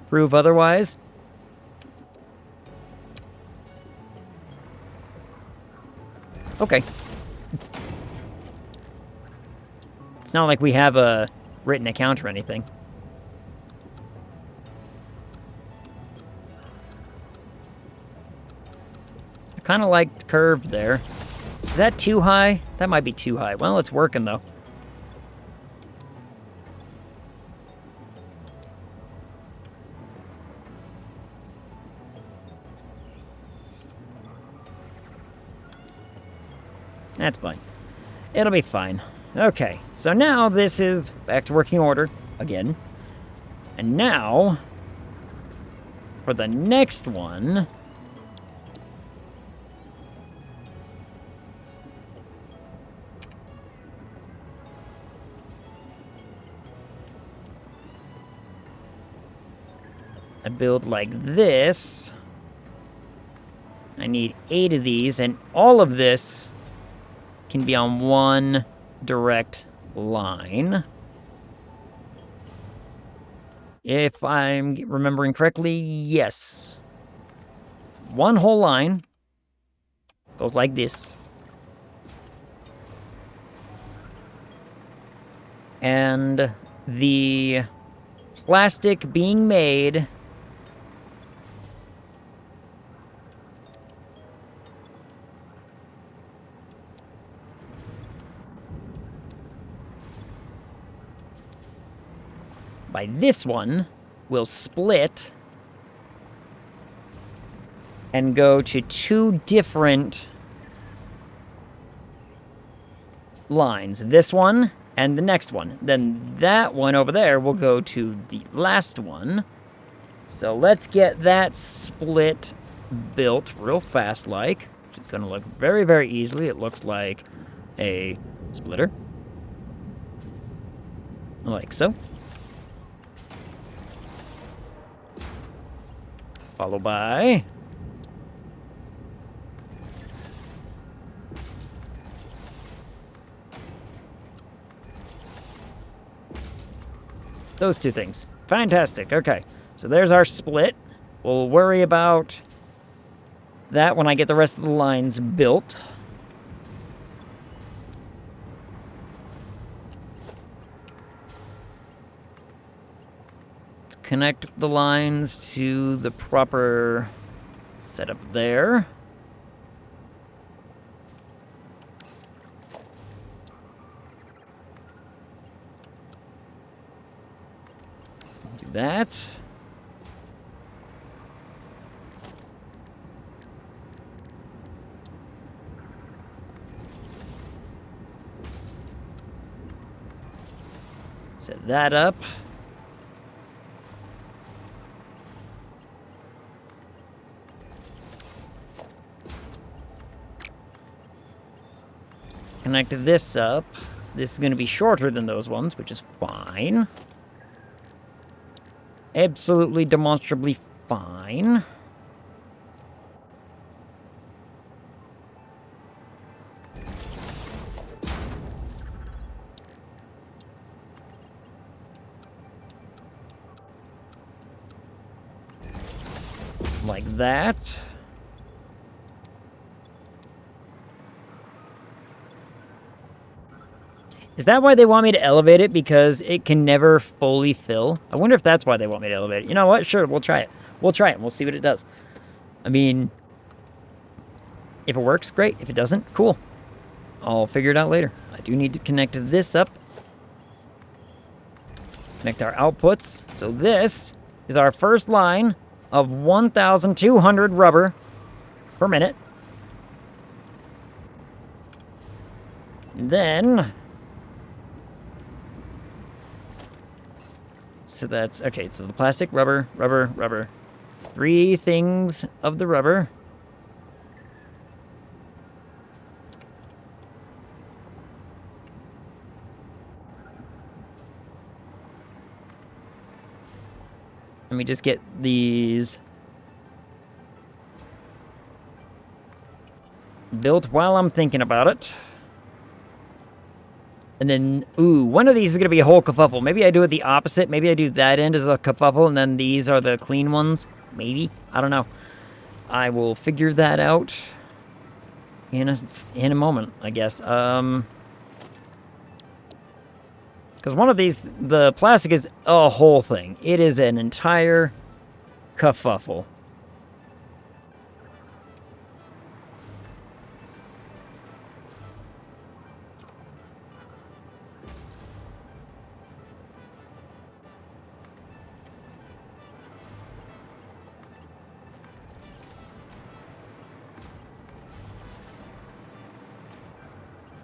prove otherwise. Okay. It's not like we have a written account or anything. Kind of liked curved there. Is that too high? That might be too high. Well, it's working though. That's fine. It'll be fine. Okay, so now this is back to working order again. And now, for the next one... I build like this. I need 8 of these, and all of this can be on one direct line. If I'm remembering correctly, yes. One whole line goes like this. And the plastic being made by this one will split and go to 2 different lines. This one and the next one. Then that one over there will go to the last one. So let's get that split built real fast like. Which is going to look very, very easily. It looks like a splitter. Like so. Followed by those 2 things. Fantastic. Okay. So there's our split. We'll worry about that when I get the rest of the lines built. Let's connect the lines to the proper setup there. Do that. Set that up. Connect this up. This is going to be shorter than those ones, which is fine. Absolutely demonstrably fine. Like that. Is that why they want me to elevate it? Because it can never fully fill? I wonder if that's why they want me to elevate it. You know what? Sure, we'll try it. We'll try it and we'll see what it does. I mean, if it works, great. If it doesn't, cool. I'll figure it out later. I do need to connect this up. Connect our outputs. So this is our first line of 1,200 rubber per minute. Then... So that's... Okay, so the plastic, rubber, rubber, rubber. 3 things of the rubber. Let me just get these built while I'm thinking about it. And then, ooh, one of these is going to be a whole kerfuffle. Maybe I do it the opposite. Maybe I do that end as a kerfuffle, and then these are the clean ones. Maybe. I don't know. I will figure that out in a moment, I guess. Because one of these, the plastic is a whole thing. It is an entire kerfuffle.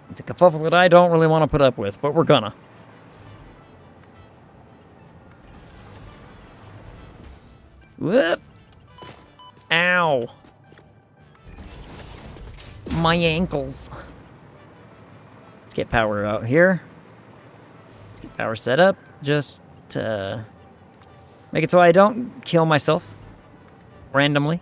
It's a kerfuffle that I don't really want to put up with, but we're gonna. Whoop! Ow! My ankles. Let's get power out here. Let's get power set up. Just make it so I don't kill myself randomly.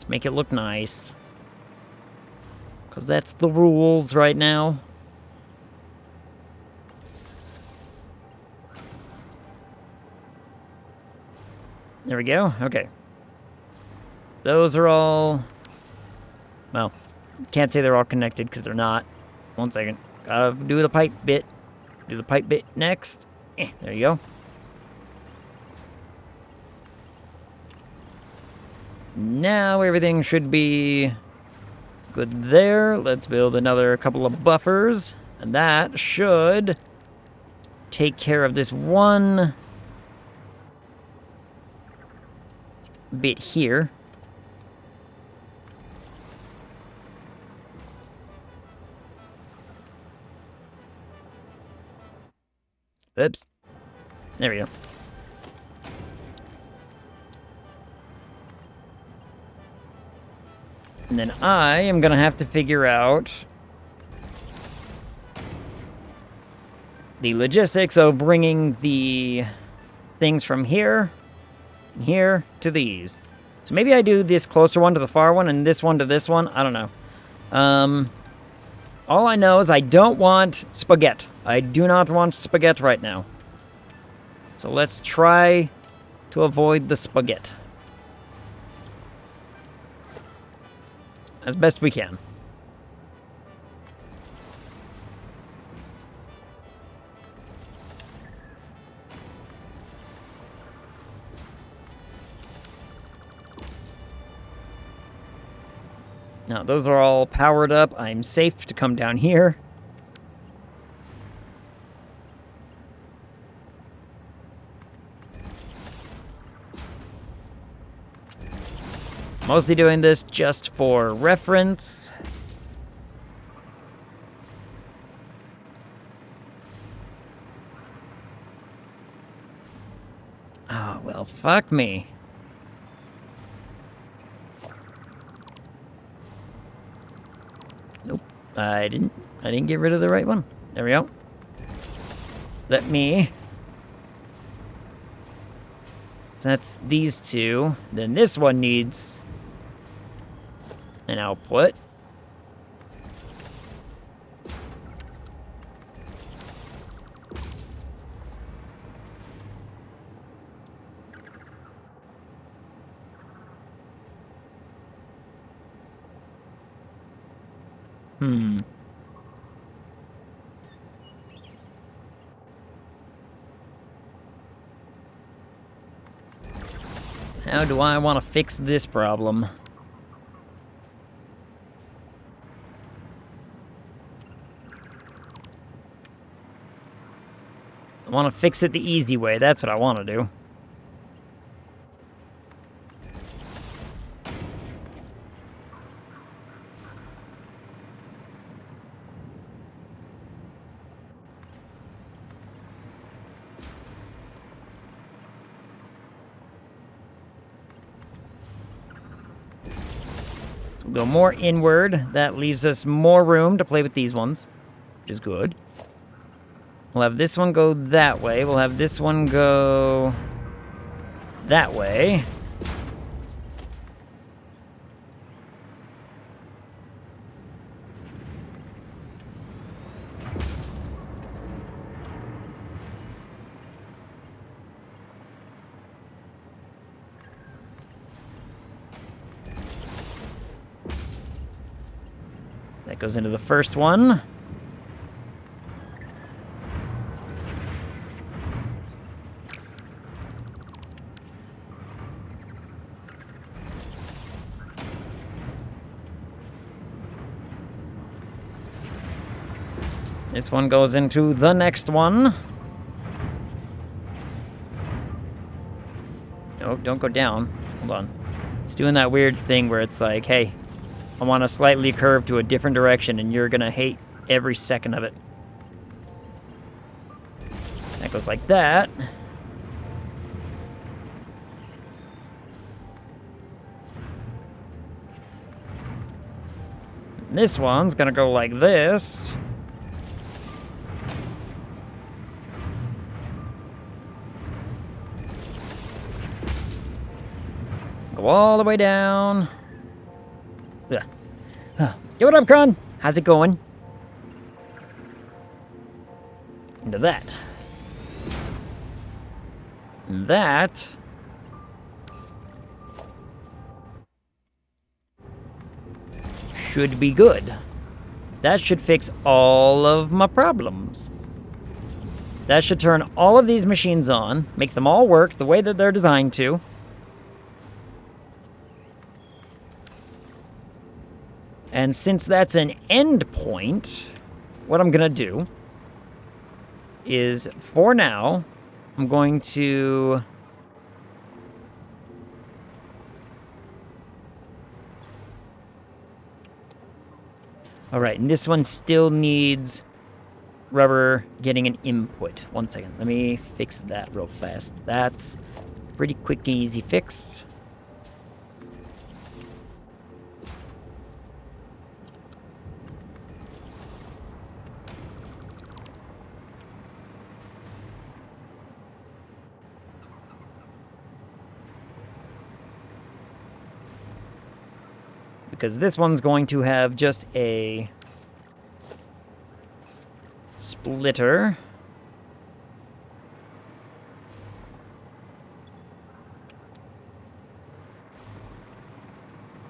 Make it look nice. Because that's the rules right now. There we go. Okay. Those are all... Well, can't say they're all connected because they're not. 1 second. Gotta do the pipe bit. Do the pipe bit next. There you go. Now everything should be good there. Let's build another couple of buffers. And that should take care of this one bit here. Oops. There we go. And then I am gonna have to figure out the logistics of bringing the things from here and here to these. So maybe I do this closer one to the far one and this one to this one. I don't know. All I know is I don't want spaghetti. I do not want spaghetti right now. So let's try to avoid the spaghetti as best we can. Now, those are all powered up. I'm safe to come down here. Mostly doing this just for reference. Oh, well, fuck me. Nope, I didn't get rid of the right one. There we go. Let me... That's these two. Then this one needs an output. How do I want to fix this problem? I want to fix it the easy way. That's what I want to do. So we'll go more inward. That leaves us more room to play with these ones, which is good. We'll have this one go that way. We'll have this one go that way. That goes into the first one. This one goes into the next one. No, don't go down. Hold on. It's doing that weird thing where it's like, hey, I want to slightly curve to a different direction, and you're going to hate every second of it. That goes like that. And this one's going to go like this. Go all the way down. Yeah. Yo, what up, Kron? How's it going? Into that. And that. Should be good. That should fix all of my problems. That should turn all of these machines on, make them all work the way that they're designed to. And since that's an end point, what I'm going to do is, for now, I'm going to... Alright, and this one still needs rubber getting an input. 1 second, let me fix that real fast. That's pretty quick and easy fix. because this one's going to have just a splitter.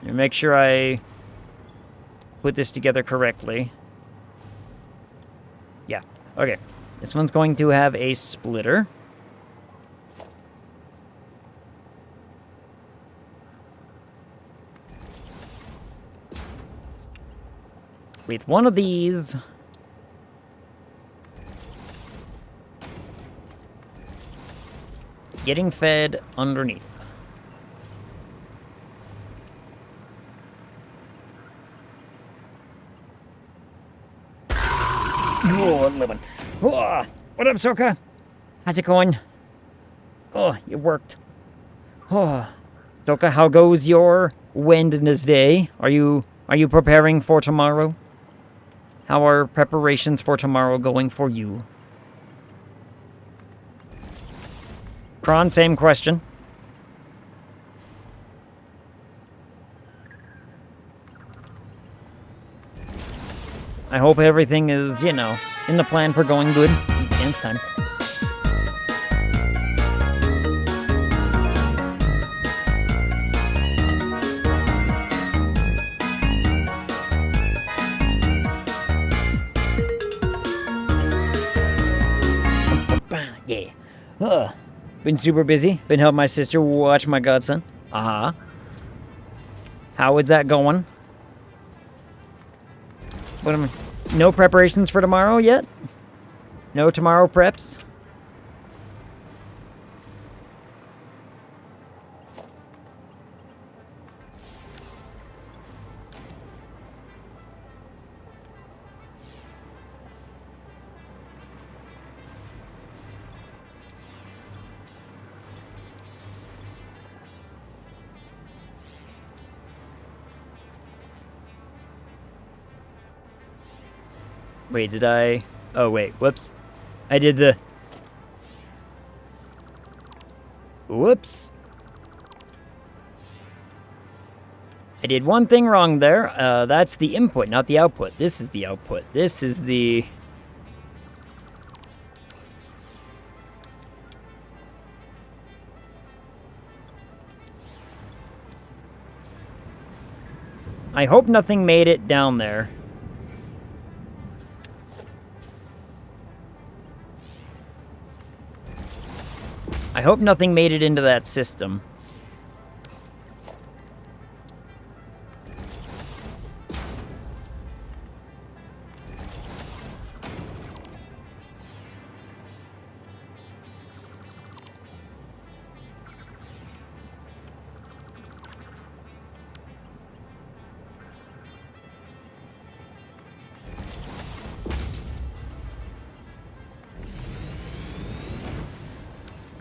And make sure I put this together correctly. Yeah, okay. This one's going to have a splitter. With one of these getting fed underneath. Oh, I'm living. Oh, what up, Soka? How's it going? Oh, it worked. Oh, Soka, how goes your Wednesday? Are you preparing for tomorrow? How are preparations for tomorrow going for you? Kron, same question. I hope everything is, you know, in the plan for going good. Dance time. Yeah. Been super busy. Been helping my sister watch my godson. Uh-huh. How is that going? What am I... No preparations for tomorrow yet? No tomorrow preps? Wait, did I... Oh, wait, whoops. I did the... Whoops. I did one thing wrong there. That's the input, not the output. This is the output. This is the... I hope nothing made it down there. I hope nothing made it into that system.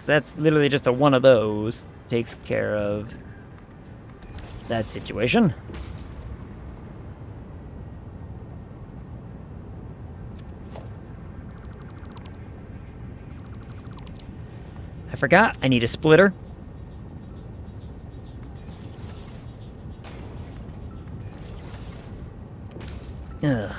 That's literally just a one of those. Takes care of that situation. I forgot, I need a splitter. Ugh.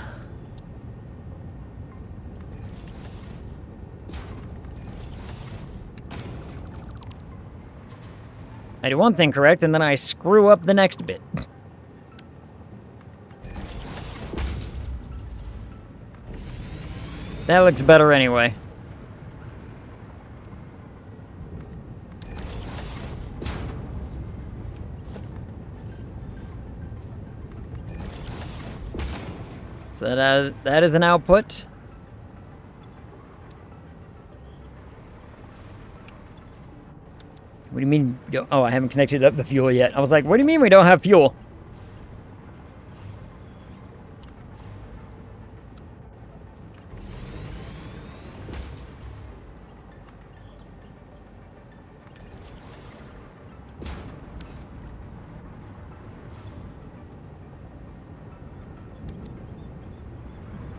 I do one thing correct, and then I screw up the next bit. That looks better anyway. So that is an output. What do you mean? Oh, I haven't connected up the fuel yet. I was like, what do you mean we don't have fuel?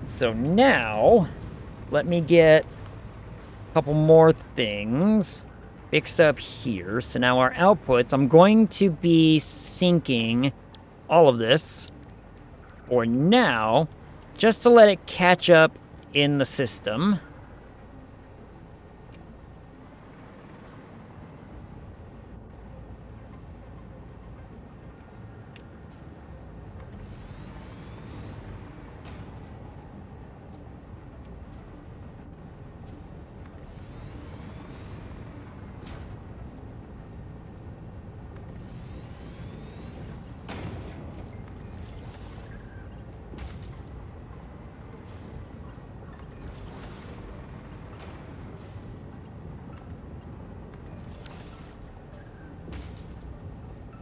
So now, let me get a couple more things fixed up here. So now our outputs, I'm going to be syncing all of this for now, just to let it catch up in the system.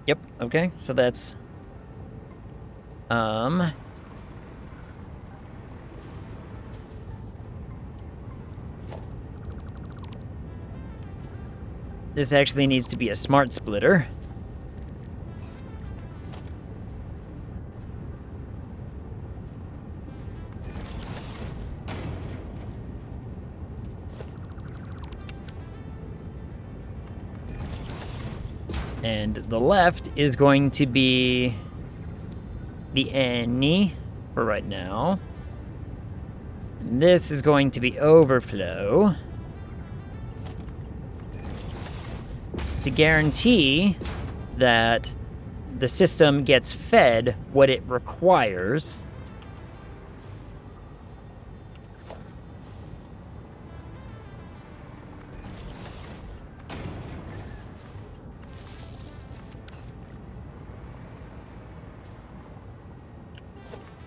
Yep, okay, so that's... This actually needs to be a smart splitter. And the left is going to be the any for right now. And this is going to be overflow to guarantee that the system gets fed what it requires.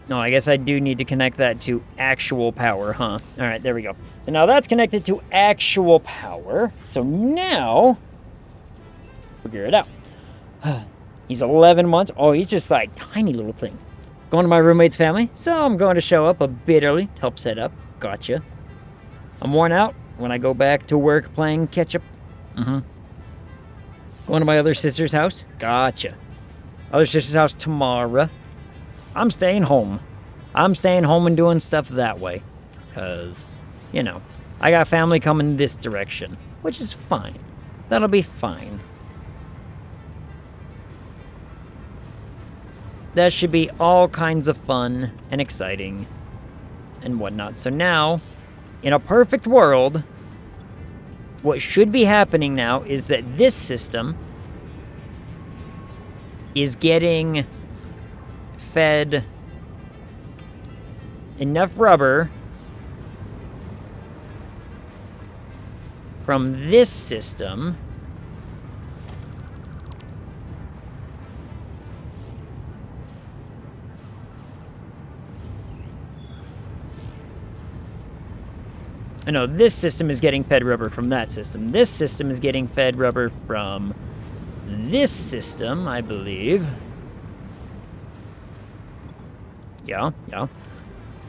No, I guess I do need to connect that to actual power, huh? All right, there we go. So now that's connected to actual power. So now, figure it out. He's 11 months. Oh, he's just like tiny little thing. Going to my roommate's family, so I'm going to show up a bit early to help set up. Gotcha. I'm worn out when I go back to work playing catch-up. Going to my other sister's house. Gotcha. Other sister's house tomorrow. I'm staying home. I'm staying home and doing stuff that way. Because, you know, I got family coming this direction. Which is fine. That'll be fine. That should be all kinds of fun and exciting and whatnot. So now, in a perfect world, what should be happening now is that this system is getting fed enough rubber from this system I know this system is getting fed rubber from that system. This system is getting fed rubber from this system, I believe. Yeah.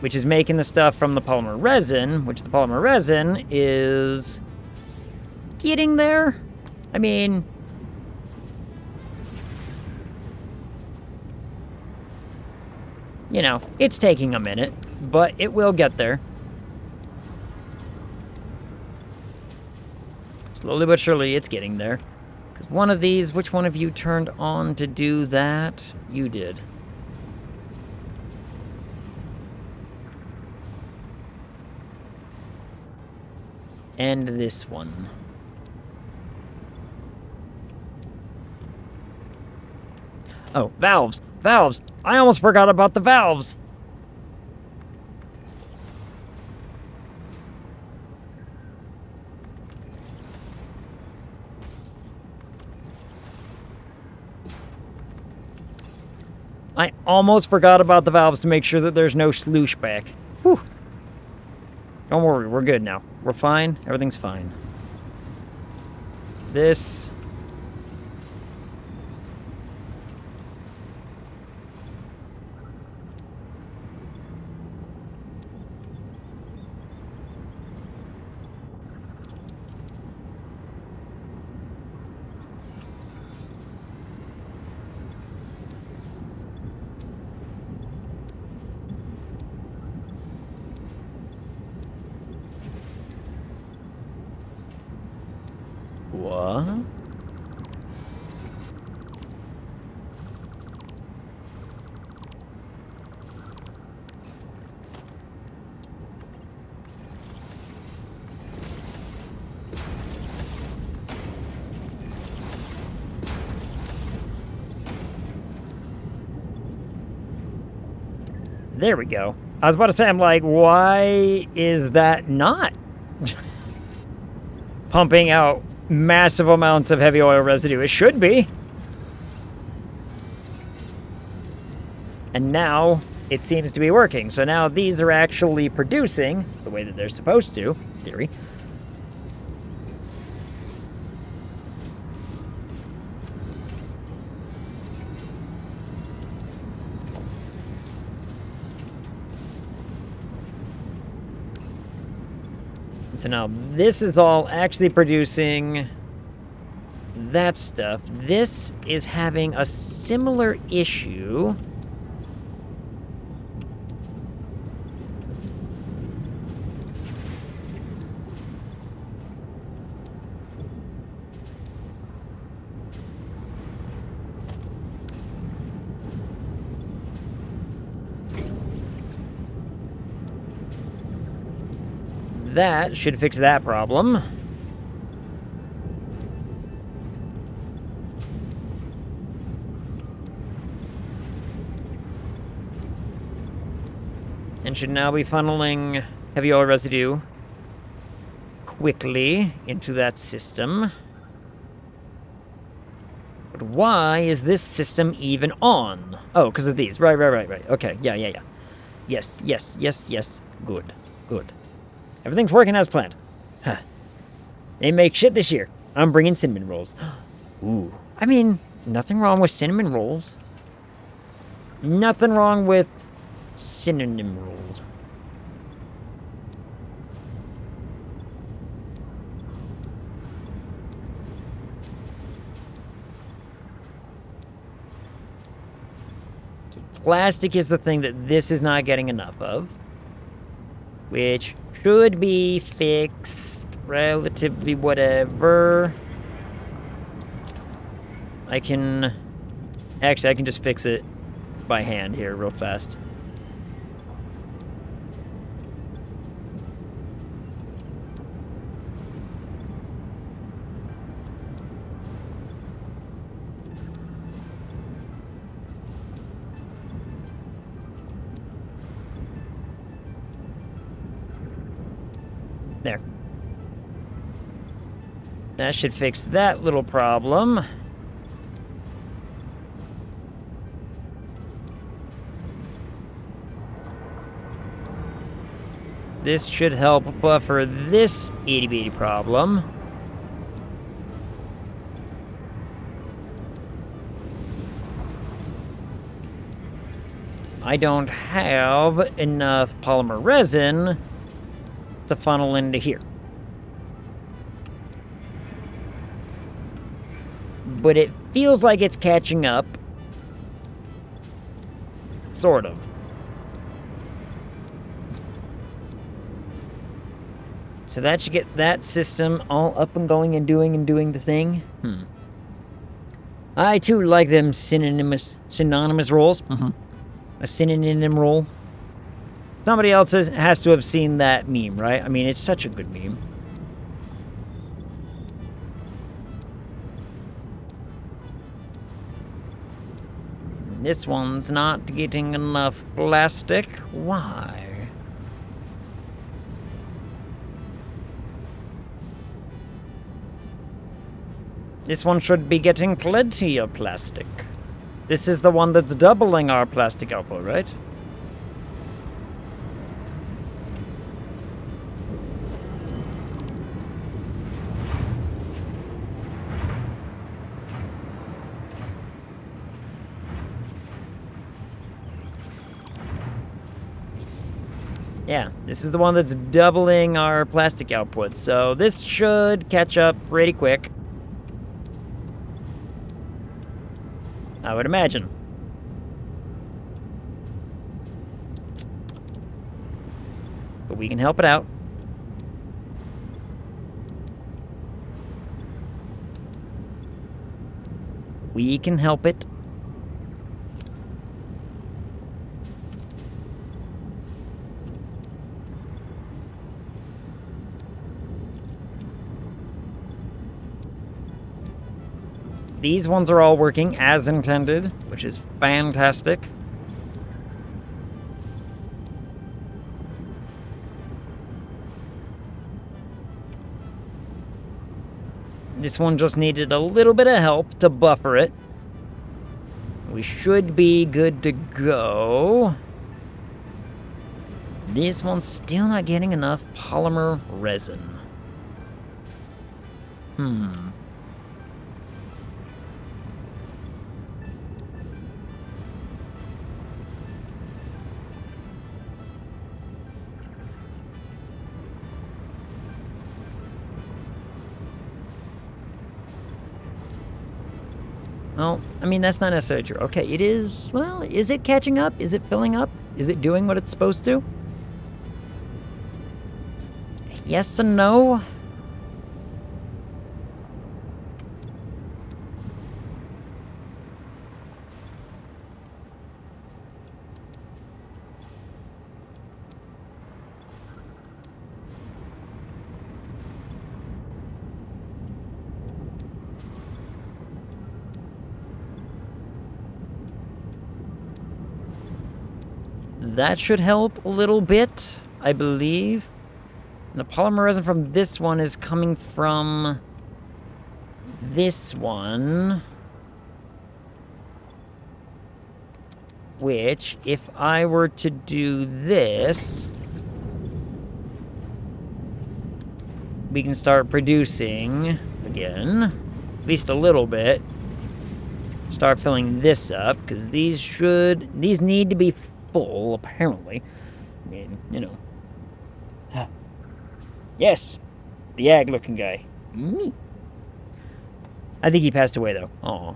Which is making the stuff from the polymer resin, which the polymer resin is getting there. I mean, you know, it's taking a minute, but it will get there. Slowly but surely, it's getting there. Because one of these, which one of you turned on to do that? You did. And this one. Oh, valves! Valves! I almost forgot about the valves! I almost forgot about the valves to make sure that there's no sloosh back. Whew. Don't worry, we're good now. We're fine. Everything's fine. This... What? There we go. I was about to say, I'm like, why is that not pumping out massive amounts of heavy oil residue? It should be. And now it seems to be working. So now these are actually producing the way that they're supposed to, in theory. So now this is all actually producing that stuff. This is having a similar issue. That should fix that problem. And should now be funneling heavy oil residue quickly into that system. But why is this system even on? Oh, because of these. Right. Okay, yeah. Yes. Good. Everything's working as planned. Huh. They make shit this year. I'm bringing cinnamon rolls. Ooh. I mean, nothing wrong with cinnamon rolls. Nothing wrong with cinnamon rolls. Plastic is the thing that this is not getting enough of, which should be fixed relatively whatever. I can just fix it by hand here real fast. There. That should fix that little problem. This should help buffer this itty-bitty problem. I don't have enough polymer resin to funnel into here. But it feels like it's catching up. Sort of. So that should get that system all up and going and doing the thing. I too like them synonymous rolls. A synonym roll. Somebody else has to have seen that meme, right? I mean, it's such a good meme. This one's not getting enough plastic. Why? This one should be getting plenty of plastic. This is the one that's doubling our plastic output, right? Yeah, this is the one that's doubling our plastic output, so this should catch up pretty quick. I would imagine. But we can help it out. We can help it. These ones are all working as intended, which is fantastic. This one just needed a little bit of help to buffer it. We should be good to go. This one's still not getting enough polymer resin. Well, I mean, that's not necessarily true. Okay, it is... Well, is it catching up? Is it filling up? Is it doing what it's supposed to? Yes and no. That should help a little bit, I believe. And the polymer resin from this one is coming from this one. Which, if I were to do this, we can start producing again, at least a little bit. Start filling this up, because these need to be full, apparently. I mean, you know. Yes, the ag-looking guy. Me. I think he passed away, though. Aw.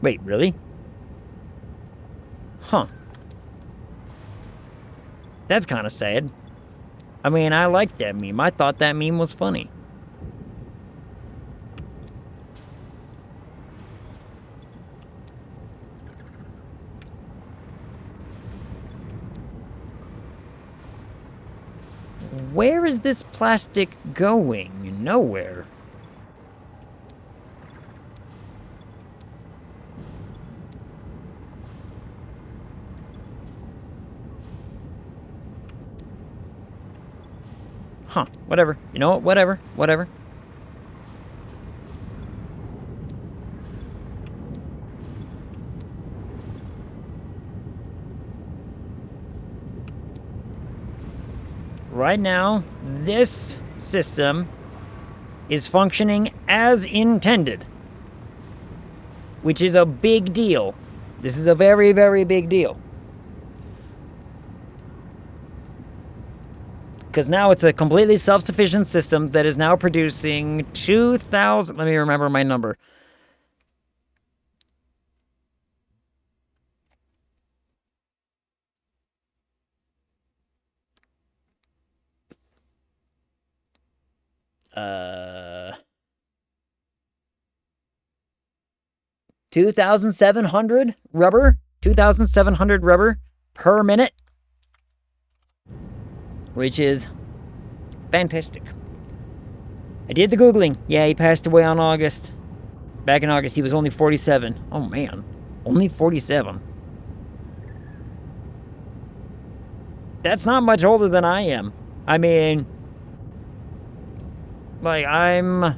Wait, really? Huh. That's kind of sad. I mean, I liked that meme. I thought that meme was funny. Where is this plastic going? Nowhere. Huh, whatever. You know what? Whatever. Right now, this system is functioning as intended, which is a big deal. This is a very, very big deal. Because now it's a completely self-sufficient system that is now producing 2,000... Let me remember my number. Uh... 2,700 rubber? 2,700 rubber per minute? Which is fantastic. I did the Googling. Yeah, he passed away on August. Back in August, he was only 47. Oh, man. Only 47. That's not much older than I am. I mean... Like, I'm...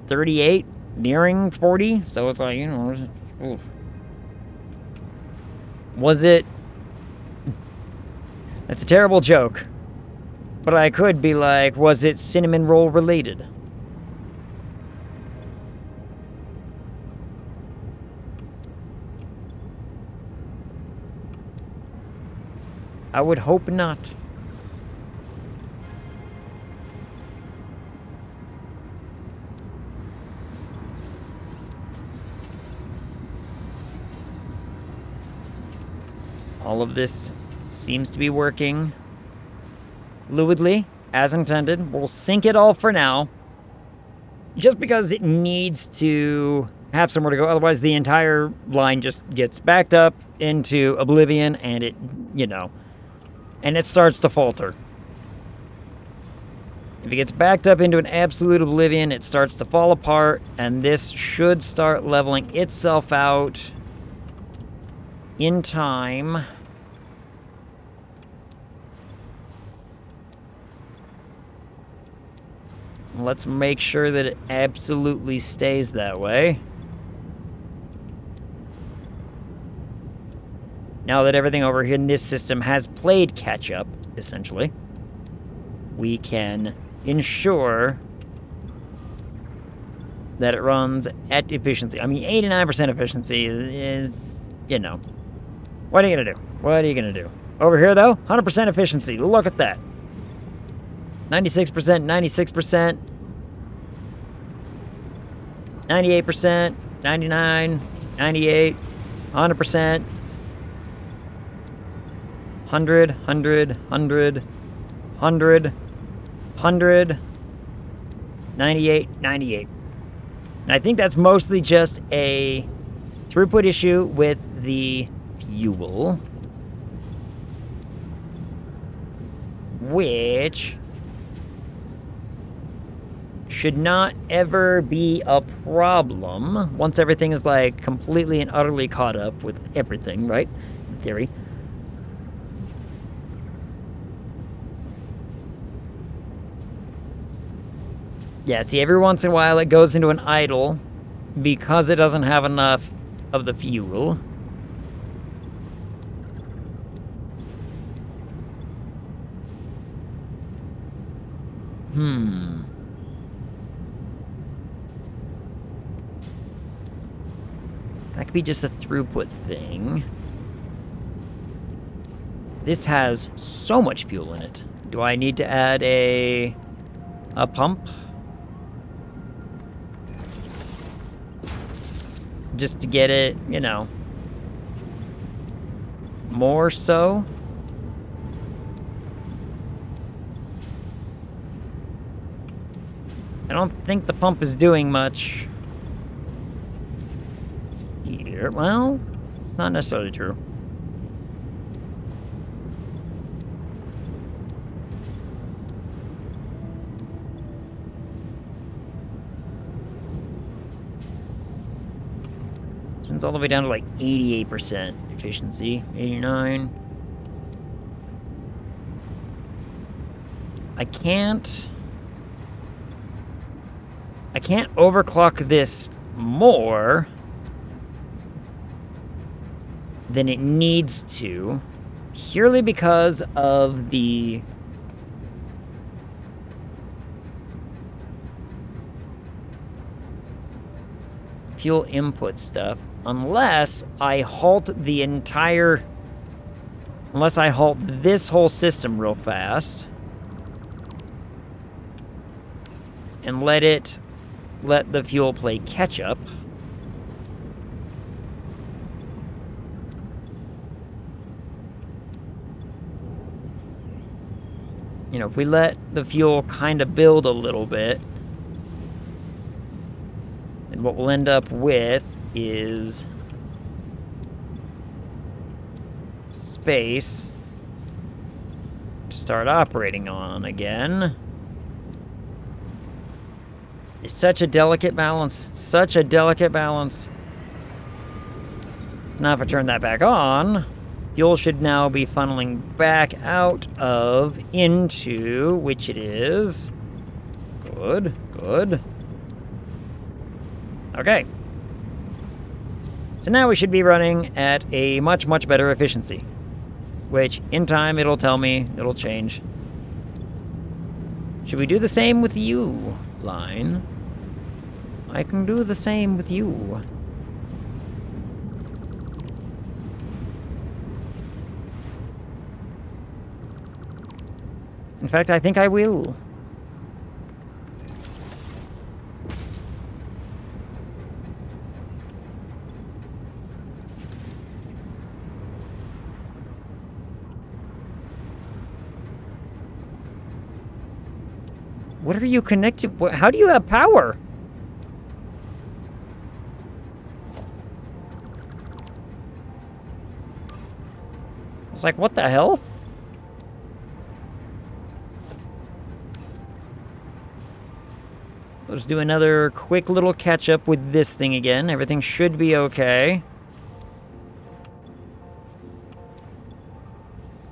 38, nearing 40. So it's like, you know... Oof. Was it... That's a terrible joke. But I could be like, was it cinnamon roll related? I would hope not. All of this seems to be working fluidly, as intended. We'll sync it all for now. Just because it needs to have somewhere to go. Otherwise, the entire line just gets backed up into oblivion and it, you know, and it starts to falter. If it gets backed up into an absolute oblivion, it starts to fall apart, and this should start leveling itself out in time. Let's make sure that it absolutely stays that way. Now that everything over here in this system has played catch-up, essentially, we can ensure that it runs at efficiency. I mean, 89% efficiency is, you know, what are you gonna do? What are you gonna do? Over here, though, 100% efficiency. Look at that. 96%, 96%, 98%, 99, 98, 100%, 100, 100, 100, 100, 100, 98, 98. And I think that's mostly just a throughput issue with the fuel, which should not ever be a problem once everything is like completely and utterly caught up with everything, right? In theory. Yeah, see, every once in a while it goes into an idle because it doesn't have enough of the fuel. So that could be just a throughput thing. This has so much fuel in it. Do I need to add a pump? Just to get it, you know, more so. I don't think the pump is doing much here. Well, it's not necessarily true. It's all the way down to like 88% efficiency, 89. I can't overclock this more than it needs to, purely because of the fuel input stuff, unless I halt this whole system real fast and let the fuel play catch up. You know, if we let the fuel kind of build a little bit, then what we'll end up with is space to start operating on again. It's such a delicate balance. Such a delicate balance. Now if I turn that back on, fuel should now be funneling back out of into, which it is. Good, good. Okay. So now we should be running at a much, much better efficiency. Which, in time, it'll tell me, it'll change. Should we do the same with you, line? I can do the same with you. In fact, I think I will. What are you connected? How do you have power? It's like, what the hell? Let's do another quick little catch up with this thing again. Everything should be okay.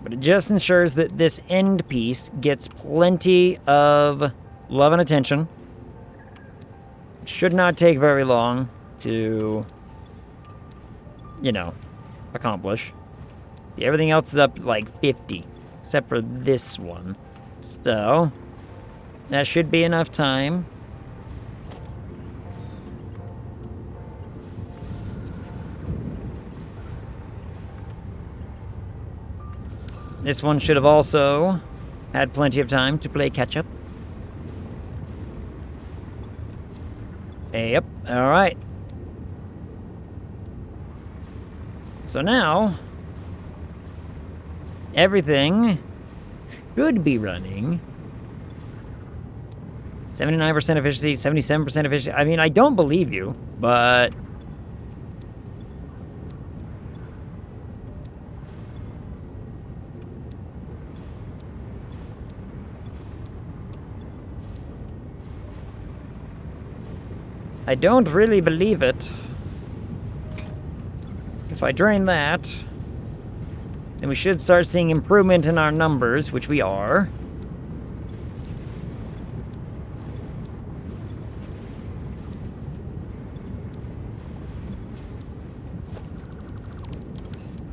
But it just ensures that this end piece gets plenty of love and attention. Should not take very long to, you know, accomplish. Everything else is up like 50, except for this one. So, that should be enough time. This one should have also had plenty of time to play catch-up. Yep, alright. So now, everything should be running. 79% efficiency, 77% efficiency. I mean, I don't believe you, but... I don't really believe it. If I drain that, then we should start seeing improvement in our numbers, which we are.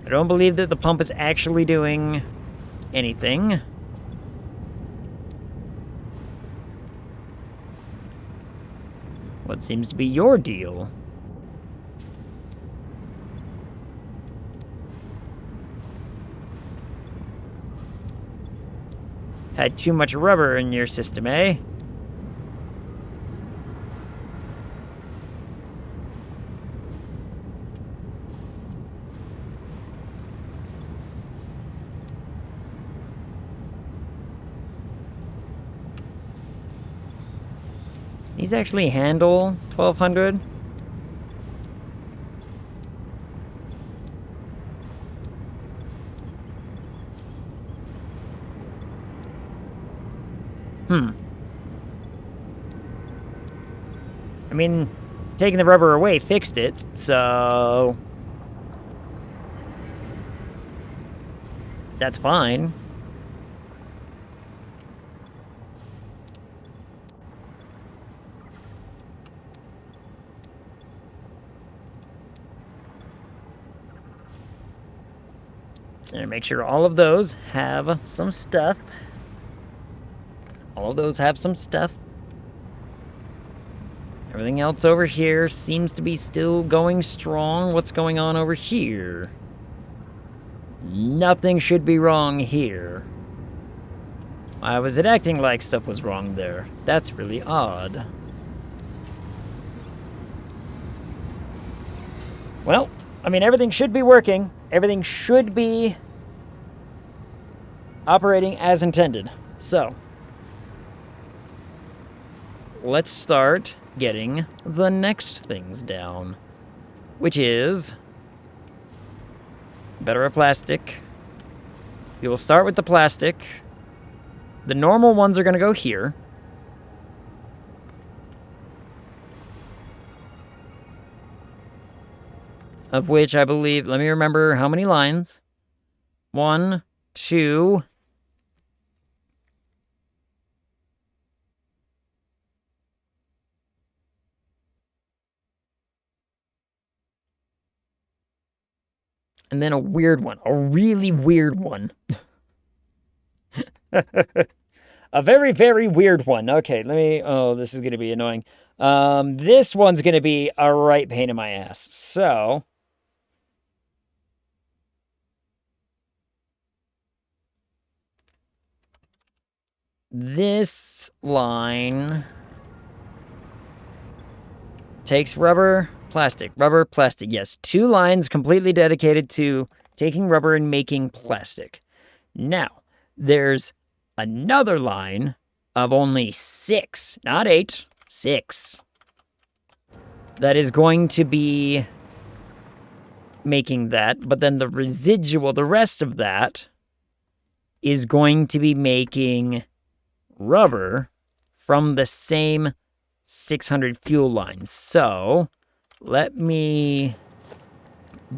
I don't believe that the pump is actually doing anything. What seems to be your deal? Had too much rubber in your system, eh? These actually handle 1200. I mean, taking the rubber away fixed it, so... that's fine. And make sure all of those have some stuff. All of those have some stuff. Everything else over here seems to be still going strong. What's going on over here? Nothing should be wrong here. Why was it acting like stuff was wrong there? That's really odd. Well, I mean, everything should be working. Everything should be operating as intended. So, let's start getting the next things down, which is better of plastic. We will start with the plastic. The normal ones are going to go here. Of which I believe, let me remember how many lines. 1, 2, and then a weird one, a really weird one. A very, very weird one. Okay, let me, oh, this is going to be annoying. This one's going to be a right pain in my ass. So, this line takes rubber, plastic, rubber, plastic. Yes, 2 lines completely dedicated to taking rubber and making plastic. Now, there's another line of only 6, not 8, 6, that is going to be making that, but then the residual, the rest of that, is going to be making rubber from the same 600 fuel lines. So, let me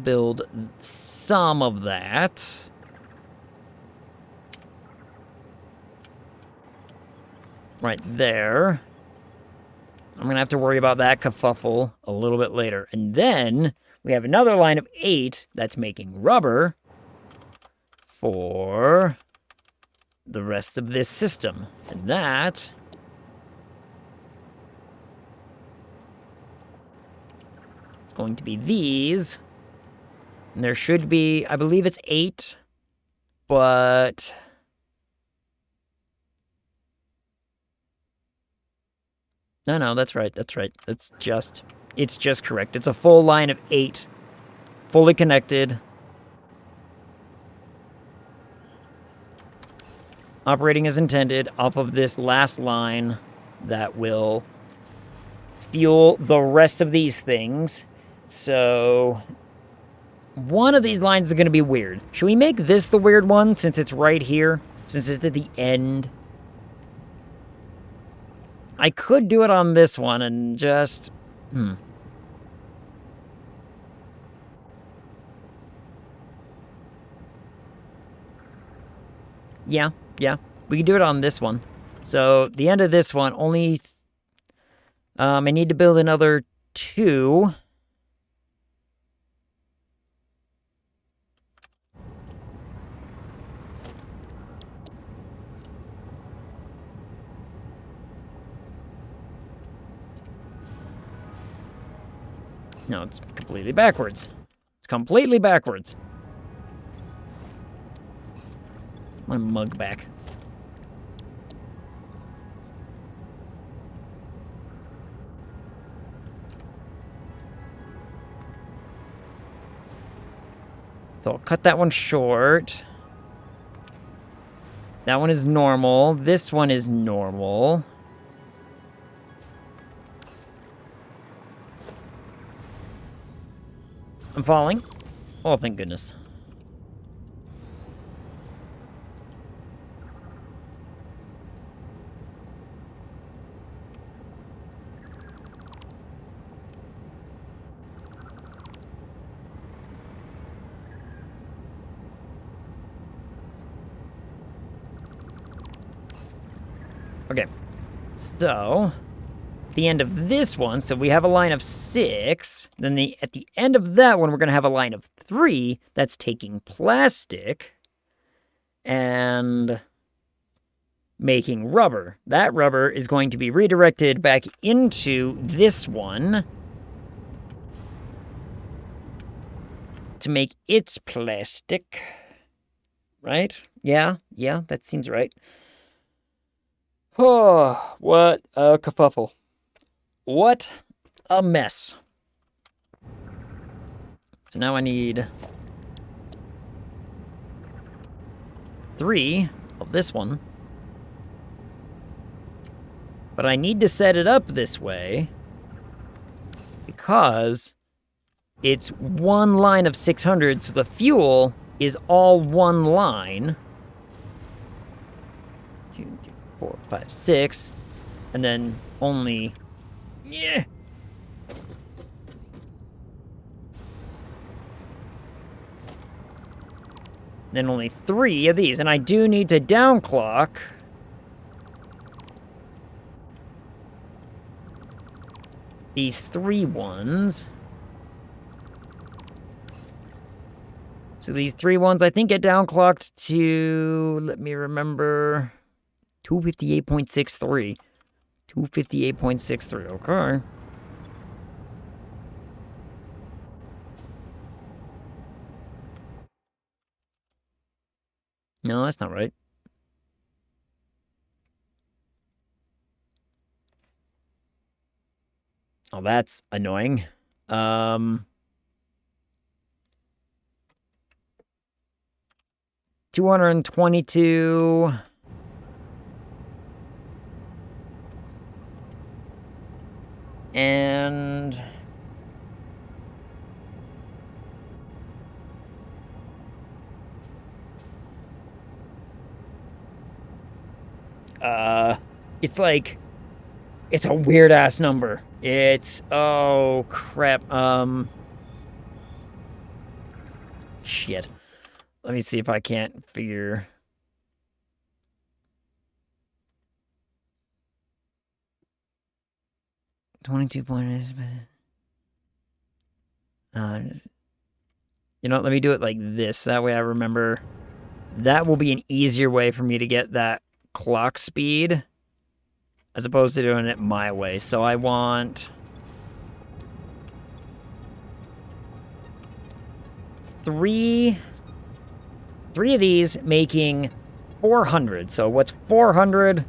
build some of that. right there. I'm going to have to worry about that kerfuffle a little bit later. And then we have another line of 8 that's making rubber for the rest of this system. And that is going to be these. And there should be, I believe it's 8, but no, that's right. It's just correct. It's a full line of 8, fully connected, operating as intended off of this last line that will fuel the rest of these things. So one of these lines is going to be weird. Should we make this the weird one since it's right here? Since it's at the end? I could do it on this one and just... Yeah. We can do it on this one. So, the end of this one, only... I need to build another 2. No, it's completely backwards. It's completely backwards. My mug back. So I'll cut that one short. That one is normal. This one is normal. I'm falling. Oh, thank goodness. Okay. So, the end of this one, so we have a line of 6. Then at the end of that one, we're going to have a line of 3 that's taking plastic and making rubber. That rubber is going to be redirected back into this one to make its plastic. Right? Yeah, that seems right. Oh, what a kerfuffle. What a mess. So now I need 3 of this one. But I need to set it up this way because it's one line of 600, so the fuel is all one line. 2, 3, 4, 5, 6. And then only... Yeah. Then only 3 of these. And I do need to downclock these 3 ones. So these 3 ones, I think, get downclocked to, let me remember, 258.63. 258.63, okay. No, that's not right. Oh, that's annoying. 222... And... It's like... It's a weird-ass number. It's... Oh, crap. Shit. Let me see if I can't figure... 22 points. You know, let me do it like this. That way I remember. That will be an easier way for me to get that clock speed as opposed to doing it my way. So I want three of these making 400. So what's 400?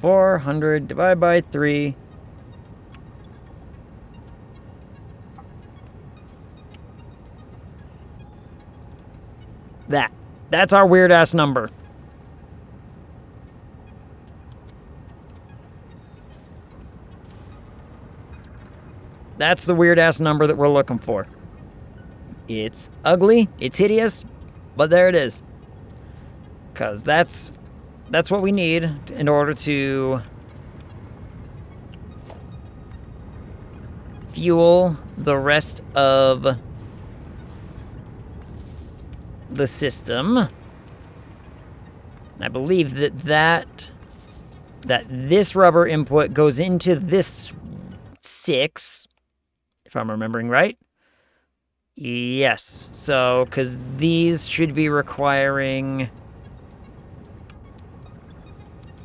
400 divided by 3. That's our weird-ass number. That's the weird-ass number that we're looking for. It's ugly, it's hideous, but there it is. Because that's what we need in order to fuel the rest of the system. I believe that this rubber input goes into this 6, if I'm remembering right. Yes, so, because these should be requiring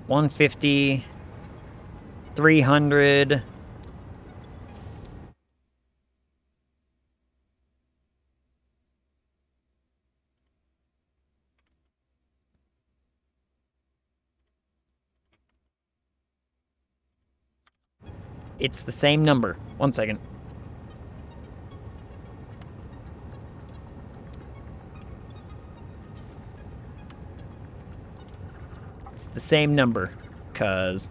150, 300... It's the same number. 1 second. It's the same number, cause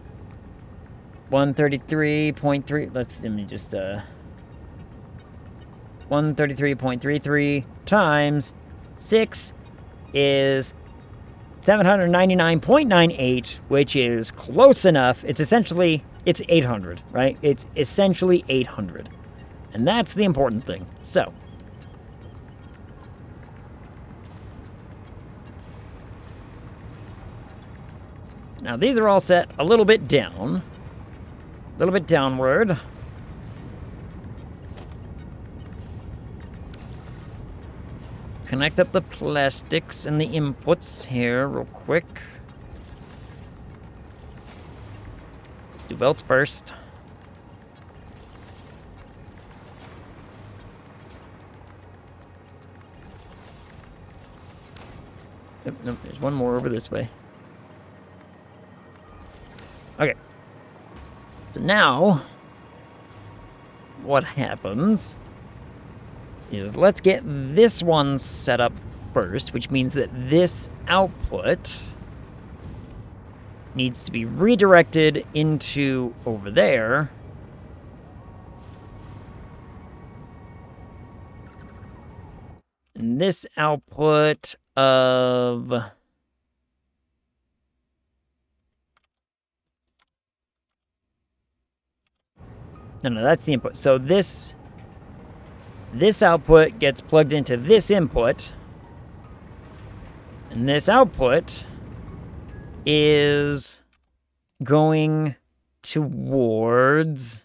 133.3. Let me just 133.33 times 6 is 799.98, which is close enough. It's 800, right? It's essentially 800. And that's the important thing. So, now these are all set a little bit down. A little bit downward. Connect up the plastics and the inputs here real quick. Do belts first. Nope, there's one more over this way. Okay. So now, what happens is let's get this one set up first, which means that this output needs to be redirected into over there. And this output of... No, that's the input. So this output gets plugged into this input. And this output is going towards,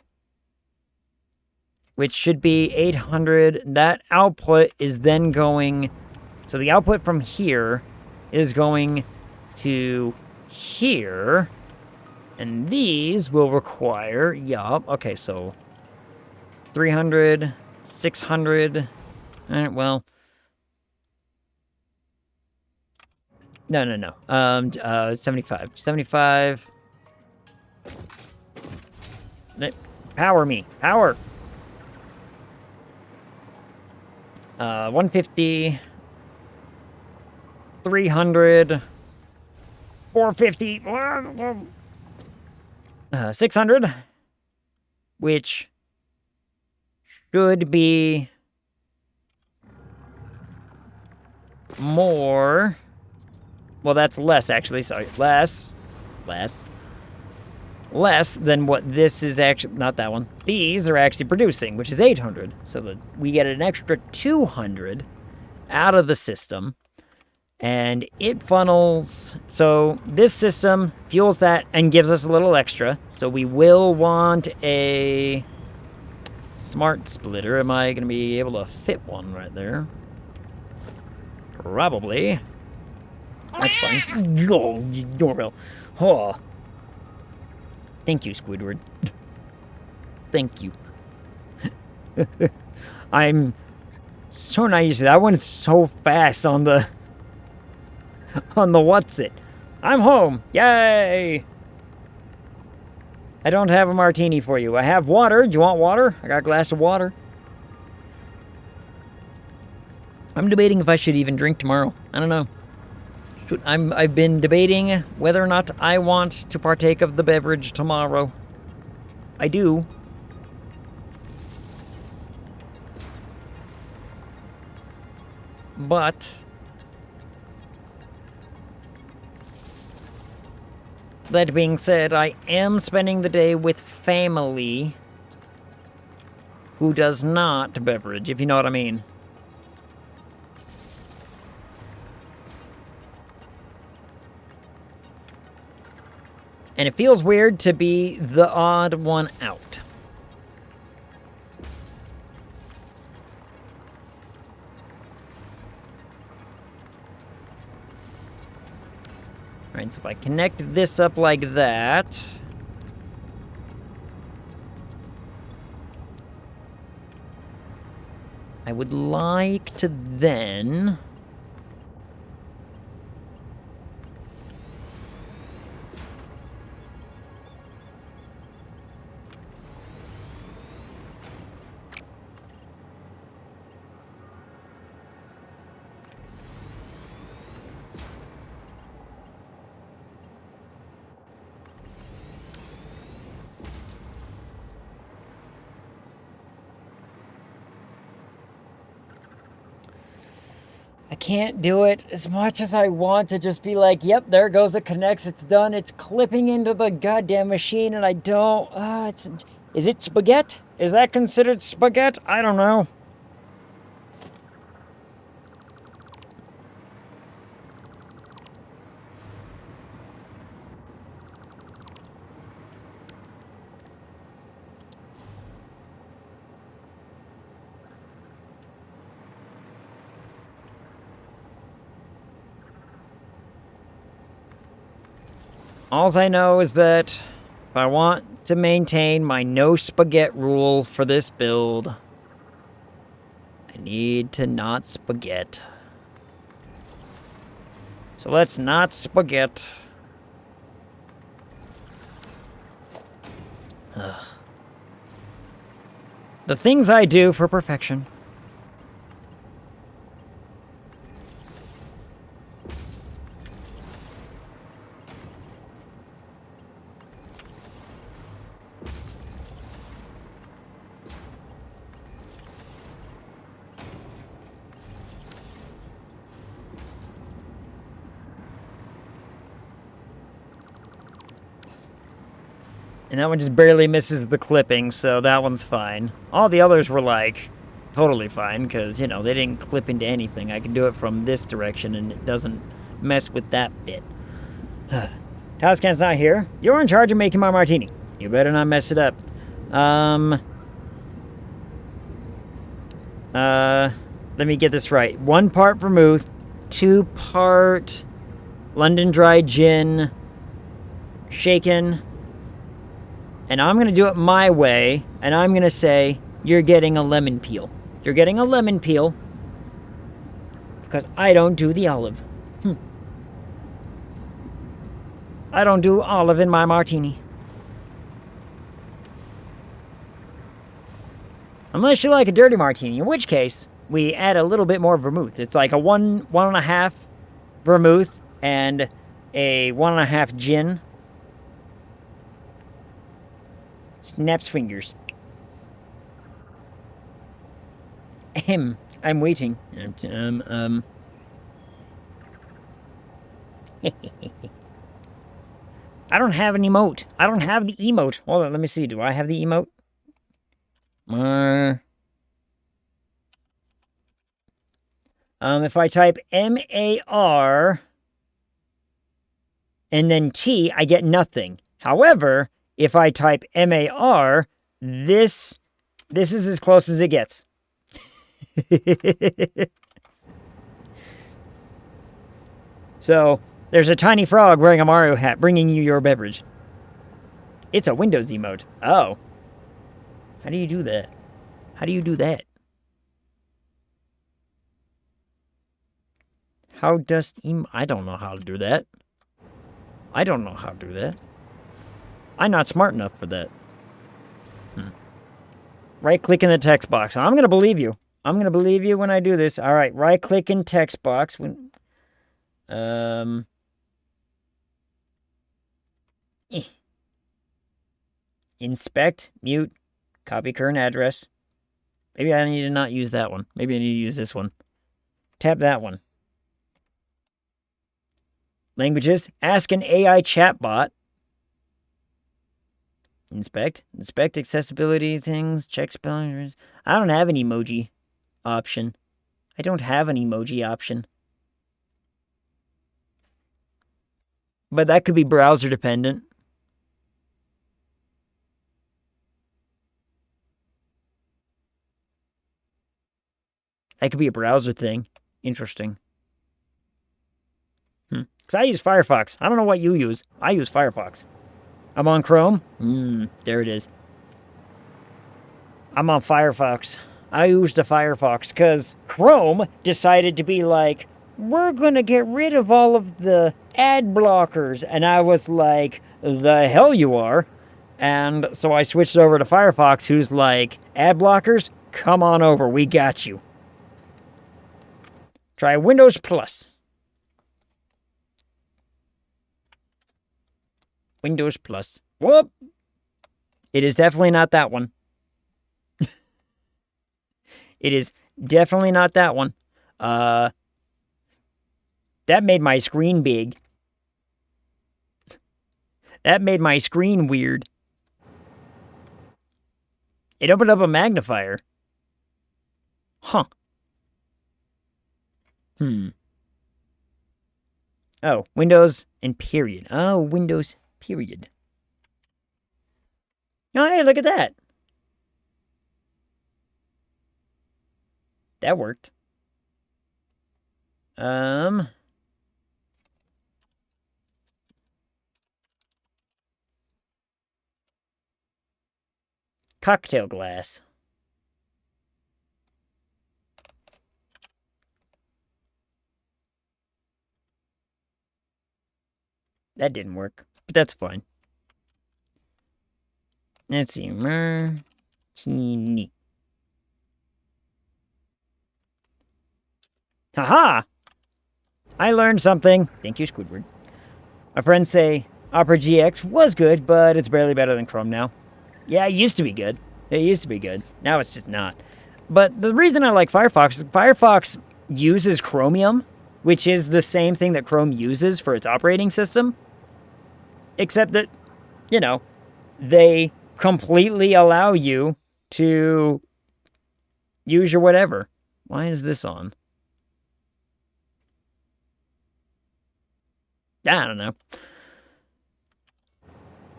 which should be 800. That output is then going, so the output from here is going to here, and these will require, yup, okay, so 300, 600, all right, well, no. 75. 75. Power me. Power. 150. 300. 450. 600. Which should be more... Well, that's less, actually. Sorry. Less than what this is actually... Not that one. These are actually producing, which is 800. So that we get an extra 200 out of the system. And it funnels, so this system fuels that and gives us a little extra. So we will want a smart splitter. Am I going to be able to fit one right there? Probably. That's fine. Oh, doorbell. Oh. Thank you, Squidward. Thank you. I'm so not used to that. I went so fast on the what's it. I'm home. Yay! I don't have a martini for you. I have water. Do you want water? I got a glass of water. I'm debating if I should even drink tomorrow. I don't know. I've been debating whether or not I want to partake of the beverage tomorrow. I do. But that being said, I am spending the day with family who does not beverage, if you know what I mean. And it feels weird to be the odd one out. Alright, so if I connect this up like that... I would like to then... I can't do it as much as I want to just be like, yep, there goes it connects, it's done, it's clipping into the goddamn machine, and I don't, is it spaghetti? Is that considered spaghetti? I don't know. All I know is that if I want to maintain my no spaghetti rule for this build, I need to not spaghetti. So let's not spaghetti. Ugh. The things I do for perfection. And that one just barely misses the clipping, so that one's fine. All the others were, like, totally fine, because, you know, they didn't clip into anything. I can do it from this direction, and it doesn't mess with that bit. Tascan's not here. You're in charge of making my martini. You better not mess it up. Let me get this right. 1 part vermouth, 2 part London dry gin, shaken. And I'm going to do it my way, and I'm going to say, you're getting a lemon peel. You're getting a lemon peel, because I don't do the olive. I don't do olive in my martini. Unless you like a dirty martini, in which case, we add a little bit more vermouth. It's like a 1.5 vermouth and a 1.5 gin. Snaps fingers. I'm waiting. I don't have an emote. I don't have the emote. Hold on, let me see. Do I have the emote? If I type MAR and then T, I get nothing. However, if I type MAR, this is as close as it gets. So, there's a tiny frog wearing a Mario hat bringing you your beverage. It's a Windows emote. Oh. How do you do that? How do you do that? How does I don't know how to do that. I don't know how to do that. I'm not smart enough for that. Right-click in the text box. I'm going to believe you. I'm going to believe you when I do this. All right, right-click in text box. Inspect, mute, copy current address. Maybe I need to not use that one. Maybe I need to use this one. Tap that one. Languages. Ask an AI chatbot. Inspect accessibility things. Check spelling. I don't have an emoji option. I don't have an emoji option. But that could be browser dependent. That could be a browser thing. Interesting. Because I use Firefox. I don't know what you use. I use Firefox. I'm on Chrome. There it is. I'm on Firefox. I used the Firefox because Chrome decided to be like, we're going to get rid of all of the ad blockers. And I was like, the hell you are. And so I switched over to Firefox, who's like, ad blockers? Come on over. We got you. Try Windows Plus. Windows Plus. Whoop! It is definitely not that one. It is definitely not that one. That made my screen big. That made my screen weird. It opened up a magnifier. Huh. Oh, Windows and period. Oh, Windows period. Oh, hey, look at that. That worked. Cocktail glass. That didn't work, but that's fine. Let's see. Martini. Haha! I learned something. Thank you, Squidward. My friends say Opera GX was good, but it's barely better than Chrome now. Yeah, it used to be good. It used to be good. Now it's just not. But the reason I like Firefox is Firefox uses Chromium, which is the same thing that Chrome uses for its operating system. Except that, you know, they completely allow you to use your whatever. Why is this on? I don't know.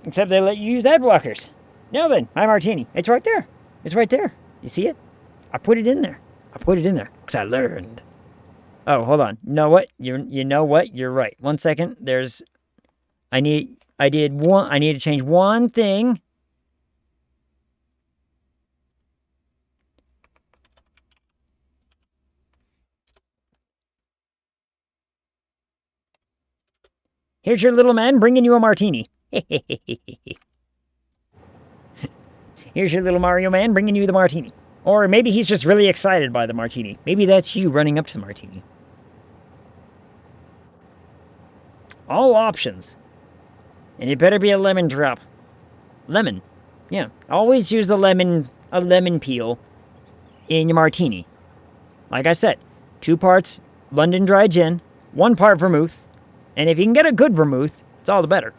Except they let you use ad blockers. Now then, my martini. It's right there. It's right there. You see it? I put it in there. I put it in there because I learned. Oh, hold on. You know what? You know what? You're right. 1 second. I need to change one thing. Here's your little man bringing you a martini. Here's your little Mario man bringing you the martini. Or maybe he's just really excited by the martini. Maybe that's you running up to the martini. All options. And it better be a lemon drop. Lemon. Yeah. Always use a lemon peel in your martini. Like I said, 2 parts London dry gin, 1 part vermouth. And if you can get a good vermouth, it's all the better.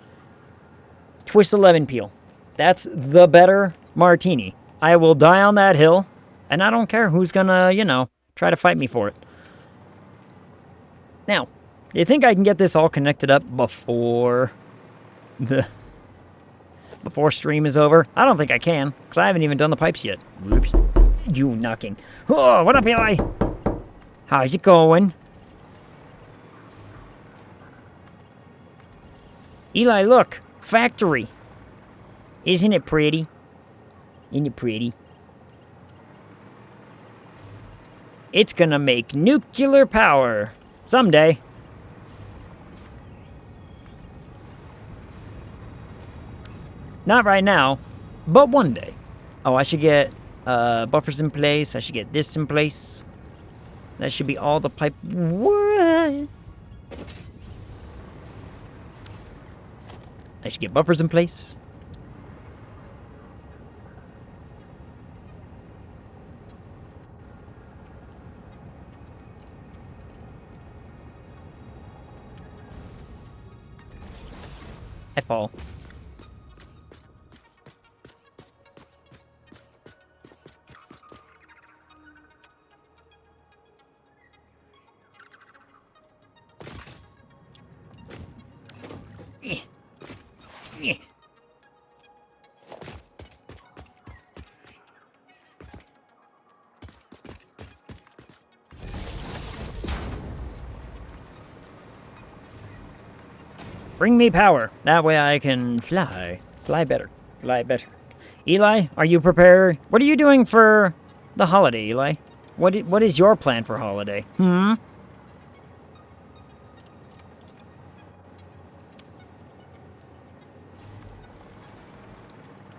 Twist the lemon peel. That's the better martini. I will die on that hill, and I don't care who's gonna, try to fight me for it. Now, do you think I can get this all connected up before stream is over? I don't think I can, because I haven't even done the pipes yet. Whoops. You knocking. Oh, what up, Eli? How's it going? Eli, look. Factory. Isn't it pretty? Isn't it pretty? It's gonna make nuclear power. Someday. Not right now, but one day. Oh, I should get buffers in place. I should get this in place. That should be all the pipe. What? I should get buffers in place. I fall. Bring me power. That way I can fly. Fly better. Fly better. Eli, are you prepared? What are you doing for the holiday, Eli? What is your plan for holiday?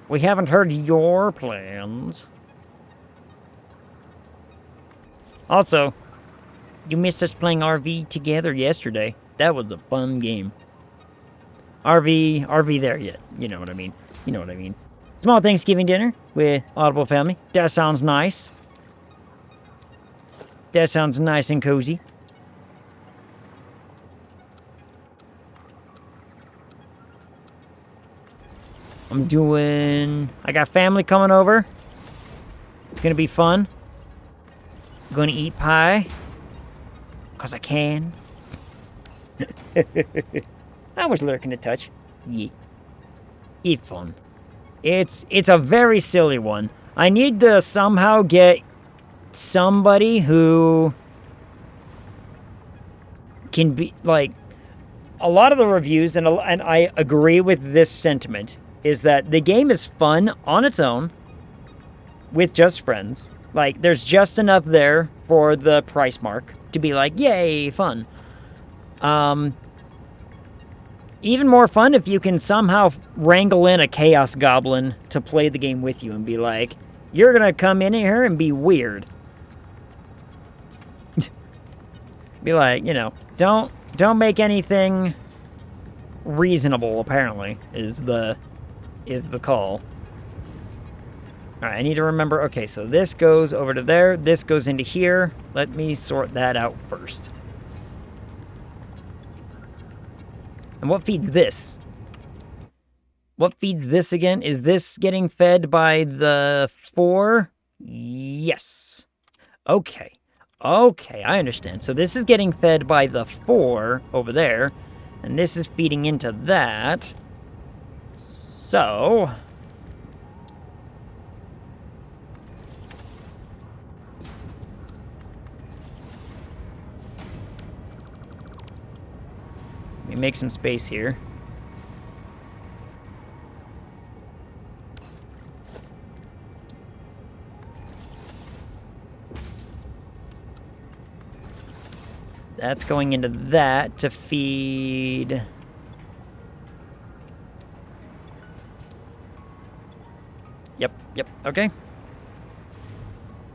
We haven't heard your plans. Also, you missed us playing RV together yesterday. That was a fun game. RV there yet. You know what I mean. You know what I mean. Small Thanksgiving dinner with Audible family. That sounds nice. That sounds nice and cozy. I got family coming over. It's gonna be fun. I'm gonna eat pie. 'Cause I can. I was lurking to touch. Yeah. It's fun. It's a very silly one. I need to somehow get somebody who can be, like, a lot of the reviews, and I agree with this sentiment, is that the game is fun on its own with just friends. Like, there's just enough there for the price mark to be like, yay, fun. Even more fun if you can somehow wrangle in a Chaos Goblin to play the game with you and be like, you're gonna come in here and be weird. Be like, you know, don't make anything reasonable, apparently, is the call. Alright, I need to remember, okay, so this goes over to there, this goes into here. Let me sort that out first. And what feeds this? What feeds this again? Is this getting fed by the 4? Yes. Okay. Okay, I understand. So this is getting fed by the 4 over there, and this is feeding into that. So... let me make some space here. That's going into that to feed... Yep, okay.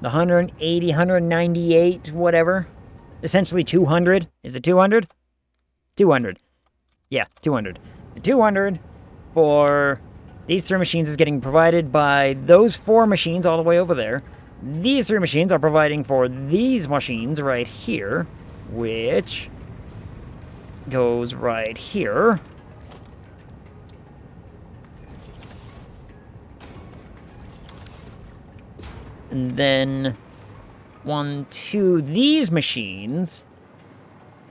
The 180, 198, whatever. Essentially 200. Is it 200? 200. Yeah, 200. The 200 for these 3 machines is getting provided by those 4 machines all the way over there. These 3 machines are providing for these machines right here, which goes right here. And then 1, 2, these machines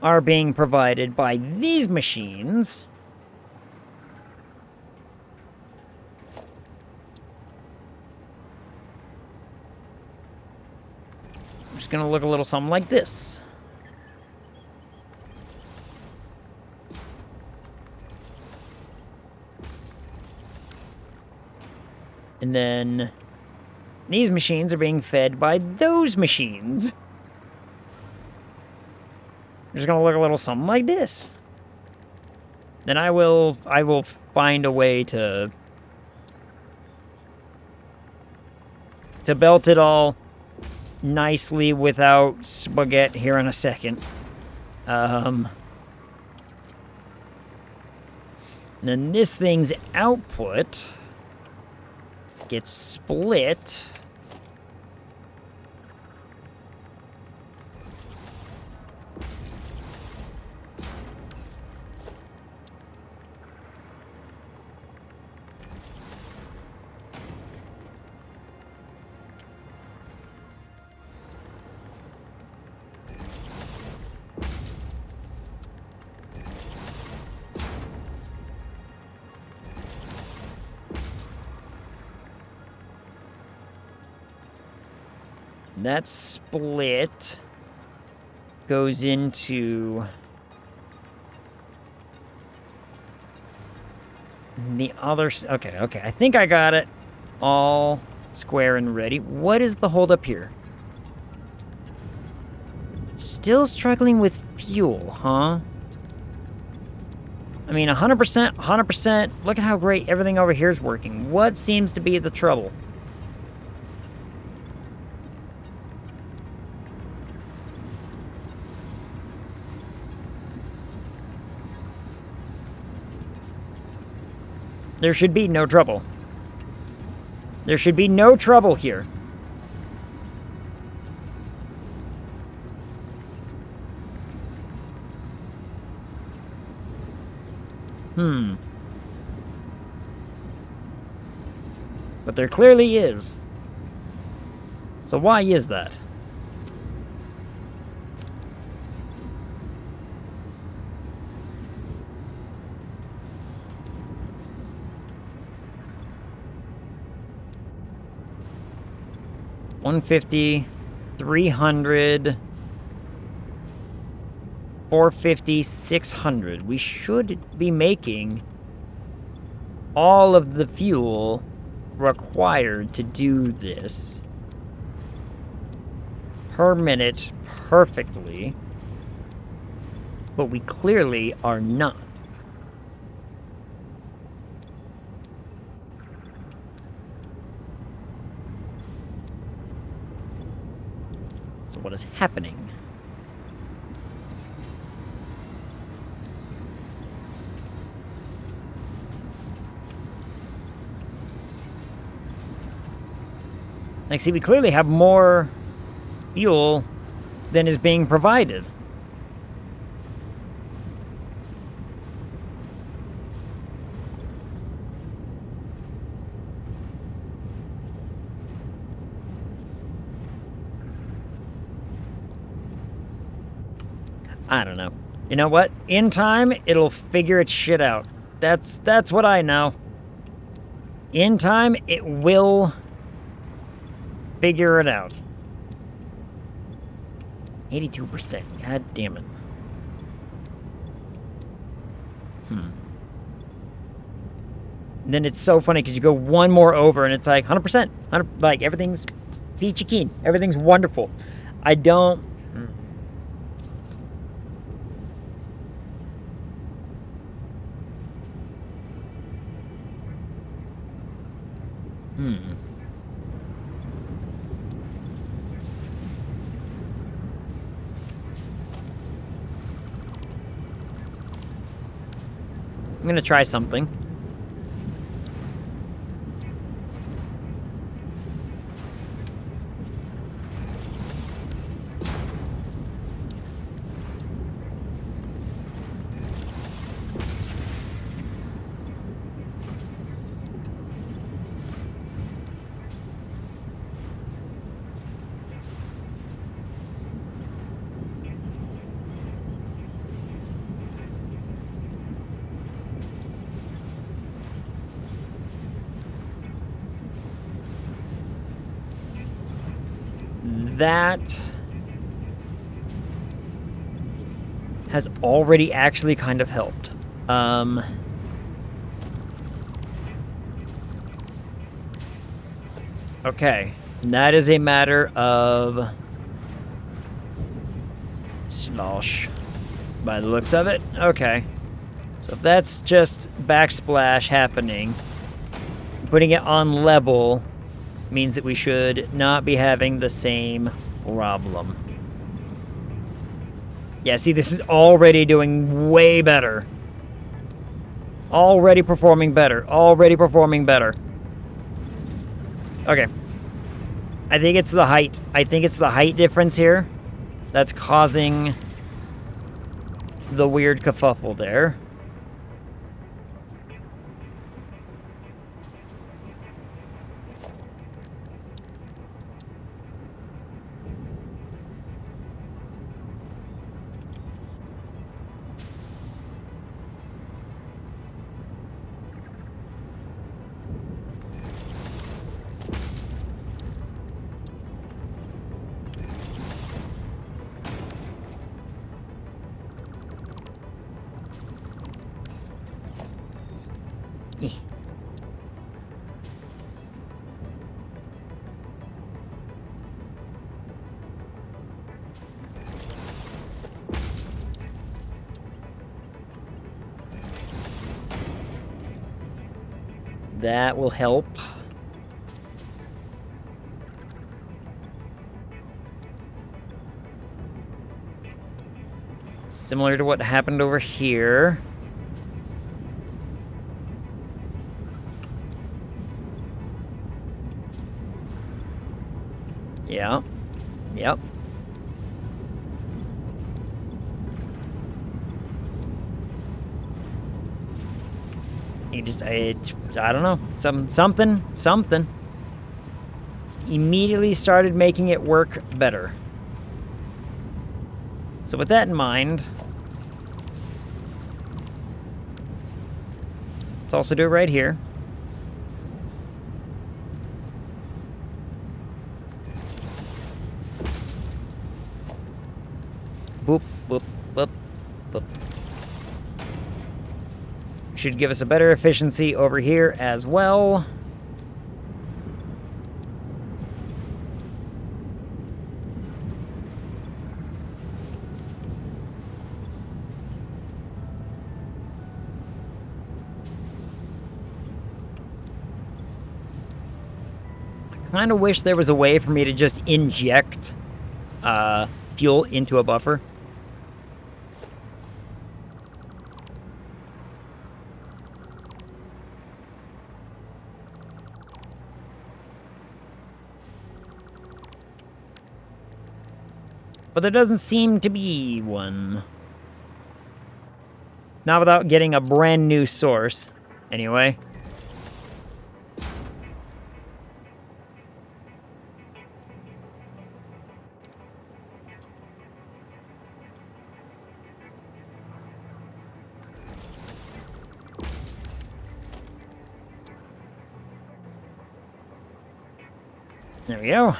are being provided by these machines. I'm just gonna look a little something like this. And then these machines are being fed by those machines. I'm just gonna look a little something like this. Then I will find a way to belt it all nicely without spaghetti here in a second. And then this thing's output gets split. That split goes into the other... Okay. I think I got it all square and ready. What is the holdup here? Still struggling with fuel, huh? I mean, 100%. Look at how great everything over here is working. What seems to be the trouble? There should be no trouble. There should be no trouble here. But there clearly is. So why is that? $150, $300, $450, $600. We should be making all of the fuel required to do this per minute perfectly, but we clearly are not. So what is happening? Like, see, we clearly have more fuel than is being provided. I don't know. You know what? In time, it'll figure its shit out. That's what I know. In time, it will figure it out. 82%. God damn it. And then it's so funny because you go one more over and it's like 100%. Like, everything's peachy keen. Everything's wonderful. I don't... I'm gonna try something. that has already actually kind of helped. Okay, and that is a matter of slosh, by the looks of it. Okay, so if that's just backsplash happening, putting it on level means that we should not be having the same problem. Yeah, see, this is already doing way better. Already performing better. Already performing better. Okay. I think it's the height. I think it's the height difference here that's causing the weird kerfuffle there. That will help. Similar to what happened over here. Yeah. Yep. You just, I don't know, something. Just immediately started making it work better. So with that in mind, let's also do it right here. Boop, boop, boop, boop. Should give us a better efficiency over here as well. I kind of wish there was a way for me to just inject fuel into a buffer. But there doesn't seem to be one. Not without getting a brand new source, anyway. There we go.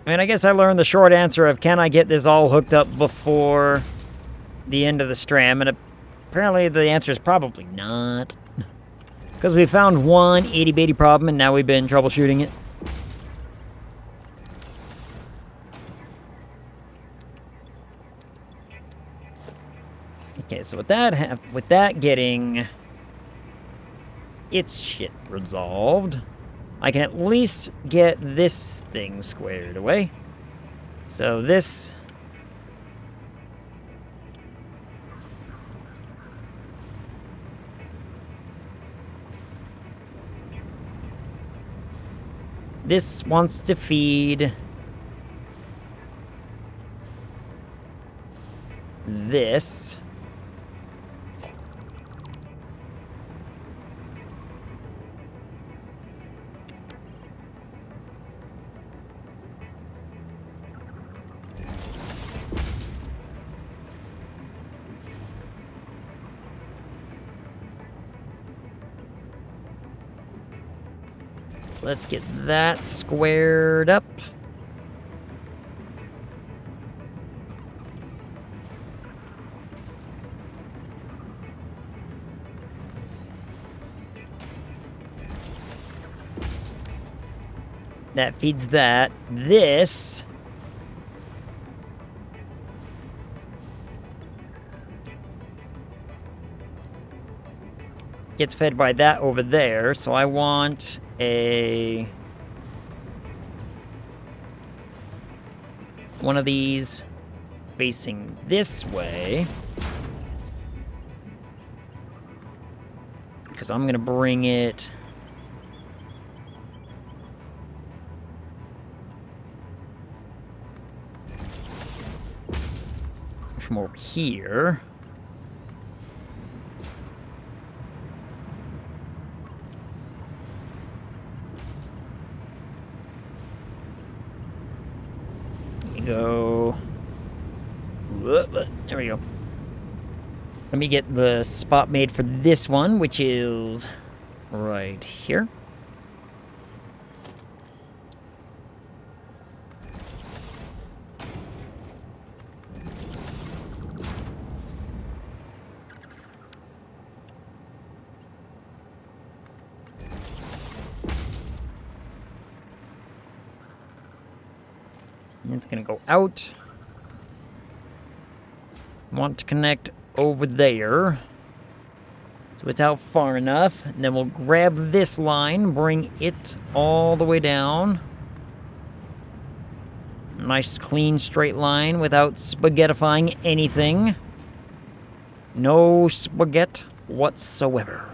I mean, I guess I learned the short answer of can I get this all hooked up before the end of the stram, and apparently the answer is probably not. Because we found one itty-bitty problem and now we've been troubleshooting it. Okay, so with that getting its shit resolved, I can at least get this thing squared away. So this... This wants to feed this. Let's get that squared up. That feeds that. This gets fed by that over there, so I want one of these facing this way, because I'm gonna bring it from over here. Go. There we go. Let me get the spot made for this one, which is right here. It's gonna go out. Want to connect over there. So it's out far enough. And then we'll grab this line, bring it all the way down. Nice clean straight line without spaghettifying anything. No spaghetti whatsoever.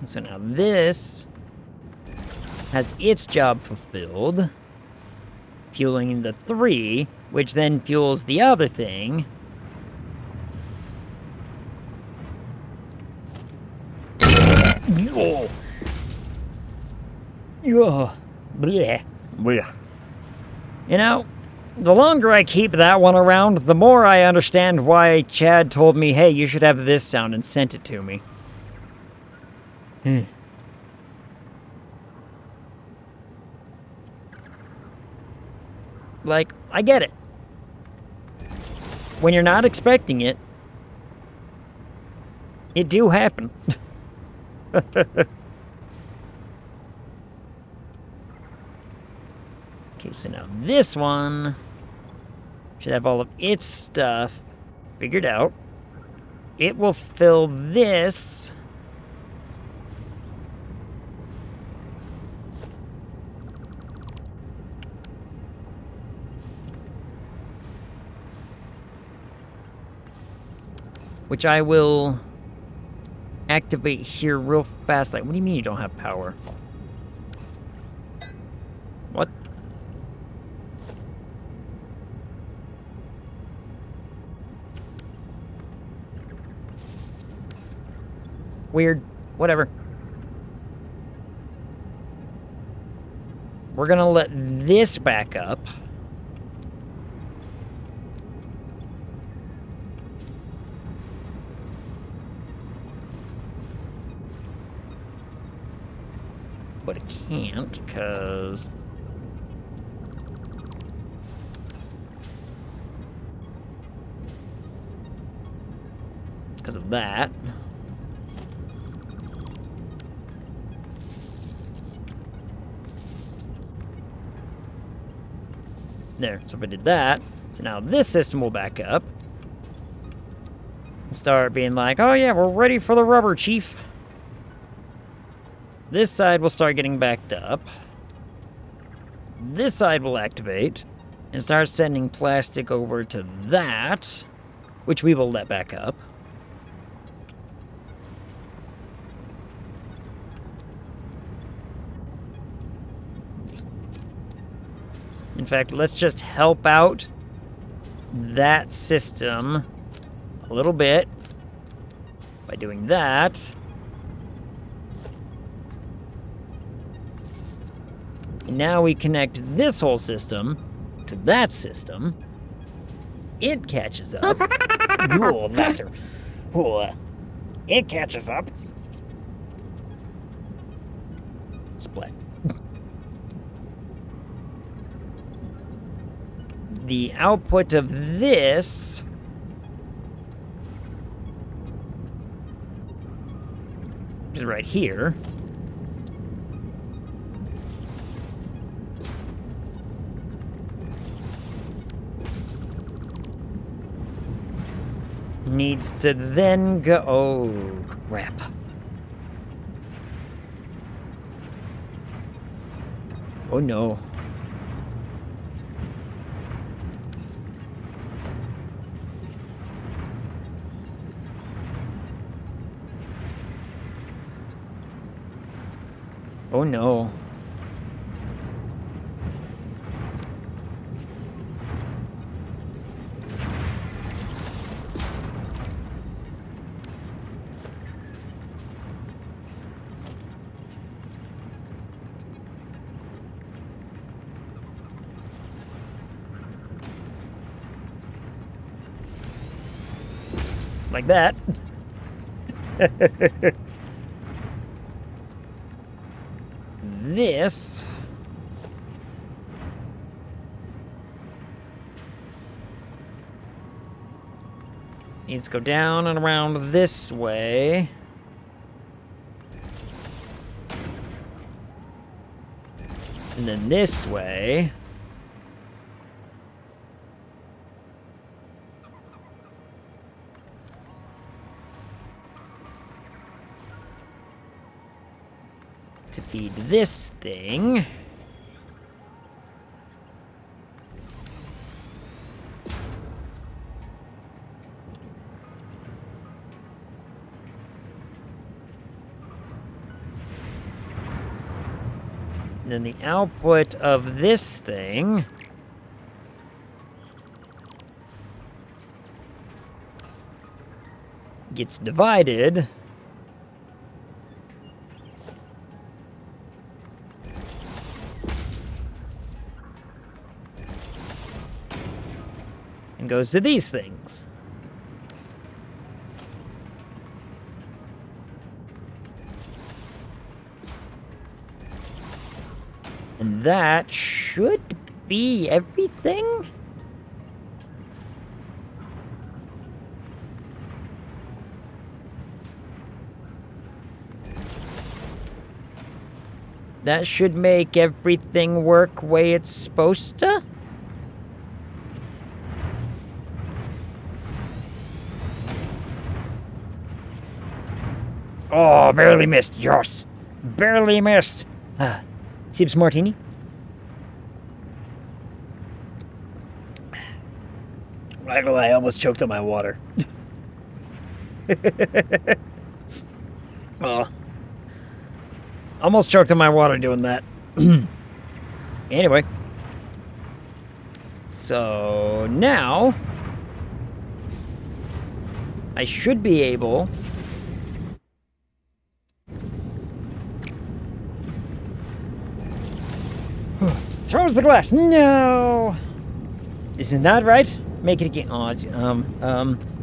So now this has its job fulfilled, fueling the 3, which then fuels the other thing. Oh. Blech. Blech. You know, the longer I keep that one around, the more I understand why Chad told me, hey, you should have this sound, and sent it to me. Like, I get it. When you're not expecting it, it do happen. Okay, so now this one should have all of its stuff figured out. It will fill this. Which I will activate here real fast. Like, what do you mean you don't have power? What? Weird. Whatever. We're gonna let this back up. But it can't, because of that. There, so if I did that, so now this system will back up. And start being like, oh yeah, we're ready for the rubber, chief. This side will start getting backed up. This side will activate and start sending plastic over to that, which we will let back up. In fact, let's just help out that system a little bit by doing that. And now we connect this whole system to that system. it catches up. Ooh, laughter. Ooh, it catches up. Splat. The output of this is right here. Needs to then go. Oh, crap. Oh no. Oh no. Like that. This needs to go down and around this way. And then this way. To feed this thing. And then the output of this thing gets divided. And goes to these things. And that should be everything? That should make everything work way it's supposed to? Oh, barely missed. Yes. Barely missed. Sips martini. I almost choked on my water. Oh. Almost choked on my water doing that. Anyway. So now I should be able throws the glass. No. Isn't that right? Make it again. Oh,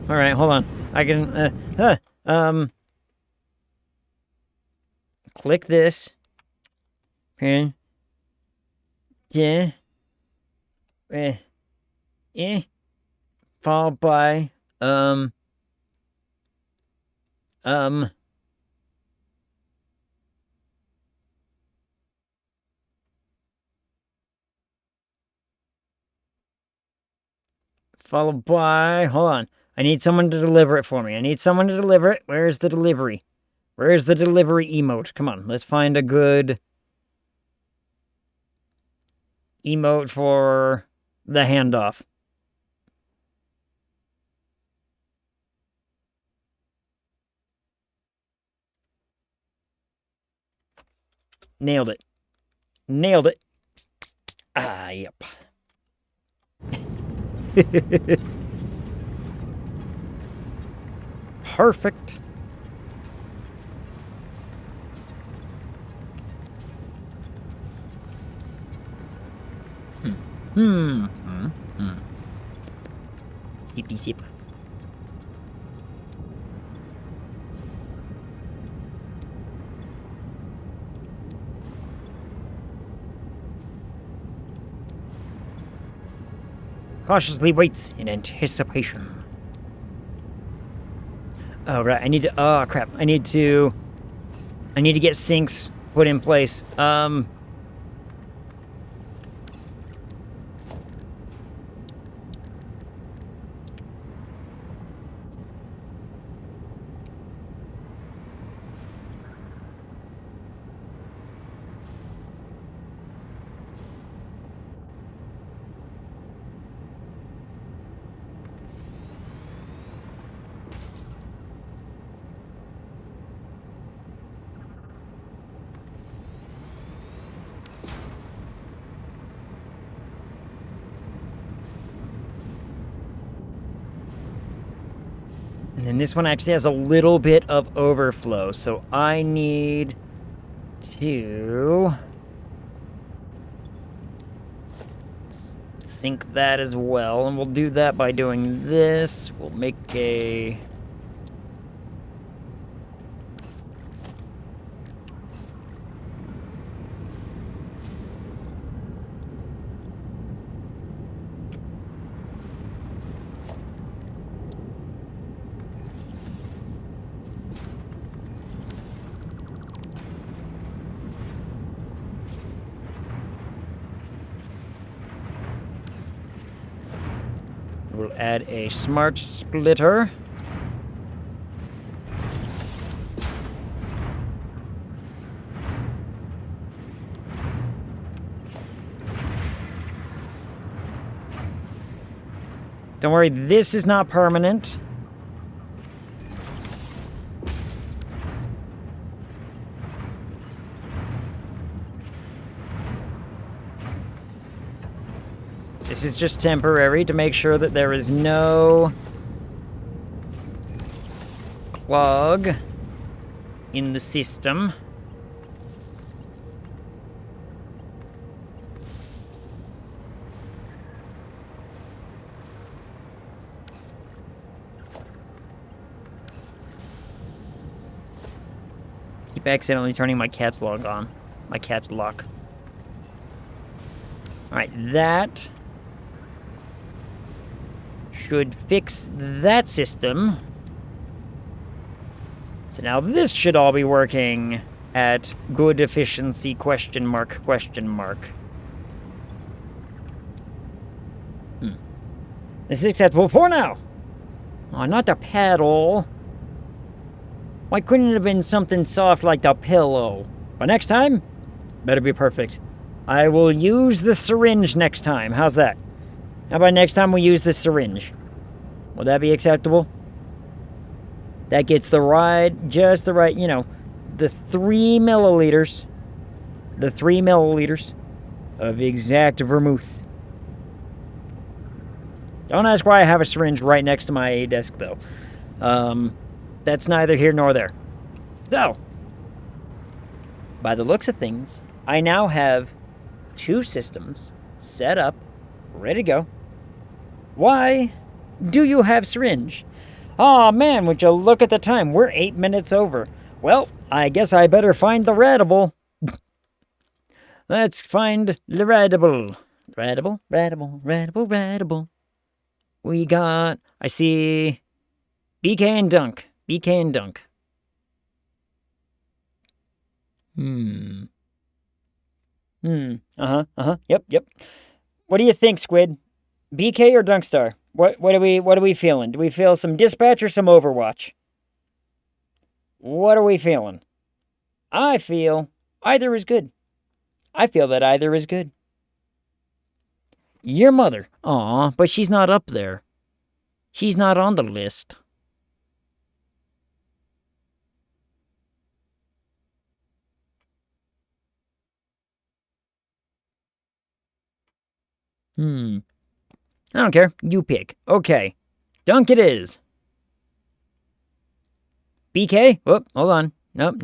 all right, hold on. I can click this. Okay. Yeah. Followed by followed by, hold on. I need someone to deliver it for me. I need someone to deliver it. Where's the delivery? Where's the delivery emote? Come on, let's find a good emote for the handoff. Nailed it. Nailed it. Ah, yep. Perfect. Sippy sip. Cautiously waits in anticipation. Oh, right. I need to... Oh, crap. I need to get sinks put in place. And then this one actually has a little bit of overflow, so I need to sink that as well, and we'll do that by doing this. We'll make a... We'll add a smart splitter. Don't worry, this is not permanent. This is just temporary to make sure that there is no clog in the system. Keep accidentally turning my caps lock on. My caps lock. Alright, that should fix that system. So now this should all be working at good efficiency, question mark, question mark. This is acceptable for now. Oh, not the paddle. Why couldn't it have been something soft like the pillow? But next time, better be perfect. I will use the syringe next time. How's that? How about next time we use the syringe? Will that be acceptable? That gets the right, just the right, you know, the 3 milliliters. The 3 milliliters of exact vermouth. Don't ask why I have a syringe right next to my desk, though. That's neither here nor there. So, by the looks of things, I now have 2 systems set up, ready to go. Why do you have syringe? Aw, man, would you look at the time? We're 8 minutes over. Well, I guess I better find the radible. Let's find the radible. Radible. We got, I see, BK and Dunk. Yep. What do you think, Squid? BK or Dunkstar? What are we feeling? Do we feel some Dispatch or some Overwatch? What are we feeling? I feel either is good. I feel that either is good. Your mother. Aw, but she's not up there. She's not on the list. I don't care. You pick. Okay. Dunk it is. BK? Whoop, hold on. Nope.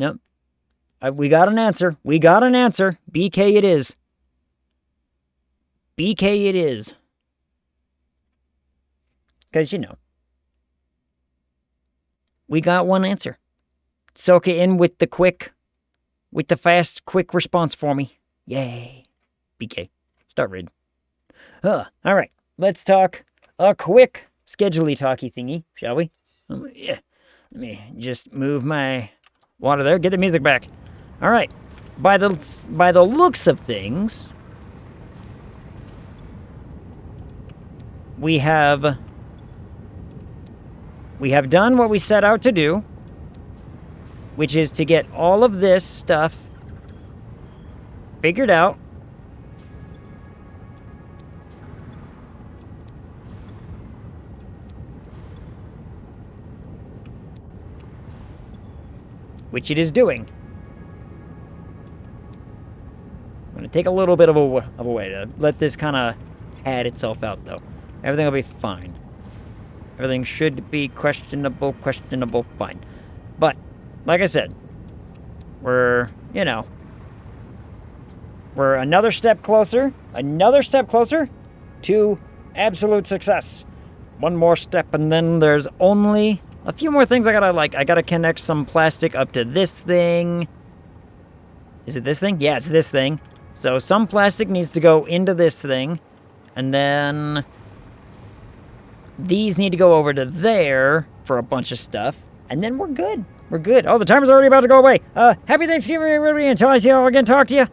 We got an answer. BK it is. BK it is. Because, you know, we got one answer. Soak it in with the fast, quick response for me. Yay. BK. Start reading. Alright. Let's talk a quick schedule-y talky thingy, shall we? Yeah. Let me just move my water there. Get the music back. Alright. By the looks of things, we have done what we set out to do, which is to get all of this stuff figured out. Which it is doing. I'm going to take a little bit of a way to let this kind of pad itself out, though. Everything will be fine. Everything should be questionable, fine. But, like I said, we're another step closer to absolute success. One more step, and then there's only a few more things I gotta connect some plastic up to this thing. Is it this thing? Yeah, it's this thing. So some plastic needs to go into this thing, and then these need to go over to there for a bunch of stuff, and then we're good. We're good. Oh, the timer's already about to go away. Happy Thanksgiving, everybody, until I see you all again, talk to you.